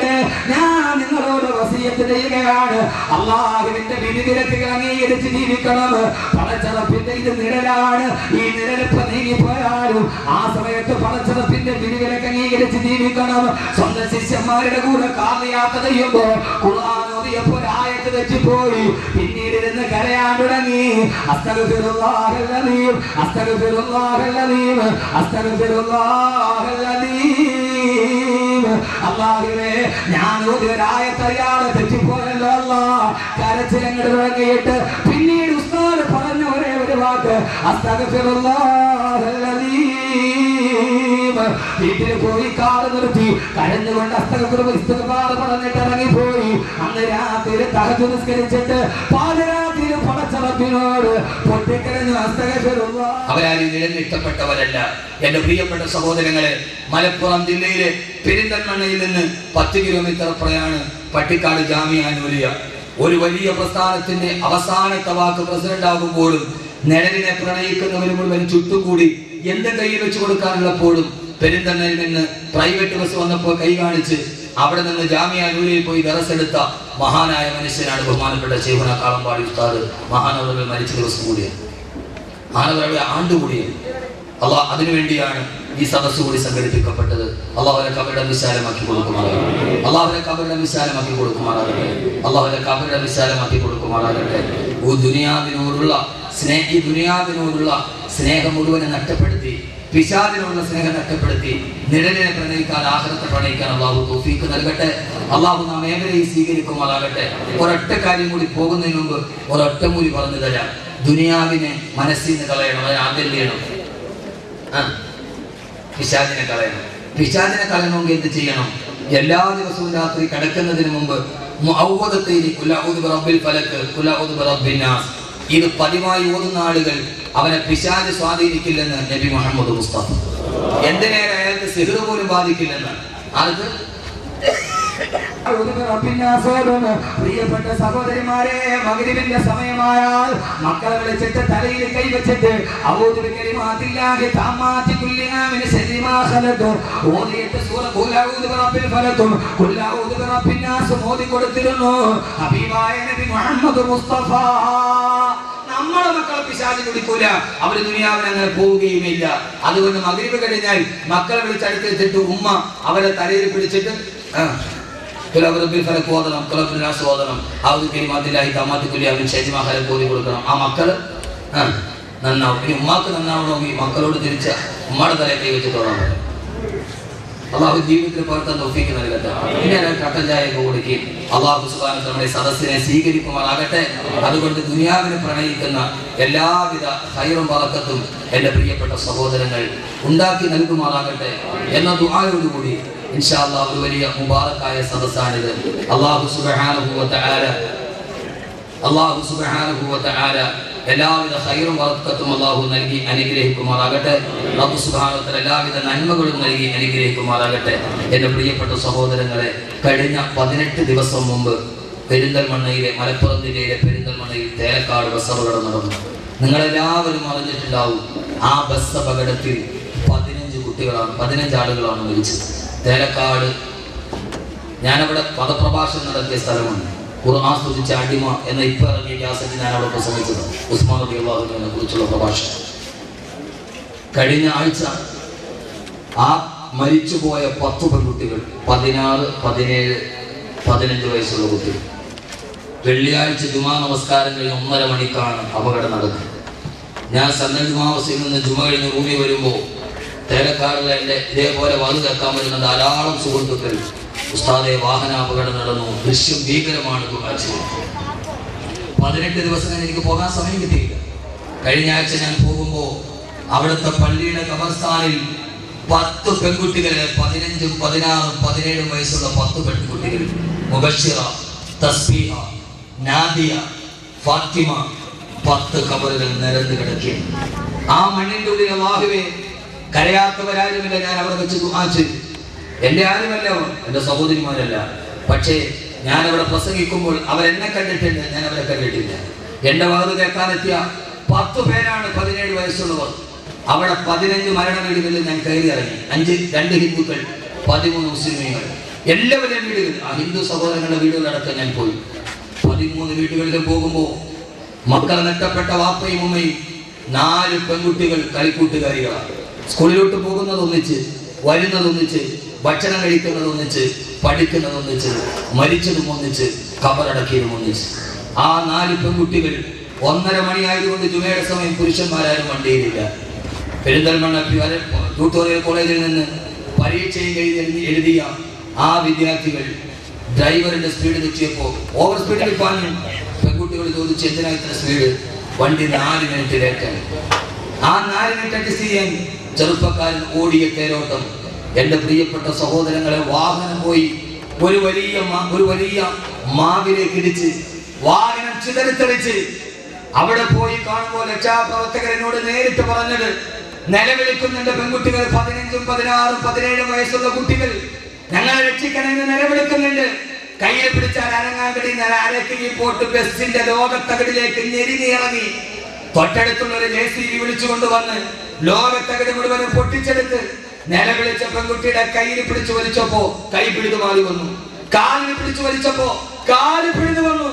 ഞാൻ നിങ്ങളോട് വസിയത്ത് ചെയ്യുകയാണ്. അല്ലാഹുവിന്റെ വിധിവിലക്കുകൾ അംഗീകരിച്ച് ജീവിക്കണം. പടച്ചറപ്പിന്റെ ഇത് നിഴലാണ്. ഈ നിഴലിപ്പ് നീങ്ങിപ്പോയാലും ആ സമയത്ത് പടച്ചറപ്പിന്റെ വിധിവിലക്ക് അംഗീകരിച്ച് ജീവിക്കണം. സ്വന്തം ശിഷ്യന്മാരുടെ കൂടെ കാർയാത്ര ചെയ്യുമ്പോ ഖുർആൻ ഓതിയപ്പോൾ ആയത്ത് തെറ്റിപ്പോയി. പിന്നീട് ഇരുന്ന് കരയാൻ തുടങ്ങി. അസ്തഗ്ഫിറുല്ലാഹൽ അലീം, അസ്തഗ്ഫിറുല്ലാഹൽ അലീം, അസ്തഗ്ഫിറുല്ലാഹൽ അലീം. അല്ലാഹുവേ, ഞാൻ ഒരായത്തറിയാതെ തെറ്റിപ്പോയല്ലോ അല്ലാഹ്. കരച്ചിലങ്ങോട്ട് തുടങ്ങിയിട്ട് പിന്നീട് ഉസ്താദ് പറഞ്ഞ ഒരേ ഒരു വാക്ക് അസ്തഗ്ഫിറുല്ലാഹൽ അലീം. വീട്ടിൽ പോയി കാറ് നിർത്തി കരഞ്ഞുകൊണ്ട് ഇസ്തിഗ്ഫാർ പറഞ്ഞിട്ട് ഇറങ്ങിപ്പോയി. അന്ന് രാത്രി തഹജ്ജുദ് നിസ്കരിച്ചിട്ട് പാതിരാത്രി പടച്ചറപ്പിനോട് പൊട്ടിക്കരഞ്ഞു അസ്തഗ്ഫിറുല്ലാഹ്. അവരാരും നിലനിർത്തപ്പെട്ടവരല്ല. എന്റെ പ്രിയപ്പെട്ട സഹോദരങ്ങളെ, മലപ്പുറം ജില്ലയിലെ പെരിന്തൽമണ്ണയിൽ നിന്ന് 10 കിലോമീറ്റർ പ്രയാണം പട്ടിക്കാട് ജാമിഅ നൂരിയ. ഒരു വലിയ പ്രസ്ഥാനത്തിന്റെ അവസാനത്തെ വാക്ക് പ്രസിഡന്റ് ആകുമ്പോഴും നിഴലിനെ പ്രണയിക്കുന്നവർ മുഴുവൻ ചുറ്റുകൂടി എന്റെ കയ്യിൽ വെച്ച് കൊടുക്കാനുള്ളപ്പോഴും പെരിന്തൽമണ്ണയിൽ നിന്ന് പ്രൈവറ്റ് ബസ് വന്നപ്പോൾ കൈ കാണിച്ച് അവിടെ നിന്ന് ജാമിഅ നൂരിയയിൽ പോയി ദറസെടുത്ത മഹാനായ മനുഷ്യനാണ് ബഹുമാനപ്പെട്ട ശൈഖുനാ കാളമ്പാടി ഉസ്താദ്. മഹാനവറുകൾ മരിച്ച ദിവസം കൂടിയാണ്, മഹാനവറുടെ ആണ്ടുകൂടിയാണ്. അള്ളാഹ് അതിനുവേണ്ടിയാണ് ഈ സദസ്സ് കൂടി സംഘടിപ്പിക്കപ്പെട്ടത്. അള്ളാഹുവിന്റെ കബറിടം വിശാലമാക്കി കൊടുക്കുമാറാകട്ടെ. അള്ളാഹുവിന്റെ കബറിടം വിശാലമാക്കി കൊടുക്കുമാറാകട്ടെ. അള്ളാഹുവിന്റെ കബറിടം വിശാലമാക്കി കൊടുക്കുമാറാകട്ടെ. ഈ ദുനിയാവിനോടുള്ള സ്നേഹം മുഴുവനെ നഷ്ടപ്പെടുത്തി, പിശാചിനോടുള്ള സ്നേഹം നഷ്ടപ്പെടുത്തി നിഴലിനെ പ്രണയിക്കാൻ, ആഖിറത്തെ പ്രണയിക്കാൻ അള്ളാഹു തൗഫീഖ് നൽകട്ടെ. അള്ളാഹു നാം ഏവരെയും സ്വീകരിക്കുമാറാകട്ടെ. ഒരൊറ്റ കാര്യം കൂടി പോകുന്നതിന് മുമ്പ് ഒരൊറ്റ മൂലി പറഞ്ഞു തരാം. ദുനിയാവിനെ മനസ്സിൽ നിന്ന് കളയണം, അതിനെ ആദ്യം ചെയ്യണം. പിശാചിനെ കളയണം. പിശാചിനെ കളയണമെങ്കിൽ എന്ത് ചെയ്യണം? എല്ലാ ദിവസവും രാത്രി കിടക്കുന്നതിന് മുമ്പ് ഇത് പതിവായി ഓതുന്ന ആളുകൾ അവനെ പിശാച് സ്വാധീനിക്കില്ലെന്ന് നബി മുഹമ്മദ് മുസ്തഫ. എന്തിനേറെ അയാൾക്ക് സിഹ്ർ പോലും ബാധിക്കില്ലെന്ന്. ആർക്ക്? പ്രിയപ്പെട്ട സഹോദരിമാരെ, മഗ്‌രിബിന്റെ സമയമായാൽ മക്കളെ വിളിച്ചിട്ട് തലയിൽ കൈവച്ചിട്ട് കൊടുത്തിരുന്നു ഹബീബായ നബി മുഹമ്മദ് മുസ്തഫ. നമ്മളെ മക്കളെ പിശാച് കുടിക്കൂല, അവര് ദുനിയാവിന് അങ്ങനെ പോവുകയുമില്ല. അതുകൊണ്ട് മഗ്‌രിബ് കഴിഞ്ഞാൽ മക്കളെ വിളിച്ചടുത്തിട്ട് ഉമ്മ അവരെ തലയിൽ പിടിച്ചിട്ട് കൊടുക്കണം. ആ മക്കള് നന്നാവും. ഇനി ഉമ്മാക്ക് നന്നാവണമെങ്കിൽ മക്കളോട് തിരിച്ച ഉമ്മയുടെ തലയിൽ കൈ വെച്ചിട്ടോളാൻ പറയും. അള്ളാഹു ജീവിതത്തിൽ പകർത്താൻ തൗഫീഖ് നൽകട്ടെ. പിന്നെ കട്ടൻ ചായയൊക്കെ കൊടുക്കുകയും അള്ളാഹു സുബ്ഹാനഹു നമ്മുടെ സദസ്സിനെ സ്വീകരിക്കുമാറാകട്ടെ. അതുകൊണ്ട് ദുനിയാവിനെ പ്രണയിക്കുന്ന എല്ലാവിധ ഖൈറും ബറക്കത്തും എന്റെ പ്രിയപ്പെട്ട സഹോദരങ്ങൾ ഉണ്ടാക്കി നൽകുമാറാകട്ടെ എന്ന ദുആയോടുകൂടി ഇൻഷാ അല്ലാഹ് ഒരു വലിയ മുബാറക്കായ സദസ്സാണിത്. അല്ലാഹു സുബ്ഹാനഹു വ തആല എല്ലാവിധ ഖൈറും ബറക്കത്തും അല്ലാഹു നൽകി അനുഗ്രഹിക്കുമാറാകട്ടെ. റബ്ബ് സുബ്ഹാനഹു വ തആല എല്ലാവിധ നന്മകളും നൽകി അനുഗ്രഹിക്കുമാറാകട്ടെ. എൻ്റെ പ്രിയപ്പെട്ട സഹോദരങ്ങളെ, കഴിഞ്ഞ 18 ദിവസം മുമ്പ് പെരിന്തൽമണ്ണയിലെ, മലപ്പുറം ജില്ലയിലെ പെരിന്തൽമണ്ണയിൽ തേലക്കാട് ബസ് അപകടം നടന്നു. നിങ്ങളെല്ലാവരും അറിഞ്ഞിട്ടുണ്ടാവും. ആ ബസ് അപകടത്തിൽ 15 ആളുകളാണ് മരിച്ചത്. തേലക്കാട് ഞാനവിടെ പദപ്രഭാഷണം നടത്തിയ സ്ഥലമാണ്. ഖുർആൻ സ്തുതിച്ച അടിമ എന്ന ഇപ്പൊ ഇറങ്ങിയ ക്യാസറ്റ് ഞാൻ അവിടെ പ്രസംഗിച്ചത്. ഉസ്മാൻ റളിയല്ലാഹു അൻഹുവിനെ കുറിച്ചുള്ള പ്രഭാഷണം. കഴിഞ്ഞ ആഴ്ച ആ മരിച്ചുപോയ 10 പെൺകുട്ടികൾ, 16, 17, 15 വയസ്സുള്ള കുട്ടികൾ, വെള്ളിയാഴ്ച ജുമാ നമസ്കാരം കഴിഞ്ഞ് 1:30 മണിക്കാണ് അപകടം നടന്നത്. ഞാൻ സന്നൽ ജുമാവസിൽ നിന്ന് ജുമ കഴിഞ്ഞ് റൂമിൽ വരുമ്പോൾ തേലക്കാടിലെ എൻ്റെ ഇതേപോലെ വാത് കേൾക്കാൻ വരുന്ന ധാരാളം സുഹൃത്തുക്കൾ, ഉസ്താദെ വാഹനാപകടം നടന്നു, ദൃശ്യം ഭീകരമാണ്, 18 ദിവസം എനിക്ക് പോകാൻ സമയം കിട്ടിയില്ല. കഴിഞ്ഞ ആഴ്ച ഞാൻ പോകുമ്പോൾ അവിടുത്തെ പള്ളിയുടെ ഖബർസ്ഥാനിൽ 10 പെൺകുട്ടികളെ, 15, 16, 17 വയസ്സുള്ള 10 പെൺകുട്ടികൾ, മുബശ്ശിറ, തസ്ബീഹ, നാദിയ, ഫാത്തിമ, 10 കബറുകൾ നിരന്ന് കിടക്കി. ആ മണ്ണിന്റെ ഉള്ളിൽ അല്ലാഹുവേ കരയാത്തവരാരുമില്ല. ഞാൻ അവിടെ വെച്ച് ദുആ ചെയ്തു. എന്റെ ആരുമല്ല അവർ, എന്റെ സഹോദരിമാരല്ല. പക്ഷേ ഞാൻ അവിടെ പ്രസംഗിക്കുമ്പോൾ അവരെന്നെ കണ്ടിട്ടുണ്ട്, ഞാൻ അവരെ കണ്ടിട്ടില്ല. എന്റെ വാത് കേൾക്കാനെത്തിയ 10 പേരാണ് 17 വയസ്സുള്ളവർ. അവിടെ 15 മരണ വീടുകളിൽ ഞാൻ കയറി ഇറങ്ങി. 2 ഹിന്ദുക്കൾ, 13 മുസ്ലിമീങ്ങൾ, എല്ലാവരുടെയും വീടുകൾ, ആ ഹിന്ദു സഹോദരങ്ങളുടെ വീടുകളടക്കം ഞാൻ പോയി. 13 വീടുകളിലും പോകുമ്പോൾ മക്കൾ നഷ്ടപ്പെട്ട വാപ്പയും ഉമ്മയും 4 പെൺകുട്ടികൾ കളിക്കൂട്ടുകാരികളാണ്. സ്കൂളിലോട്ട് പോകുന്നത് ഒന്നിച്ച്, വരുന്നത് ഒന്നിച്ച്, ഭക്ഷണം കഴിക്കുന്നത് ഒന്നിച്ച്, പഠിക്കുന്നത് ഒന്നിച്ച്, മരിച്ചതും ഒന്നിച്ച്, ഖബറടക്കിയതും ഒന്നിച്ച്. ആ 4 പെൺകുട്ടികൾ 1:30 മണിയായതുകൊണ്ട് ജുമയുടെ സമയം പുരുഷന്മാരാരും വണ്ടിയിലില്ല. പെരിന്തൽമണ്ണ ട്യൂട്ടോറിയൽ കോളേജിൽ നിന്ന് പരീക്ഷയും എഴുതിയ ആ വിദ്യാർത്ഥികൾ ഡ്രൈവറിന്റെ സ്പീഡ് തെറ്റിയപ്പോൾ ഓവർ സ്പീഡിൽ പാഞ്ഞു. പെൺകുട്ടികൾ ചോദിച്ചു, എന്തിനാ ഇത്ര സ്പീഡ്? വണ്ടി 4 മിനിറ്റ് ലേറ്റായി. ആ 4 മിനിറ്റ് അഡ്ജസ്റ്റ് ചെയ്യാൻ ചെറുപ്പക്കാരൻ ഓടിയ തേരോട്ടം. എന്റെ പ്രിയപ്പെട്ട സഹോദരങ്ങളെ, വാഹനം പോയി ഒരു വലിയ മാവിലേക്ക് ഇടിച്ച് വാഹനം ചിതറിത്തെറിച്ച് അവിടെ പോയി കാണുമ്പോൾ രക്ഷാപ്രവർത്തകർ എന്നോട് നേരിട്ട് പറഞ്ഞത്, നിലവിളിക്കുന്നുണ്ട് പെൺകുട്ടികൾ, 15, 16, 17 വയസ്സുള്ള കുട്ടികൾ, ഞങ്ങളെ രക്ഷിക്കണമെന്ന് നിലവിളിക്കുന്നുണ്ട്. കയ്യിൽ പിടിച്ചാൽ അനങ്ങാൻ കഴിയുന്ന അരക്കി പോട്ട് ബസിന്റെ ലോകത്തകടിലേക്ക് ഞെരിഞ്ഞിറങ്ങി തൊട്ടടുത്തുള്ള ഒരു JCB വിളിച്ചുകൊണ്ടുവന്ന് ലോകത്തകട് മുഴുവനും പൊട്ടിച്ചെടുത്ത് നിലവിളിച്ച പെൺകുട്ടിയുടെ കയ്യിൽ പിടിച്ചു വലിച്ചപ്പോ കൈ പിടിതു മാറി വന്നു. കാലിന് പിടിച്ചു വലിച്ചപ്പോ കാല് പിടിതു വന്നു.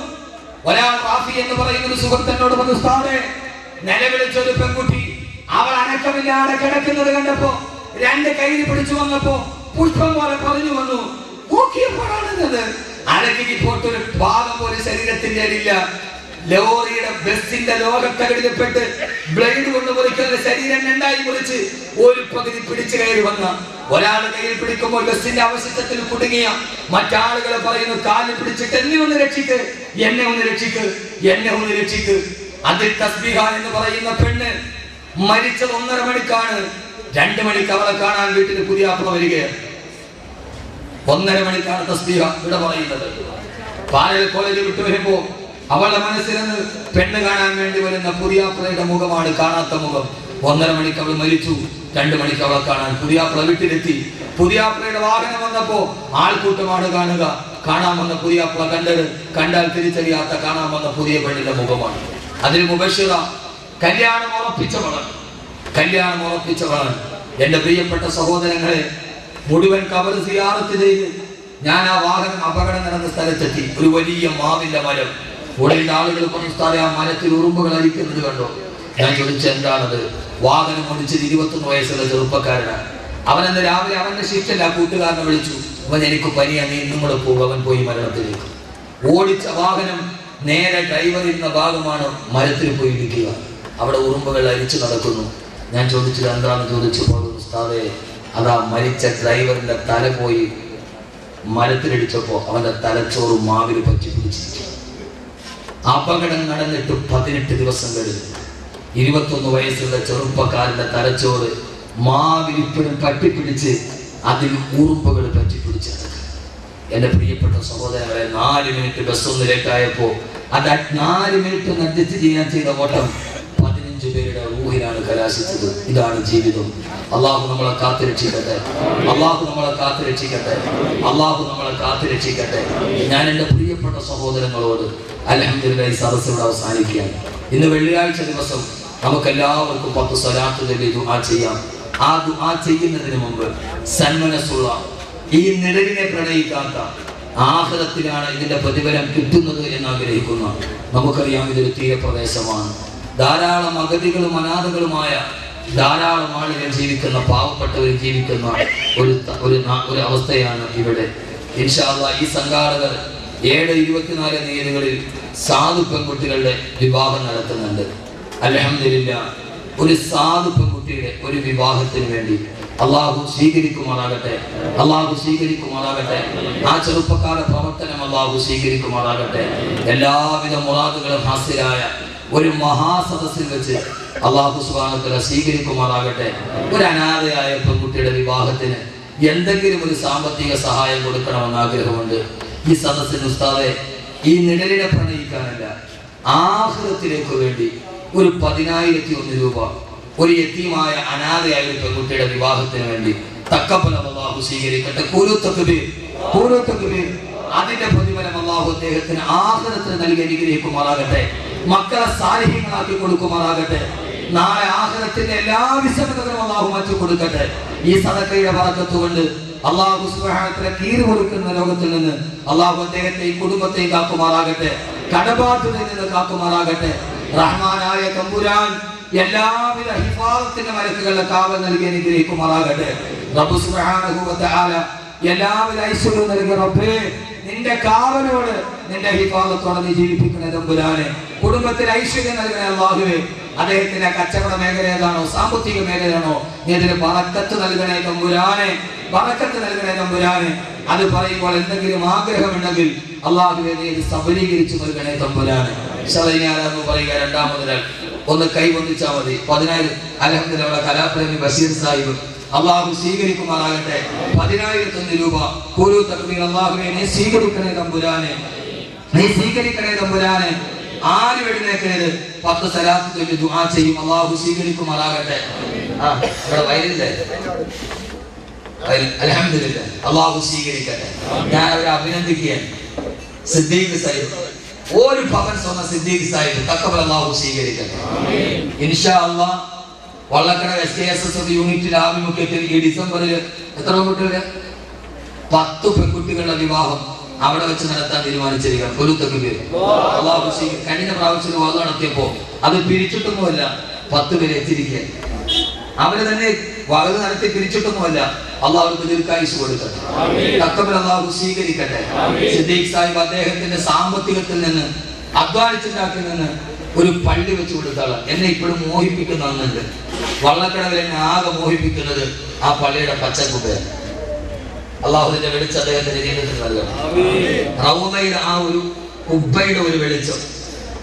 ഒരാൾ റാഫി എന്ന് പറയുന്ന ഒരു സുഹൃത്തിനോട് പറഞ്ഞു, ഉസ്താദേ, നിലവിളിച്ച ഒരു പെൺകുട്ടി അവൾ അനക്കമില്ലാതെ കിടക്കുന്നത് കണ്ടപ്പോ 2 കയ്യിൽ പിടിച്ചു വന്നപ്പോ പുഷ്പം പോലെ പറഞ്ഞു വന്നു. നോക്കിയപ്പോഴാണെന്നത് അരക്കി പോട്ടൊരു ഭാഗം പോലെ ശരീരത്തിന്റെ അടിയില്ല. ലോറിയുടെ ബസിന്റെ ലോകത്തകടിൽപ്പെട്ട് ബ്ലേഡ് കൊണ്ട് മുറിക്കുന്ന ശരീരം 2ആയി മുറിച്ച് ഒരു പകുതി പിടിച്ചു കയറി വന്ന ഒരാൾ കയ്യിൽ പിടിക്കുമ്പോൾ ബസിന്റെ അവശിഷ്ടത്തിൽ കുടുങ്ങിയ മറ്റാളുകളെ പറയുന്നു, കാലിൽ പിടിച്ചിട്ട് എന്നെ ഒന്ന് രക്ഷിക്ക്, എന്നെ ഒന്ന് രക്ഷിക്ക്, എന്നെ ഒന്ന് രക്ഷിക്ക്. അതിൽ തസ്ബീഹ എന്ന് പറയുന്ന പെണ്ണ് മരിച്ചത് 1:30 മണിക്കാണ്. 2 മണിക്ക് അവളെ കാണാൻ വീട്ടിൽ പുതിയ ആത്മ വരികയാണ്. 1:30 മണിക്കാണ് തസ്ബീഹ ഇവിടെ പറയുന്നത്. പാലൽ കോളേജ് വിട്ടു വരുമ്പോ അവളുടെ മനസ്സിൽ നിന്ന് പെണ്ണ് കാണാൻ വേണ്ടി വരുന്ന പുതിയാപ്ലയുടെ മുഖമാണ് കാണാത്ത മുഖം. 1:30 മണിക്ക് അവൾ മരിച്ചു. 2 മണിക്ക് അവളെ കാണാൻ പുതിയാപ്ല വീട്ടിലെത്തി. പുതിയാപ്ലയുടെ വാഹനം വന്നപ്പോ ആൾക്കൂട്ടമാണ് കാണുക. കാണാൻ വന്ന പുതിയാപ്ല കണ്ടാൽ തിരിച്ചറിയാത്ത കാണാൻ വന്ന പുതിയ പെണ്ണിന്റെ മുഖമാണ്. അതിൽ മുബശ്ശിറ കല്യാണം ഉറപ്പിച്ചവളാണ്. എന്റെ പ്രിയപ്പെട്ട സഹോദരങ്ങളെ, മുഴുവൻ ഖബർ സിയാറത്ത് ചെയ്ത് ഞാൻ ആ വാഹനം അപകടം നടന്ന സ്ഥലത്തെത്തി. ഒരു വലിയ മാവിന്റെ മരം. ഉടലിന്റെ ആളുകൾ പറഞ്ഞു, ആ മരത്തിൽ ഉറുമ്പുകൾ അരിക്കുന്നത് കണ്ടോ? ഞാൻ ചോദിച്ചു, എന്താണത്? വാഹനം ഓടിച്ചത് 21 വയസ്സുള്ള ചെറുപ്പക്കാരനാണ്. അവനെന്ന് രാവിലെ അവന്റെ ഷിഫ്റ്റില്ല, കൂട്ടുകാരനെ വിളിച്ചു. അവൻ, എനിക്ക് പനിയാണ്, നീ ഇന്നും കൂടെ പോകും. അവൻ പോയി മരണത്തിലേക്ക്. ഓടിച്ച വാഹനം നേരെ ഡ്രൈവർ ഇരുന്ന ഭാഗമാണ് മരത്തിൽ പോയി ഇടിക്കുക. അവിടെ ഉറുമ്പുകൾ അരിച്ചു നടക്കുന്നു. ഞാൻ ചോദിച്ചത് എന്താണെന്ന് ചോദിച്ചപ്പോൾ, ഉസ്താദേ, അതാ മരിച്ച ഡ്രൈവറിന്റെ തല പോയി മരത്തിലിടിച്ചപ്പോ അവന്റെ തലച്ചോറ് മാവിൽ പറ്റി പിടിച്ചിരിക്കും. അപകടം നടന്നിട്ട് 18 ദിവസം കഴിഞ്ഞു. 21 വയസ്സുള്ള ചെറുപ്പക്കാരന്റെ തലച്ചോറ് മാവിൽ ഇപ്പോഴും പറ്റിപ്പിടിച്ച് അതിൽ ഉറുമ്പുകൾ പറ്റിപ്പിടിച്ചത്. എന്റെ പ്രിയപ്പെട്ട സഹോദരങ്ങളെ, 4 മിനിറ്റ് ബസ് ഒന്ന് ലേറ്റായപ്പോ അത് 4 മിനിറ്റ് അഡ്ജസ്റ്റ് ചെയ്യാൻ ചെയ്ത ഓട്ടം 15 പേരുടെ റൂഹിനാണ് കലാശിച്ചത്. ഇതാണ് ജീവിതം. അള്ളാഹു നമ്മളെ കാത്തുരക്ഷിക്കട്ടെ. ഞാൻ എൻ്റെ പ്രിയപ്പെട്ട സഹോദരങ്ങളോട് അൽഹംദുലില്ലാഹ് ഈ സദസ്സ് ഇവിടെ അവസാനിക്കുകയാണ്. ഇന്ന് വെള്ളിയാഴ്ച ദിവസം നമുക്കെല്ലാവർക്കും 10 സ്വലാത്ത് ചൊല്ലി ദുആ ചെയ്യാം. ആ ദുആ ചെയ്യുന്നതിന് മുമ്പ് സന്മനസ്സുള്ള, ഈ നിഴലിനെ പ്രണയിക്കാത്ത, ആഖിറത്തിലാണ് ഇതിന്റെ പ്രതിഫലം കിട്ടുന്നത് എന്ന് ആഗ്രഹിക്കുന്ന, നമുക്കറിയാം ഇതൊരു തീരപ്രദേശമാണ്. ധാരാളം അഗതികളും അനാഥകളുമായ ധാരാളം ആളുകൾ ജീവിക്കുന്ന, പാവപ്പെട്ടവർ ജീവിക്കുന്ന ഒരു അവസ്ഥയാണ് ഇവിടെ. ഇൻഷാ അല്ലാഹ് ഈ സംഘാടകർ 7-24 തീയതികളിൽ സാധു പെൺകുട്ടികളുടെ വിവാഹം നടത്തുന്നുണ്ട്. അൽഹംദുലില്ലാഹ്, ഒരു സാധു പെൺകുട്ടിയുടെ ഒരു വിവാഹത്തിന് വേണ്ടി അള്ളാഹു സ്വീകരിക്കുമാറാകട്ടെ. ആ ചെറുപ്പക്കാരുടെ പ്രവർത്തനം അള്ളാഹു സ്വീകരിക്കുമാറാകട്ടെ. എല്ലാവിധ മുറാദുകളും ഹാസിലായ ഒരു മഹാസദസ്സിൽ വെച്ച് അള്ളാഹു സുബ്ഹാനഹു വ തആല സ്വീകരിക്കുമാറാകട്ടെ. ഒരു അനാഥയായ പെൺകുട്ടിയുടെ വിവാഹത്തിന് എന്തെങ്കിലും ഒരു സാമ്പത്തിക സഹായം കൊടുക്കണമെന്ന് ആഗ്രഹമുണ്ട്. ഈ സദസ്സിന് ഉസ്താദെ, ഈ നിഴലിനെ പ്രണയിക്കാനല്ല, ആഖിറത്തിലേക്ക് വേണ്ടി ഒരു 10,001 രൂപ ഒരു യതീമായ അനാഥയായ ഒരു പെൺകുട്ടിയുടെ വിവാഹത്തിന് വേണ്ടി തക്കബൽ അല്ലാഹു സ്വീകരിക്കട്ടെ. ഖൂലു തക്ബീർ, ഖൂലു തക്ബീർ. അതിന്റെ പ്രതിഫലം അല്ലാഹു അദ്ദേഹത്തിന് ആഖിറത്തിൽ നൽകി അനുഗ്രഹിക്കുമാറാകട്ടെ. മക്കളെ സാലിഹീങ്ങളാക്കി കൊടുക്കുമാറാകട്ടെ. നാളെ ആഖിറത്തിന്റെ എല്ലാ വിഷമതകളും അല്ലാഹു മാറ്റി കൊടുക്കട്ടെ. ഈ സദഖയുടെ ബറക്കത്ത് കൊണ്ട് അല്ലാഹു സുബ്ഹാനഹു വ തആല കീറി കൊടുക്കുന്ന ലോകത്തിൽ നിന്ന് അല്ലാഹു അദ്ദേഹത്തെയും കുടുംബത്തെയും കാക്കുമാറാകട്ടെ. കടബാധ്യതയിൽ നിന്ന് കാക്കുമാറാകട്ടെ. റഹ്മാനായ തമ്പുരാൻ എല്ലാവിധ ഹിഫാദത്തിന്റെ മലക്കുകളുടെ കാവൽ നൽകി അനുഗ്രഹിക്കുമാറാകട്ടെ. റബ്ബ് സുബ്ഹാനഹു വ തആല എല്ലാവിധ ഐശ്വര്യവും നൽകിയ റബ്ബേ, നിന്റെ കാവലോട് നിന്റെ ഹിഫാദത്തോടെ നീ ജീവിപ്പിക്കണേ തമ്പുരാനെ. കുടുംബത്തിൽ ഐശ്വര്യം നൽകണേ അല്ലാഹുവേ. അദ്ദേഹത്തിന്റെ കച്ചവട മേഖല ഏതാണോ, സാമ്പത്തിക മേഖലയാണോ, നീ അതിന് ബറക്കത്ത് നൽകണേ തമ്പുരാനെ, ബറക്കത്ത് നൽകണേ തമ്പുരാനെ. അത് പറയുമ്പോൾ എന്തെങ്കിലും ആഗ്രഹമുണ്ടെങ്കിൽ അല്ലാഹുവേ നീ ഇത് സബലീകരിച്ചു നൽകണേ തമ്പുരാനെ. ശതനാരെന്ന് പറയുക രണ്ടാമതിനാൽ ഒന്ന് കൈ പൊന്തിച്ചാൽ മതി. 10,000 അൽഹംദുലില്ലാഹ് നമ്മുടെ കലാപ്രേമി ബഷീർ സാഹിബ് അല്ലാഹു സ്വീകരിക്കുമാറാകട്ടെ. 10,001 രൂപ ഖൂലു തക്ബീർ. അല്ലാഹുവേ നീ സ്വീകരിക്കണേ തമ്പുരാനെ, നീ സ്വീകരിക്കണേ തമ്പുരാനെ. ആരും എഴുന്നേക്കരുത്. 10 സലാത്ത് ചൊല്ലി ദുആ ചെയ്യും. അല്ലാഹു സ്വീകരിക്കുമാറാകട്ടെ. ഇവിടെ വയലില്ലേ? അൽഹംദുലില്ലാഹ് അല്ലാഹു സ്വീകരിക്കട്ടെ. ഞാൻ അവരെ അഭിനന്ദിക്കുകയാണ്. സിദ്ദീഖ് സാഹിബ് ഒരു ഭവൻ സ്വന്ന സിദ്ദീഖ് സാഹിബ് തക്കബൽ അല്ലാഹു സ്വീകരിക്കട്ടെ. ഇൻഷാ അല്ലാഹ് വള്ളക്കട SKSS യൂണിറ്റിന്റെ ആഭിമുഖ്യത്തിൽ ഈ ഡിസംബറിൽ എത്ര പെൺകുട്ടികളുടെ 10 പെൺകുട്ടികളുടെ വിവാഹം അവിടെ വെച്ച് നടത്താൻ തീരുമാനിച്ചിരിക്കുകയാണ്. ഖൂലു തക്ബീർ. അല്ലാഹു സ്വീകരിക്കട്ടെ. കഴിഞ്ഞ പ്രാവശ്യം വാദം നടത്തിയപ്പോൾ അത് പിരിച്ചിട്ടൊന്നുമല്ല, 10 പേരെ എത്തിയിരിക്കുക. അവര് തന്നെ വാദം നടത്തി പിരിച്ചിട്ടൊന്നുമല്ല. അല്ലാഹു ദീർഘായുസ്സ് കൊടുക്കട്ടെ. തക്കബൽ അല്ലാഹു സ്വീകരിക്കട്ടെ. സിദ്ദീഖ് സാഹിബ് അദ്ദേഹത്തിന്റെ സാമ്പത്തികത്തിൽ നിന്ന് അധ്വാനിച്ചുണ്ടാക്കിൽ നിന്ന് ഒരു പള്ളി വെച്ച് കൊടുത്താളാണ്. എന്നെ ഇപ്പോഴും മോഹിപ്പിക്കുന്ന ഒന്നുണ്ട്. വള്ളക്കടവിൽ എന്നെ ആകെ മോഹിപ്പിക്കുന്നത് ആ പള്ളിയുടെ പച്ചക്കുപ്പയാണ്. അല്ലാഹുവിന്റെ വെളിച്ചം അദ്ദേഹത്തിന്റെ ജീവിതത്തിൽ നൽകണം. റൗദയുടെ ആ ഒരു കുബ്ബയുടെ ഒരു വെളിച്ചം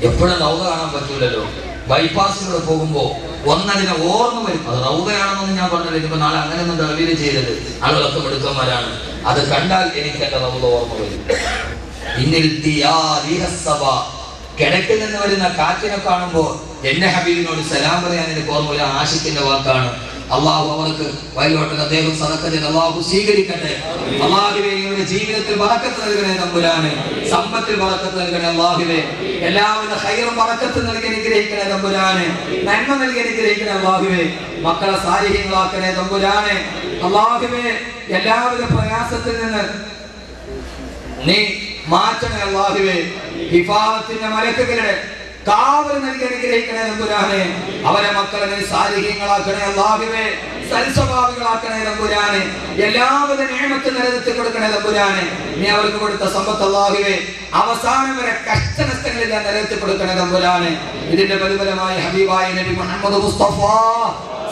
എപ്പോഴും റൗദ കാണാൻ പറ്റൂലല്ലോ. ബൈപ്പാസിലൂടെ പോകുമ്പോ ഒന്നതിനെ ഓർമ്മ വരും. അത് റൗദയാണെന്നൊന്നും ഞാൻ പറഞ്ഞില്ല. ഇനിയിപ്പോ നാളെ അങ്ങനെയൊന്നും ഡെലിവറി ചെയ്തത് ആളുകളൊക്കെ എടുക്കന്മാരാണ്. അത് കണ്ടാൽ എനിക്ക് എന്റെ റൗദ ഓർമ്മ വരും. കിഴക്കിൽ നിന്ന് വരുന്ന കാറ്റിനെ കാണുമ്പോൾ എന്റെ ഹബീബിനോട് സലാം പറയാൻ എനിക്ക് ഓർമ്മ വരും. ആശിക്കിന്റെ വാക്കാണ്. അള്ളാഹു അവർക്ക് വയലോട്ട് അദ്ദേഹം സദഖത്തിൽ അള്ളാഹു സ്വീകരിക്കട്ടെ. അള്ളാഹുവേ ജീവിതത്തിൽ ബറക്കത്ത് നൽകണേ തമ്പുരാനെ, സമ്പത്തിൽ ബറക്കത്ത് നൽകണേ അള്ളാഹുവേ. എല്ലാവിധ ഖൈറും ബറക്കത്ത് നൽകി അനുഗ്രഹിക്കണേ തമ്പുരാനെ, നന്മ നൽകി അനുഗ്രഹിക്കണേ അള്ളാഹുവേ. മക്കളെ സാലിഹീങ്ങളാക്കണേ തമ്പുരാനെ. അള്ളാഹുവേ എല്ലാവിധ പ്രയാസത്തിൽ നിന്ന് നീ മാറ്റണേ അള്ളാഹുവേ. ഹിഫാദത്തിന്റെ മലക്കുകളുടെ കാവൽ നൽകി അനുഗ്രഹിക്കണേ തമ്പുരാനെ. അവരെ മക്കളെ നീ സാലിഹീങ്ങളാക്കണേ അല്ലാഹുവേ, സൽസ്വഭാവികളാക്കണേ തമ്പുരാനെ. എല്ലാവിധ നിഅമത്തും നിലനിർത്തി കൊടുക്കണേ തമ്പുരാനെ. നീ അവർക്ക് കൊടുത്ത സമ്പത്ത് അല്ലാഹുവേ അവസാനം വരെ കഷ്ടനഷ്ടങ്ങളിൽ നിലനിർത്തി കൊടുക്കണേ തമ്പുരാനെ. ഇതിന്റെ പ്രതിഫലമായി ഹബീബായ നബി മുഹമ്മദ് മുസ്തഫ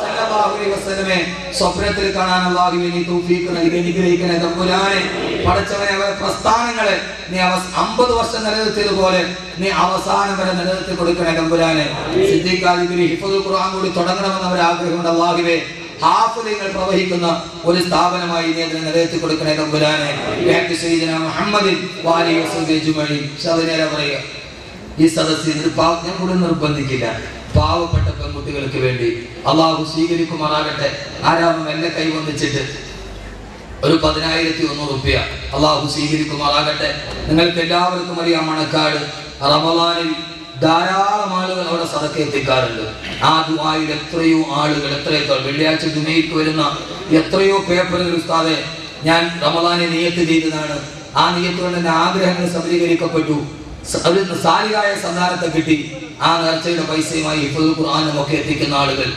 സല്ലല്ലാഹു അലൈഹി വസല്ലമയെ സ്വപ്നത്തിൽ കാണാൻ അല്ലാഹുവേ നീ തൗഫീഖ് നൽകി അനുഗ്രഹിക്കണേ തമ്പുരാനെ. പടച്ചവനെ അവരുടെ പ്രസ്ഥാനങ്ങളെ നീ 50 വർഷം നിലനിർത്തിയതുപോലെ നീ അവസാനം വരെ നിലനിർത്തി കൊടുക്കണേ തമ്പുരാനെ. സിദ്ദീഖ് ആലിമിന് ഹിഫ്ദുൽ ഖുർആൻ കൂടി തുടങ്ങണമെന്ന് അവർ ആഗ്രഹമുണ്ട് അല്ലാഹുവേ. ഹാഫിളുകൾ പ്രവഹിക്കുന്ന ഒരു സ്ഥാപനമായി നീ അതിനെ നിലനിർത്തി കൊടുക്കണേ തമ്പുരാനെ. സയ്യിദനാ മുഹമ്മദിൻ വഅലൈഹി വസല്ലം അജ്മഈൻ. ശതനേര പറയുക ഈ സദസ്സിൽ ഞാൻ കൂടെ നിർബന്ധിക്കില്ല. പാവപ്പെട്ട പെൺകുട്ടികൾക്ക് വേണ്ടി അള്ളാഹു സ്വീകരിക്കുമാറാകട്ടെ. ആരാമം എന്നെ കൈവന്നിച്ചിട്ട് ഒരു 10,001 റുപ്യ അള്ളാഹു സ്വീകരിക്കുമാറാകട്ടെ. നിങ്ങൾക്ക് എല്ലാവർക്കും അറിയാം, മണക്കാട് റമളാനിൽ ധാരാളം ആളുകൾ അവിടെ സദഖ എത്തിക്കാറുണ്ട്. ആ ദുആയിൽ എത്രയോ ആളുകൾ എത്രയോ വെള്ളിയാഴ്ച ജുമയ്ക്ക് വരുന്ന എത്രയോ പേപ്പറുകൾ ഉസ്താദെ ഞാൻ റമളാനിൽ നിയത്ത് ചെയ്തതാണ്. ആ നിയത്ത് കൊണ്ട് എന്റെ ആഗ്രഹങ്ങൾ സബലീകരിക്കപ്പെട്ടു. സാലിഹായ സന്താനത്തെ കിട്ടി. ആ നേർച്ചയുടെ പൈസയുമായി ഹിഫ്ദുൽ ഖുർആനും ഒക്കെ എത്തിക്കുന്ന ആളുകൾ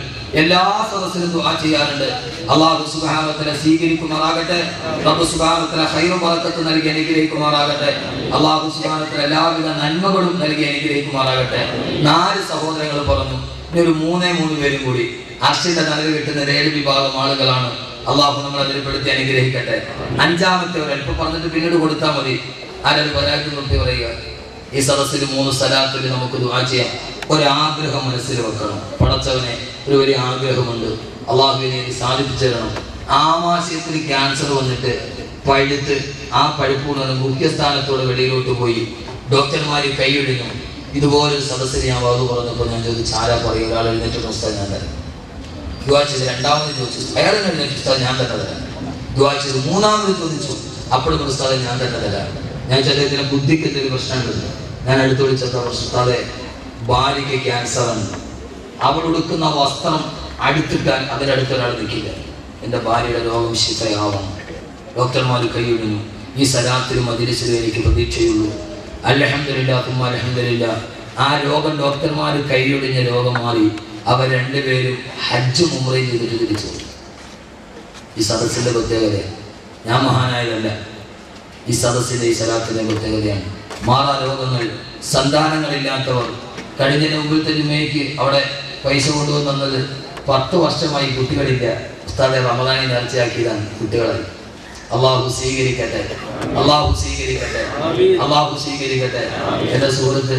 എല്ലാ സദസ്സിലും ദുആ ചെയ്യാറുണ്ട്. അല്ലാഹു സുബ്ഹാനഹു വ തആല സ്വീകരിക്കുമാറാകട്ടെ. റബ്ബ് സുബ്ഹാനഹു വ തആല ഖൈറും ബറക്കത്തും നൽകി അനുഗ്രഹിക്കുമാറാകട്ടെ. അല്ലാഹു സുബ്ഹാനഹു വ തആല എല്ലാവിധ നന്മകളും നൽകി അനുഗ്രഹിക്കുമാറാകട്ടെ. 4 സഹോദരങ്ങൾ പറഞ്ഞു. ഇനി ഒരു 3 പേരും കൂടി അർശിന്റെ നനവ് കിട്ടുന്ന 7 വിഭാഗം ആളുകളാണ്. അല്ലാഹു നമ്മളെ അതിൽപ്പെടുത്തി അനുഗ്രഹിക്കട്ടെ. 5-ാമത്തെ ഒരൽപ്പം പറഞ്ഞിട്ട് പിന്നീട് കൊടുത്താൽ മതി. ആരും പരാതി നിർത്തി പറയുക. ഈ സദസ്സിൽ 3 സലാത്തിൽ നമുക്ക് ദുആ ചെയ്യാം. ഒരാഗ്രഹം മനസ്സിൽ വെക്കണം. പടച്ചവനെ ഒരു വലിയ ആഗ്രഹമുണ്ട്, അള്ളാഹുവിനെ സാധിപ്പിച്ചു തരണം. ആമാശയത്തിന് ക്യാൻസർ വന്നിട്ട് പഴുത്ത് ആ പഴുപ്പുകൊണ്ട് മുഖ്യസ്ഥാനത്തോടെ വെളിയിലോട്ട് പോയി. ഡോക്ടർമാർ കൈയൊഴിഞ്ഞു. ഇതുപോലൊരു സദസ്സിന് ഞാൻ വാത് പറഞ്ഞപ്പോൾ ഞാൻ ചോദിച്ചു ആരാ പറയും, ഒരാൾ എഴുന്നേറ്റ് ഉസ്താദ് ഞാൻ തരാം. ദുആ ചെയ്ത് രണ്ടാമത് ചോദിച്ചു, അയാൾ എഴുന്നേറ്റ് ഉസ്താദ് ഞാൻ തന്നെ തരാം. ദുആ ചെയ്ത് മൂന്നാമത് ചോദിച്ചു, അപ്പോഴും ഉസ്താദ് ഞാൻ തന്നെ തരാം. ഞാൻ ചിലതിന് ബുദ്ധിക്ക് എന്തെങ്കിലും പ്രശ്നമുണ്ട്. ഞാൻ അടുത്ത് വിളിച്ചത് ഉസ്താദെ ഭാര്യയ്ക്ക് ക്യാൻസറാണ്, അവൾ ഉടുക്കുന്ന വസ്ത്രം അടുത്തിട്ടാൽ അതിനടുത്തൊരാൾ നിൽക്കില്ല, എൻ്റെ ഭാര്യയുടെ രോഗം ശിഫയാവണം. ഡോക്ടർമാർ കൈയൊഴിഞ്ഞു. ഈ സലാത്തിലും മജ്‌ലിസിലും എനിക്ക് പ്രതീക്ഷയുള്ളൂ. അൽഹംദുലില്ലാ തുമ്മ അൽഹംദുലില്ലാ. ആ രോഗം ഡോക്ടർമാർ കൈയൊഴിഞ്ഞ രോഗം മാറി. അവർ രണ്ടുപേരും ഹജ്ജ് ഉംറയും ചെയ്തിട്ട് തിരിച്ചു. ഈ സദസ്സിൻ്റെ പ്രത്യേകതയാണ്, ഞാൻ മഹാനായതല്ല, ഈ സദസ്സിൻ്റെ ഈ സലാത്തിൻ്റെ പ്രത്യേകതയാണ്. മാറാ രോഗങ്ങൾ, സന്താനങ്ങളില്ലാത്തവർ. കഴിഞ്ഞതിന് മുമ്പിലത്തെ ജുമയ്ക്ക് അവിടെ പൈസ കൊണ്ടുവന്നത് 10 വർഷമായി കുട്ടികളില്ല. ഉസ്താദെ റമദാനെ നേർച്ചയാക്കിയതാണ് കുട്ടികളായി. അള്ളാഹു സ്വീകരിക്കട്ടെ, അള്ളാഹു സ്വീകരിക്കട്ടെ, അള്ളാഹു സ്വീകരിക്കട്ടെ. എൻ്റെ സുഹൃത്ത്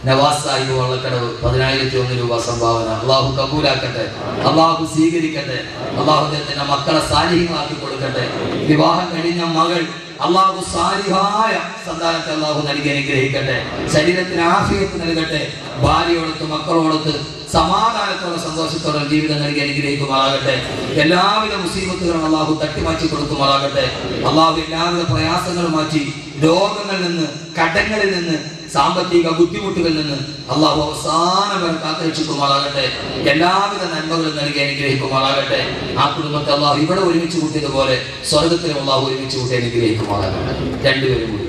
നവാസ് സാഹിബ് വള്ളക്കടവ് 10,001 രൂപ സംഭാവന അള്ളാഹു കബൂലാക്കട്ടെ, അള്ളാഹു സ്വീകരിക്കട്ടെ. അള്ളാഹു അദ്ദേഹത്തിന്റെ മക്കളെ സാലിഹ്യമാക്കി കൊടുക്കട്ടെ. വിവാഹം കഴിഞ്ഞ മകൾ അള്ളാഹു സാലിഹായ സന്താനത്തെ അള്ളാഹു നൽകി അനുഗ്രഹിക്കട്ടെ. ശരീരത്തിന് ആഫിയത്ത് നൽകട്ടെ. ഭാര്യയോടൊത്ത് മക്കളോടൊത്ത് സമാധാനത്തോടെ സന്തോഷത്തോടെ ജീവിതം നൽകി അനുഗ്രഹിക്കുമാറാകട്ടെ. എല്ലാവിധ മുസീബത്തുകളും അള്ളാഹു തട്ടിമാറ്റി കൊടുക്കുമാറാകട്ടെ. അള്ളാഹു എല്ലാവിധ പ്രയാസങ്ങളും മാറ്റി രോഗങ്ങളിൽ നിന്ന്, കടങ്ങളിൽ നിന്ന്, സാമ്പത്തിക ബുദ്ധിമുട്ടുകളിൽ നിന്ന് അള്ളാഹു അവസാനം വരെ കാത്തുരക്ഷിക്കുമാറാകട്ടെ. എല്ലാവിധ നന്മകളും നൽകി അനുഗ്രഹിക്കുമാറാകട്ടെ. ആ കുടുംബത്തെ അള്ളാഹു ഇവിടെ ഒരുമിച്ച് കൂട്ടിയതുപോലെ സ്വർഗത്തിലും അള്ളാഹു ഒരുമിച്ച് കൂട്ടി അനുഗ്രഹിക്കുമാറാകട്ടെ. രണ്ടുപേരും കൂടി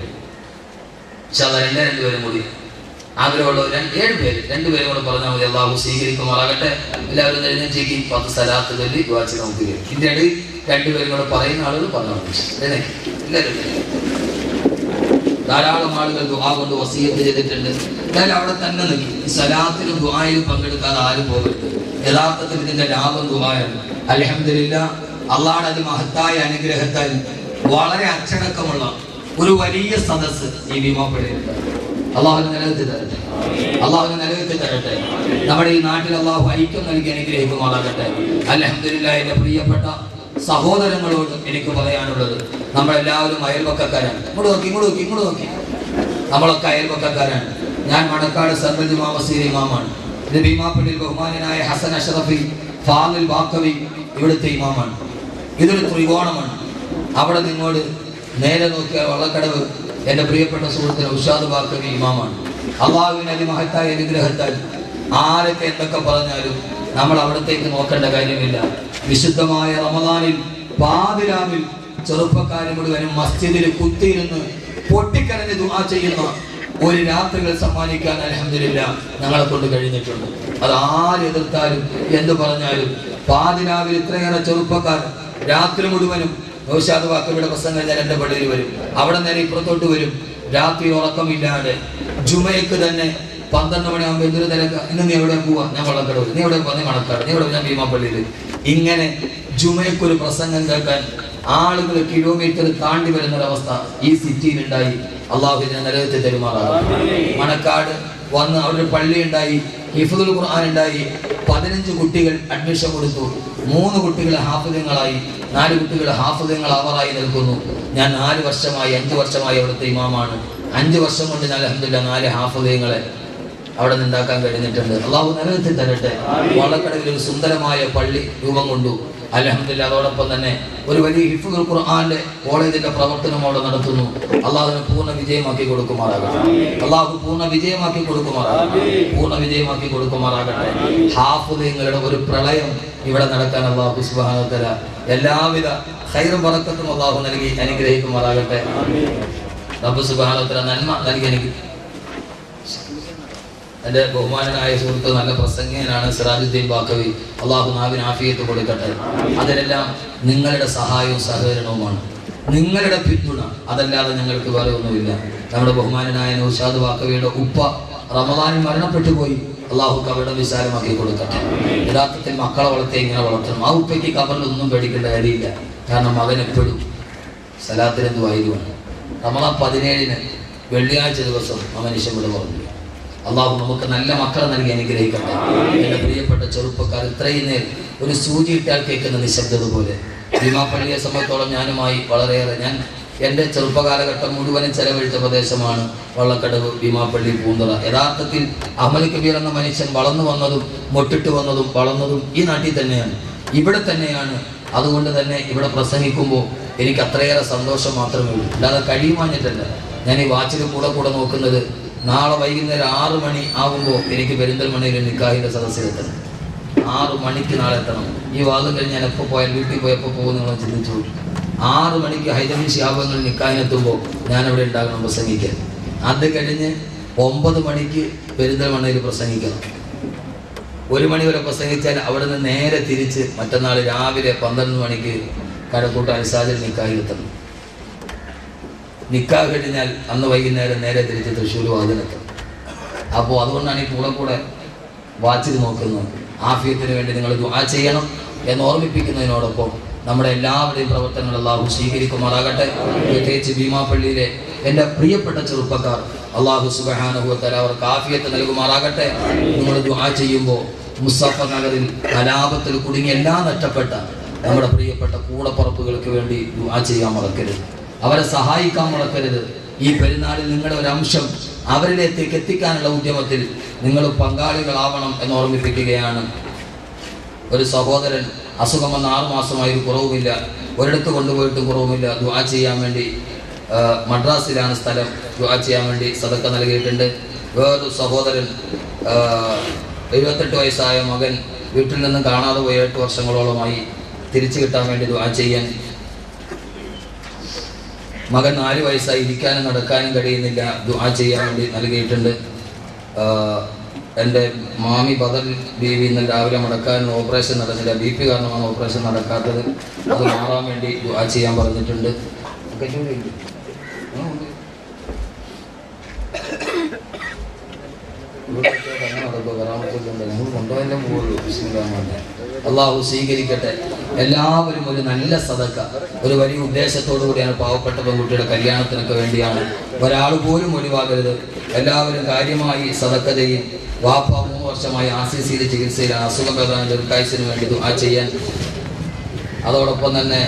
രണ്ടുപേരും കൂടി ആഗ്രഹമുള്ളവർ 7 പേര്, 2 പേരും കൂടെ പറഞ്ഞാൽ മതി. അള്ളാഹു സ്വീകരിക്കുമാറാകട്ടെ. എല്ലാവരും എഴുന്നേറ്റേക്ക് 10 സലാത്ത് ചൊല്ലി ദുആ ചെയ്ത് നമുക്ക് വരും. ഇതിൻ്റെ ഇടയിൽ 2 പേരും കൂടെ പറയുന്ന ആളുകൾ പറഞ്ഞാൽ മതി. എല്ലാവരും ധാരാളം ആളുകൾ ദുആ കൊണ്ട് വസിയത്ത് ചെയ്തിട്ടുണ്ട്. എന്തായാലും അവിടെ തന്നെ നിൽക്കും. ഈ സലാത്തിലും ദുആയിലും പങ്കെടുക്കാതെ ആരും പോകരുത്. യഥാർത്ഥത്തിൽ ഇതിന്റെ ലാഭം ദുആയാണ്. അൽഹംദുലില്ലാ, അള്ളാഹുടെ അതിമഹത്തായ അനുഗ്രഹത്താൽ വളരെ അച്ചടക്കമുള്ള ഒരു വലിയ സദസ്സ് ഈ ഭീമാപ്പള്ളിയിൽ. അള്ളാഹുവിനെ നിലനിർത്തി തരട്ടെ, അള്ളാഹുവിനെ നിലനിർത്തി തരട്ടെ. നമ്മുടെ ഈ നാട്ടിൽ അള്ളാഹു ഐക്യം നൽകി അനുഗ്രഹിക്കുമാറാകട്ടെ. അൽഹംദുലില്ലാ, എൻ്റെ പ്രിയപ്പെട്ട സഹോദരങ്ങളോട് എനിക്ക് പറയാനുള്ളത്, നമ്മളെല്ലാവരും അയൽപക്കക്കാരാണ്. ഇങ്ങോട്ട് നോക്കി നമ്മളൊക്കെ അയൽപക്കക്കാരാണ്. ഞാൻ മണക്കാട് സർവ്വജ് മാമസീർ ഇമാമാണ്. ഇത് ഭീമാപ്പള്ളിയിൽ ബഹുമാനായ ഹസൻ അഷ്റഫി ഫാദിൽ ബാക്കവി ഇവിടുത്തെ ഇമാമാണ്. ഇതൊരു ത്രികോണമാണ്. അവിടെ നിങ്ങോട് നേരെ നോക്കിയാൽ വള്ളക്കടവ് എൻ്റെ പ്രിയപ്പെട്ട സുഹൃത്തിന് ഉഷാദ് ബാക്കവി ഇമാമാണ്. അള്ളാഹുവിൻ്റെ അതിമഹത്തായ അനുഗ്രഹത്താൽ ആരൊക്കെ എന്തൊക്കെ പറഞ്ഞാലും നമ്മൾ അവിടത്തേക്ക് നോക്കേണ്ട കാര്യമില്ല. വിശുദ്ധമായ റമദാനിൽ പാതിരാവിൽ ചെറുപ്പക്കാരെ മുഴുവനും മസ്ജിദിൽ കുത്തിയിരുന്ന് പൊട്ടിക്കരഞ്ഞ് ദുആ ചെയ്യുന്ന ഒരു രാത്രികൾ സമ്മാനിക്കാൻ അൽഹംദുലില്ലാ ഞങ്ങളെ കൊണ്ട് കഴിഞ്ഞിട്ടുണ്ട്. അത് ആര് എതിർത്താലും എന്ത് പറഞ്ഞാലും പാതിരാവിൽ ഇത്രയേറെ ചെറുപ്പക്കാർ രാത്രി മുഴുവനും നൗഷാദ് വാക്കവിയുടെ പ്രസംഗം കഴിഞ്ഞാൽ എൻ്റെ പള്ളിയിൽ വരും. അവിടെ നേരെ ഇപ്പുറത്തോട്ട് വരും. രാത്രി ഉറക്കമില്ലാതെ ജുമയ്ക്ക് തന്നെ 12 മണിയാകുമ്പോൾ എന്തൊരു തിരക്ക്. ഇന്ന് നീ എവിടെ പോവാ? ഞാൻ വള്ളക്കടവ്. നീ എവിടെ പോവാ? നീ മണക്കാട്. നീ എവിടെ? ഞാൻ ഭീമാപ്പള്ളിയിൽ. ഇങ്ങനെ ജുമയ്ക്കൊരു പ്രസംഗം കേൾക്കാൻ ആളുകൾ കിലോമീറ്റർ താണ്ടി വരുന്നൊരവസ്ഥ ഈ സിറ്റിയിൽ ഉണ്ടായി. അള്ളാഹു ഇതിനെ നിലനിർത്തി തരുമാറാകും. മണക്കാട് വന്ന് അവിടെ ഒരു പള്ളി ഉണ്ടായി, ഹിഫ്ദുൽ ഖുർആൻ ഉണ്ടായി. 15 കുട്ടികൾ അഡ്മിഷൻ കൊടുത്തു. 3 കുട്ടികൾ ഹാഫിദുകളായി, 4 കുട്ടികൾ ഹാഫിദുകൾ അവറായി നിൽക്കുന്നു. ഞാൻ 4 വർഷമായി 5 വർഷമായി അവിടുത്തെ ഇമാമാണ്. 5 വർഷം കൊണ്ട് ഞാൻ അൽഹംദുലില്ലാ 4 ഹാഫിദുകളെ അവിടെ നിന്നുണ്ടാക്കാൻ കഴിഞ്ഞിട്ടുണ്ട്. അള്ളാഹു നിലനിർത്തി തരട്ടെ. വള്ളക്കടവിൽ ഒരു സുന്ദരമായ പള്ളി രൂപം കൊണ്ടു അൽഹംദുലില്ലാ. അതോടൊപ്പം തന്നെ ഒരു വലിയ ഹിഫ്ദുൽ ഖുർആന്റെ കോളേജിന്റെ പ്രവർത്തനം അവിടെ നടത്തുന്നു. അള്ളാഹുവിനെ പൂർണ്ണ വിജയമാക്കി കൊടുക്കുമാറാകട്ടെ. അള്ളാഹു പൂർണ്ണ വിജയമാക്കി കൊടുക്കുമാറാകട്ടെ. പൂർണ്ണ വിജയമാക്കി കൊടുക്കുമാറാകട്ടെ. ഹാഫിദുകളുടെ ഒരു പ്രളയം ഇവിടെ നടക്കാൻ അള്ളാഹു സുബ്ഹാനഹു വ തആല എല്ലാവിധ ഖൈറും ബറക്കത്തും അള്ളാഹു നൽകി അനുഗ്രഹിക്കുമാറാകട്ടെ. റബ്ബ് സുബ്ഹാനഹു വ തആല നന്മ നൽകി അനുഗ്രഹിക്കും. എൻ്റെ ബഹുമാനനായ സുഹൃത്ത് നല്ല പ്രസംഗികനാണ് സിറാജുദ്ദീൻ ബാക്കവി. അള്ളാഹു നാവിന് ആഫിയത്ത് കൊടുക്കട്ടെ. അതിലെല്ലാം നിങ്ങളുടെ സഹായവും സഹകരണവുമാണ്, നിങ്ങളുടെ പിന്തുണ. അതല്ലാതെ ഞങ്ങൾക്ക് വേറെ ഒന്നുമില്ല. നമ്മുടെ ബഹുമാനനായ നൗഷാദ് ബാക്കവിയുടെ ഉപ്പ റമദാനിൽ മരണപ്പെട്ടു പോയി. അള്ളാഹു കബറിടം വിശാലമാക്കി കൊടുക്കട്ടെ. യഥാർത്ഥത്തിൽ മക്കളെ വളർത്തി ഇങ്ങനെ വളർത്തണം. ആ ഉപ്പയ്ക്ക് കബറിൽ ഒന്നും പേടിക്കേണ്ട കാര്യമില്ല. കാരണം മകൻ എപ്പോഴും സലാത്തിനെന്തുവായിരുന്നു. റമദാൻ 17 വെള്ളിയാഴ്ച ദിവസം ആ മനുഷ്യൻ ഇവിടെ പറഞ്ഞു. അള്ളാഹു നമുക്ക് നല്ല മക്കളെ നൽകി അനുഗ്രഹിക്കട്ടെ. എൻ്റെ പ്രിയപ്പെട്ട ചെറുപ്പക്കാർ, ഇത്രയും നേരം ഒരു സൂചി ഇട്ടാൽ കേൾക്കുന്ന നിശബ്ദത പോലെ ഭീമാപ്പള്ളിയെ സംബന്ധിച്ചോളം ഞാനുമായി വളരെയേറെ, ഞാൻ എൻ്റെ ചെറുപ്പകാലഘട്ടം മുഴുവനും ചെലവഴിച്ച പ്രദേശമാണ് വള്ളക്കടവ്, ഭീമാപ്പള്ളി, പൂന്തറ. യഥാർത്ഥത്തിൽ അഹ്മദ് കബീർ എന്ന മനുഷ്യൻ വളർന്നു വന്നതും മൊട്ടിട്ട് വന്നതും വളർന്നതും ഈ നാട്ടിൽ തന്നെയാണ്, ഇവിടെ തന്നെയാണ്. അതുകൊണ്ട് തന്നെ ഇവിടെ പ്രസംഗിക്കുമ്പോൾ എനിക്ക് അത്രയേറെ സന്തോഷം മാത്രമേ ഉള്ളൂ, അല്ലാതെ കഴിയുമാഞ്ഞിട്ടല്ല. ഞാൻ ഈ വാച്ചിൽ കൂടെ നോക്കുന്നത് നാളെ വൈകുന്നേരം 6 മണി ആകുമ്പോൾ എനിക്ക് പെരിന്തൽമണ്ണയിൽ നിക്കാഹിൻ്റെ സദസ്സിലെത്തണം. 6 മണിക്ക് നാളെ എത്തണം. ഈ വാദം കഴിഞ്ഞ് ഞാൻ എപ്പോൾ പോയാൽ വീട്ടിൽ പോയി എപ്പോൾ പോകും നിങ്ങൾ ചിന്തിച്ചു. 6 മണിക്ക് ഹൈദരലി ശിഹാബുകൾ നിക്കാഹിനെത്തുമ്പോൾ ഞാനവിടെ ഉണ്ടാകണം പ്രസംഗിക്കാൻ. അത് കഴിഞ്ഞ് 9 മണിക്ക് പെരിന്തൽമണ്ണയിൽ പ്രസംഗിക്കണം. 1 മണി വരെ പ്രസംഗിച്ചാൽ അവിടെ നിന്ന് നേരെ തിരിച്ച് മറ്റന്നാൾ രാവിലെ 12 മണിക്ക് കഴക്കൂട്ട് അൽസാദിൽ നിക്കാഹിലെത്തണം. നിക്കാഹ് കഴിഞ്ഞാൽ അന്ന് വൈകുന്നേരം നേരെ തിരിച്ച് തൃശ്ശൂർ വാതിലെത്തണം. അപ്പോൾ അതുകൊണ്ടാണ് ഈ കൂടെ വാച്ചിൽ നോക്കുന്നത്. ആഫിയത്തിന് വേണ്ടി നിങ്ങൾ ദുആ ചെയ്യണം എന്ന് ഓർമ്മിപ്പിക്കുന്നതിനോടൊപ്പം നമ്മുടെ എല്ലാവരുടെയും പ്രവർത്തനങ്ങൾ അല്ലാഹു സ്വീകരിക്കുമാറാകട്ടെ. പ്രത്യേകിച്ച് ഭീമാപ്പള്ളിയിലെ എൻ്റെ പ്രിയപ്പെട്ട ചെറുപ്പക്കാർ അല്ലാഹു സുബ്ഹാനഹു വ തആല അവർക്ക് ആഫിയത്ത് നൽകുമാറാകട്ടെ. നിങ്ങൾ ദുആ ചെയ്യുമ്പോൾ മുസ്തഫ നഗറിൽ കലാപത്തിൽ കുടുങ്ങി എല്ലാം നഷ്ടപ്പെട്ട നമ്മുടെ പ്രിയപ്പെട്ട കൂടപ്പുറപ്പുകൾക്ക് വേണ്ടി ദുആ ചെയ്യാൻ മറക്കരുത്, അവരെ സഹായിക്കാൻ മറക്കരുത്. ഈ പെരുന്നാളിൽ നിങ്ങളുടെ ഒരു അംശം അവരിലേക്ക് എത്തിക്കാനുള്ള ഉദ്യമത്തിൽ നിങ്ങൾ പങ്കാളികളാവണം എന്ന് ഓർമ്മിപ്പിക്കുകയാണ്. ഒരു സഹോദരൻ അസുഖം വന്ന് 6 മാസമായി കുറവുമില്ല, ഒരിടത്ത് കൊണ്ടുപോയിട്ടും കുറവുമില്ല. ദുആ ചെയ്യാൻ വേണ്ടി മദ്രാസിലാണ് സ്ഥലം, ദുആ ചെയ്യാൻ വേണ്ടി സദക്ക നൽകിയിട്ടുണ്ട്. വേറൊരു സഹോദരൻ 78 വയസ്സായ മകൻ വീട്ടിൽ നിന്ന് കാണാതെ പോയ 8 വർഷങ്ങളോളമായി തിരിച്ചു കിട്ടാൻ വേണ്ടി ദുആ ചെയ്യാൻ. മകൻ 4 വയസ്സായി ഇരിക്കാനും നടക്കാനും കഴിയുന്നില്ല, ദുആ ചെയ്യാൻ വേണ്ടി നൽകിയിട്ടുണ്ട്. എൻ്റെ മാമി ബദൽ ബീവി ഇന്ന് രാവിലെ മടക്കാൻ ഓപ്പറേഷൻ നടന്നില്ല, BP കാരണമാണ് ഓപ്പറേഷൻ നടക്കാത്തത്. അത് മാറാൻ വേണ്ടി ദുആ ചെയ്യാൻ പറഞ്ഞിട്ടുണ്ട്. അള്ളാഹു സ്വീകരിക്കട്ടെ. എല്ലാവരും ഒരു നല്ല സദക്ക, ഒരു വലിയ ഉദ്ദേശത്തോടു കൂടിയാണ്. പാവപ്പെട്ട പെൺകുട്ടിയുടെ കല്യാണത്തിനൊക്കെ വേണ്ടിയാണ്, ഒരാൾ പോലും ഒഴിവാകരുത്. എല്ലാവരും കാര്യമായി സദക്ക ചെയ്യും. വാപ്പ 3 വർഷമായി RCCയിൽ ചികിത്സയിലാണ്, അസുഖം ഭേദമായ ദീർഘായുസ്സിന് വേണ്ടി ദുആ ചെയ്യാൻ. അതോടൊപ്പം തന്നെ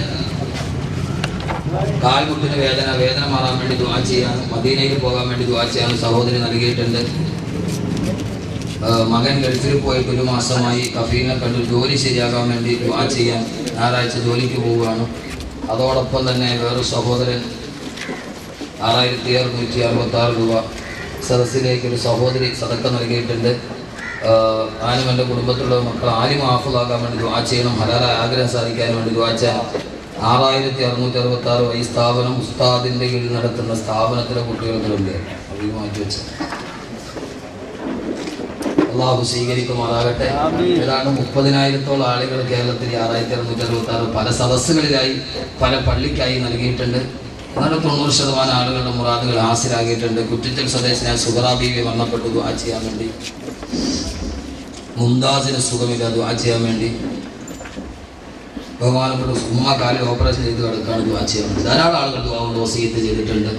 കാൽമുട്ടിന് വേദന മാറാൻ വേണ്ടി ദുആ ചെയ്യാൻ, മദീനയിൽ പോകാൻ വേണ്ടി ദുആ ചെയ്യാൻ സഹോദരി നൽകിയിട്ടുണ്ട്. മകൻ ഗൾഫിൽ പോയിട്ട് 1 മാസമായി, കഫീലിനെ കണ്ടു ജോലി ശരിയാകാൻ വേണ്ടി ദുആ ചെയ്യാൻ ഞായറാഴ്ച ജോലിക്ക് പോവുകയാണ്. അതോടൊപ്പം തന്നെ വേറൊരു സഹോദരൻ 6666 രൂപ സദസ്സിലേക്ക് ഒരു സഹോദരി സദക്ക നൽകിയിട്ടുണ്ട്. ഞാനും എൻ്റെ കുടുംബത്തിലുള്ള മക്കൾ ആരും ഹാഫിളാകാൻ വേണ്ടി ദുആ ചെയ്യണം, ഹലാലായ ആഗ്രഹം സാധിക്കാൻ വേണ്ടി ദുആ ചെയ്യാൻ. 6666 ഈ സ്ഥാപനം ഉസ്താദിൻ്റെ കീഴിൽ നടത്തുന്ന സ്ഥാപനത്തിലെ കുട്ടികൾക്ക് വേണ്ടിയാണ് അവർ മാറ്റി വെച്ചത്. അള്ളാഹു സ്വീകരിക്കുമാറാകട്ടെ. ഏതാണ്ട് 30,000-ഓളം ആളുകൾ കേരളത്തിൽ 6666 പല സദസ്സുകളിലായി പല പള്ളിക്കായി നൽകിയിട്ടുണ്ട്. എന്നാലും 90% ആളുകളുടെ മുറാദുകൾ ഹാസിലാക്കിയിട്ടുണ്ട്. കുറ്റിച്ചൽ സ്വദേശിനായ സുഹറ ബീവി മരണപ്പെട്ടു, ദുആ ചെയ്യാൻ വേണ്ടി. മുംതാസിന് സുഖമില്ല, ദുആ ചെയ്യാൻ വേണ്ടി. ബഹുമാനപ്പെട്ട ഉമ്മ കാലിൽ ഓപ്പറേഷൻ ചെയ്ത് കിടക്കാണ്, ദുആ ചെയ്യാൻ വേണ്ടി. ധാരാളം ആളുകൾ ദുആ കൊണ്ട് വസിയത്ത് ചെയ്തിട്ടുണ്ട്.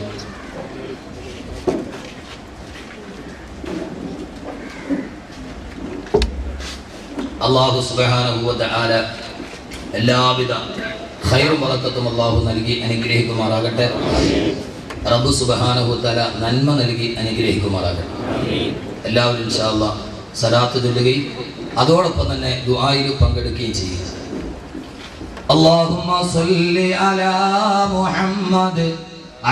അല്ലാഹു സുബ്ഹാനഹു വ തആല എല്ലാവിധ ഖൈറും ബറക്കത്തും അല്ലാഹു നൽകി അനുഗ്രഹിക്കുമാറാകട്ടെ. റബ്ബ് സുബ്ഹാനഹു വ തആല നന്മ നൽകി അനുഗ്രഹിക്കുമാറാകട്ടെ. എല്ലാവരും ഇൻഷാ അല്ലാഹ് സലാത്ത് ചൊല്ലുകയും അതോടൊപ്പം തന്നെ ദുആയിൽ പങ്കെടുക്കുകയും ചെയ്യുക. അല്ലാഹുമ്മ സ്വല്ലി അലാ മുഹമ്മദ്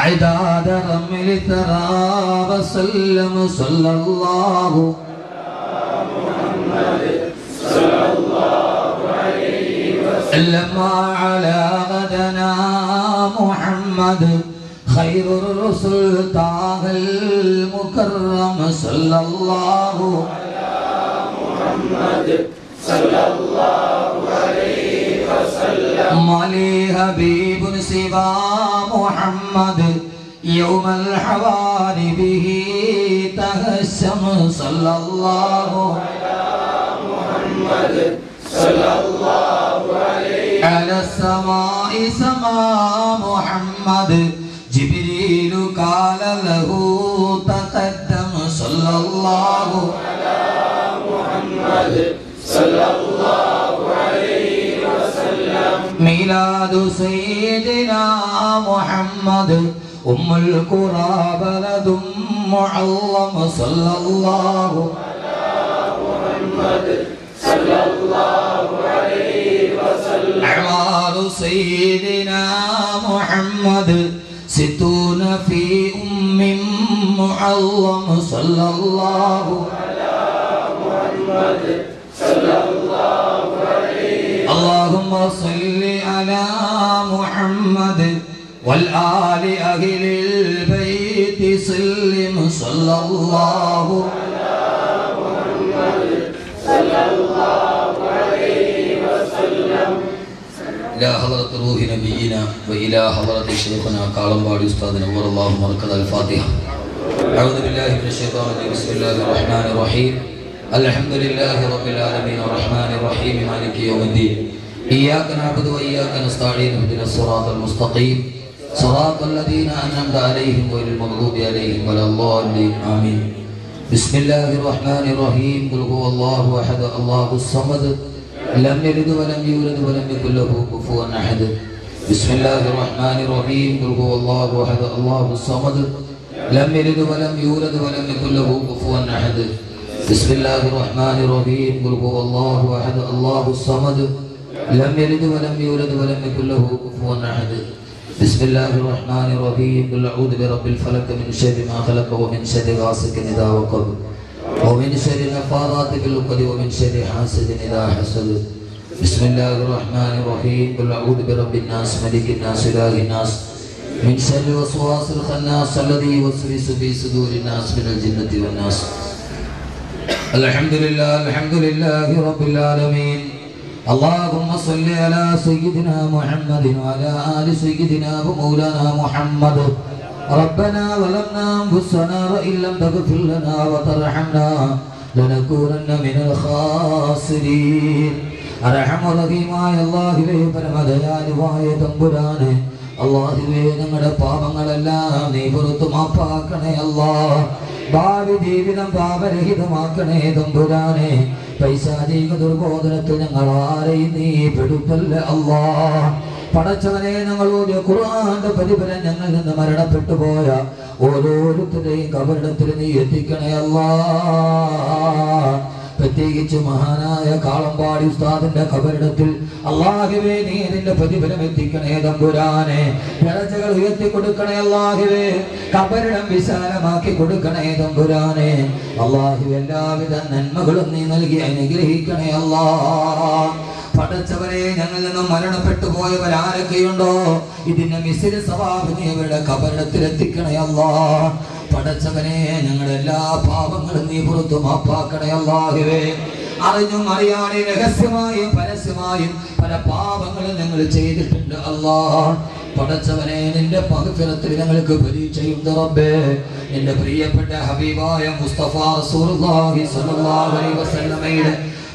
അഅദാദ റമൽ തറാബ സല്ലം സല്ലല്ലാഹു لما على غدنا محمد خير الرسل طه المكرم صلى الله على محمد صلى الله عليه وسلم مالي حبيب سوى محمد يوم الحوار به تهشم صلى الله على محمد صلى الله عليه على السماء سماء محمد جبريل قال له تقدم صلى الله على محمد صلى الله عليه وسلم ميلاد سيدنا محمد أم القرى بلد معظم صلى الله على محمد صلى الله عليه وسلم أعمار سيدنا محمد 60 في معظم صلى الله على محمد صلى الله عليه اللهم صل على محمد والآل أهل البيت سلم صلى الله على محمد صلى الله عليه وسلم إلى حضرة روح نبينا وإلى حضرة شيخنا كالمباري أستاذنا نور الله مركز الفاتحة. أعوذ بالله من الشيطان الرجيم. بسم الله الرحمن الرحيم. الحمد لله رب العالمين الرحمن الرحيم مالك يوم الدين. إياك نعبد وإياك نستعين اهدنا الصراط المستقيم صراط الذين أنعمت عليهم غير المغضوب عليهم ولا الضالين آمين. بسم الله الرحمن الرحيم. قل هو الله أحد الله الصمد لم يلد ولم يولد ولم يكن له كفوا أحد. بسم الله الرحمن الرحيم. قل هو الله أحد الله الصمد لم يلد ولم يولد ولم يكن له كفوا أحد. بسم الله الرحمن الرحيم. قل هو الله أحد الله الصمد لم يلد ولم يولد ولم يكن له كفوا أحد. بسم الله الرحمن الرحيم. قل أعوذ برب الفلق من شر ما خلق ومن شر غاسق إذا وقب ومن شر النفاثات في العقد ومن شر حاسد إذا حسد. بسم الله الرحمن الرحيم. قل أعوذ برب الناس ملك الناس إله الناس من شر الوسواس الخناس الذي يوسوس في صدور الناس من الجنة والناس. الحمد لله رب العالمين. اللهم صل على سيدنا محمد وعلى آل سيدنا ومولانا محمد. ربنا ظلمنا أنفسنا وإن لم تغفر لنا وترحمنا لنكونن من الخاسرين. أرحم റഹീമായ അല്ലാഹുവേ പരമദയാലുവായ തമ്പുരാനെ അല്ലാഹുവേ ഞങ്ങളുടെ പാപങ്ങളെല്ലാം നീ പുറത്തു മാപ്പാക്കണേ അല്ലാഹ്. ഭാവി ജീവിതം പാപരഹിതമാക്കണേ തമ്പുരാനെ. പൈശാചിക ദുർബോധനത്തിൽ ഞങ്ങൾ ആരെയും നീ പെടുത്തല്ല അല്ലാഹ്. പടച്ചവനെ ഞങ്ങളോട് ഖുർആന്റെ പ്രതിഫലം ഞങ്ങളിൽ നിന്ന് മരണപ്പെട്ടു പോയ ഓരോരുത്തരുടെയും കബറിടത്തിൽ നീ എത്തിക്കണേ അല്ലാഹ്. പ്രത്യേകിച്ച് മഹാനായ കാളമ്പാടി ഉസ്താദിന്റെ കബറിടത്തിൽ അല്ലാഹുവേ നീ നിന്റെ പ്രതിഫലം എത്തിക്കണേ തമ്പുരാനെ. ദറജകൾ ഉയർത്തി കൊടുക്കണേ അല്ലാഹുവേ. കബറിടം വിശാലമാക്കി കൊടുക്കണേ തമ്പുരാനെ. അല്ലാഹുവേ എല്ലാവിധ നന്മകളും നീ നൽകി അനുഗ്രഹിക്കണേ അല്ലാഹ്. പടച്ചവരെ ഞങ്ങളിൽ നിന്നും മരണപ്പെട്ടു പോയവരാരൊക്കെയുണ്ടോ ഇതിന്റെ മിസ്രി സവാബ് നീ അവരുടെ കബറിടത്തിൽ എത്തിക്കണേ അല്ലാഹ്. പടച്ചവനെ ഞങ്ങളുടെ എല്ലാ പാപങ്ങളും നീ പുറത്തു മാപ്പാക്കണേ അല്ലാഹുവേ. അറിഞ്ഞും അറിയാതെ രഹസ്യമായും പരസ്യമായും പല പാപങ്ങളും ഞങ്ങൾ ചെയ്തിട്ടുണ്ട് അല്ലാഹ്. പടച്ചവനെ നിന്റെ മഗ്ഫിറത്തിൽ ഞങ്ങൾക്ക് പരീക്ഷയുണ്ട് റബ്ബേ. നിന്റെ പ്രിയപ്പെട്ട ഹബീബായ മുസ്തഫ റസൂലുള്ളാഹി സ്വല്ലല്ലാഹു അലൈഹി വസല്ലമയുടെ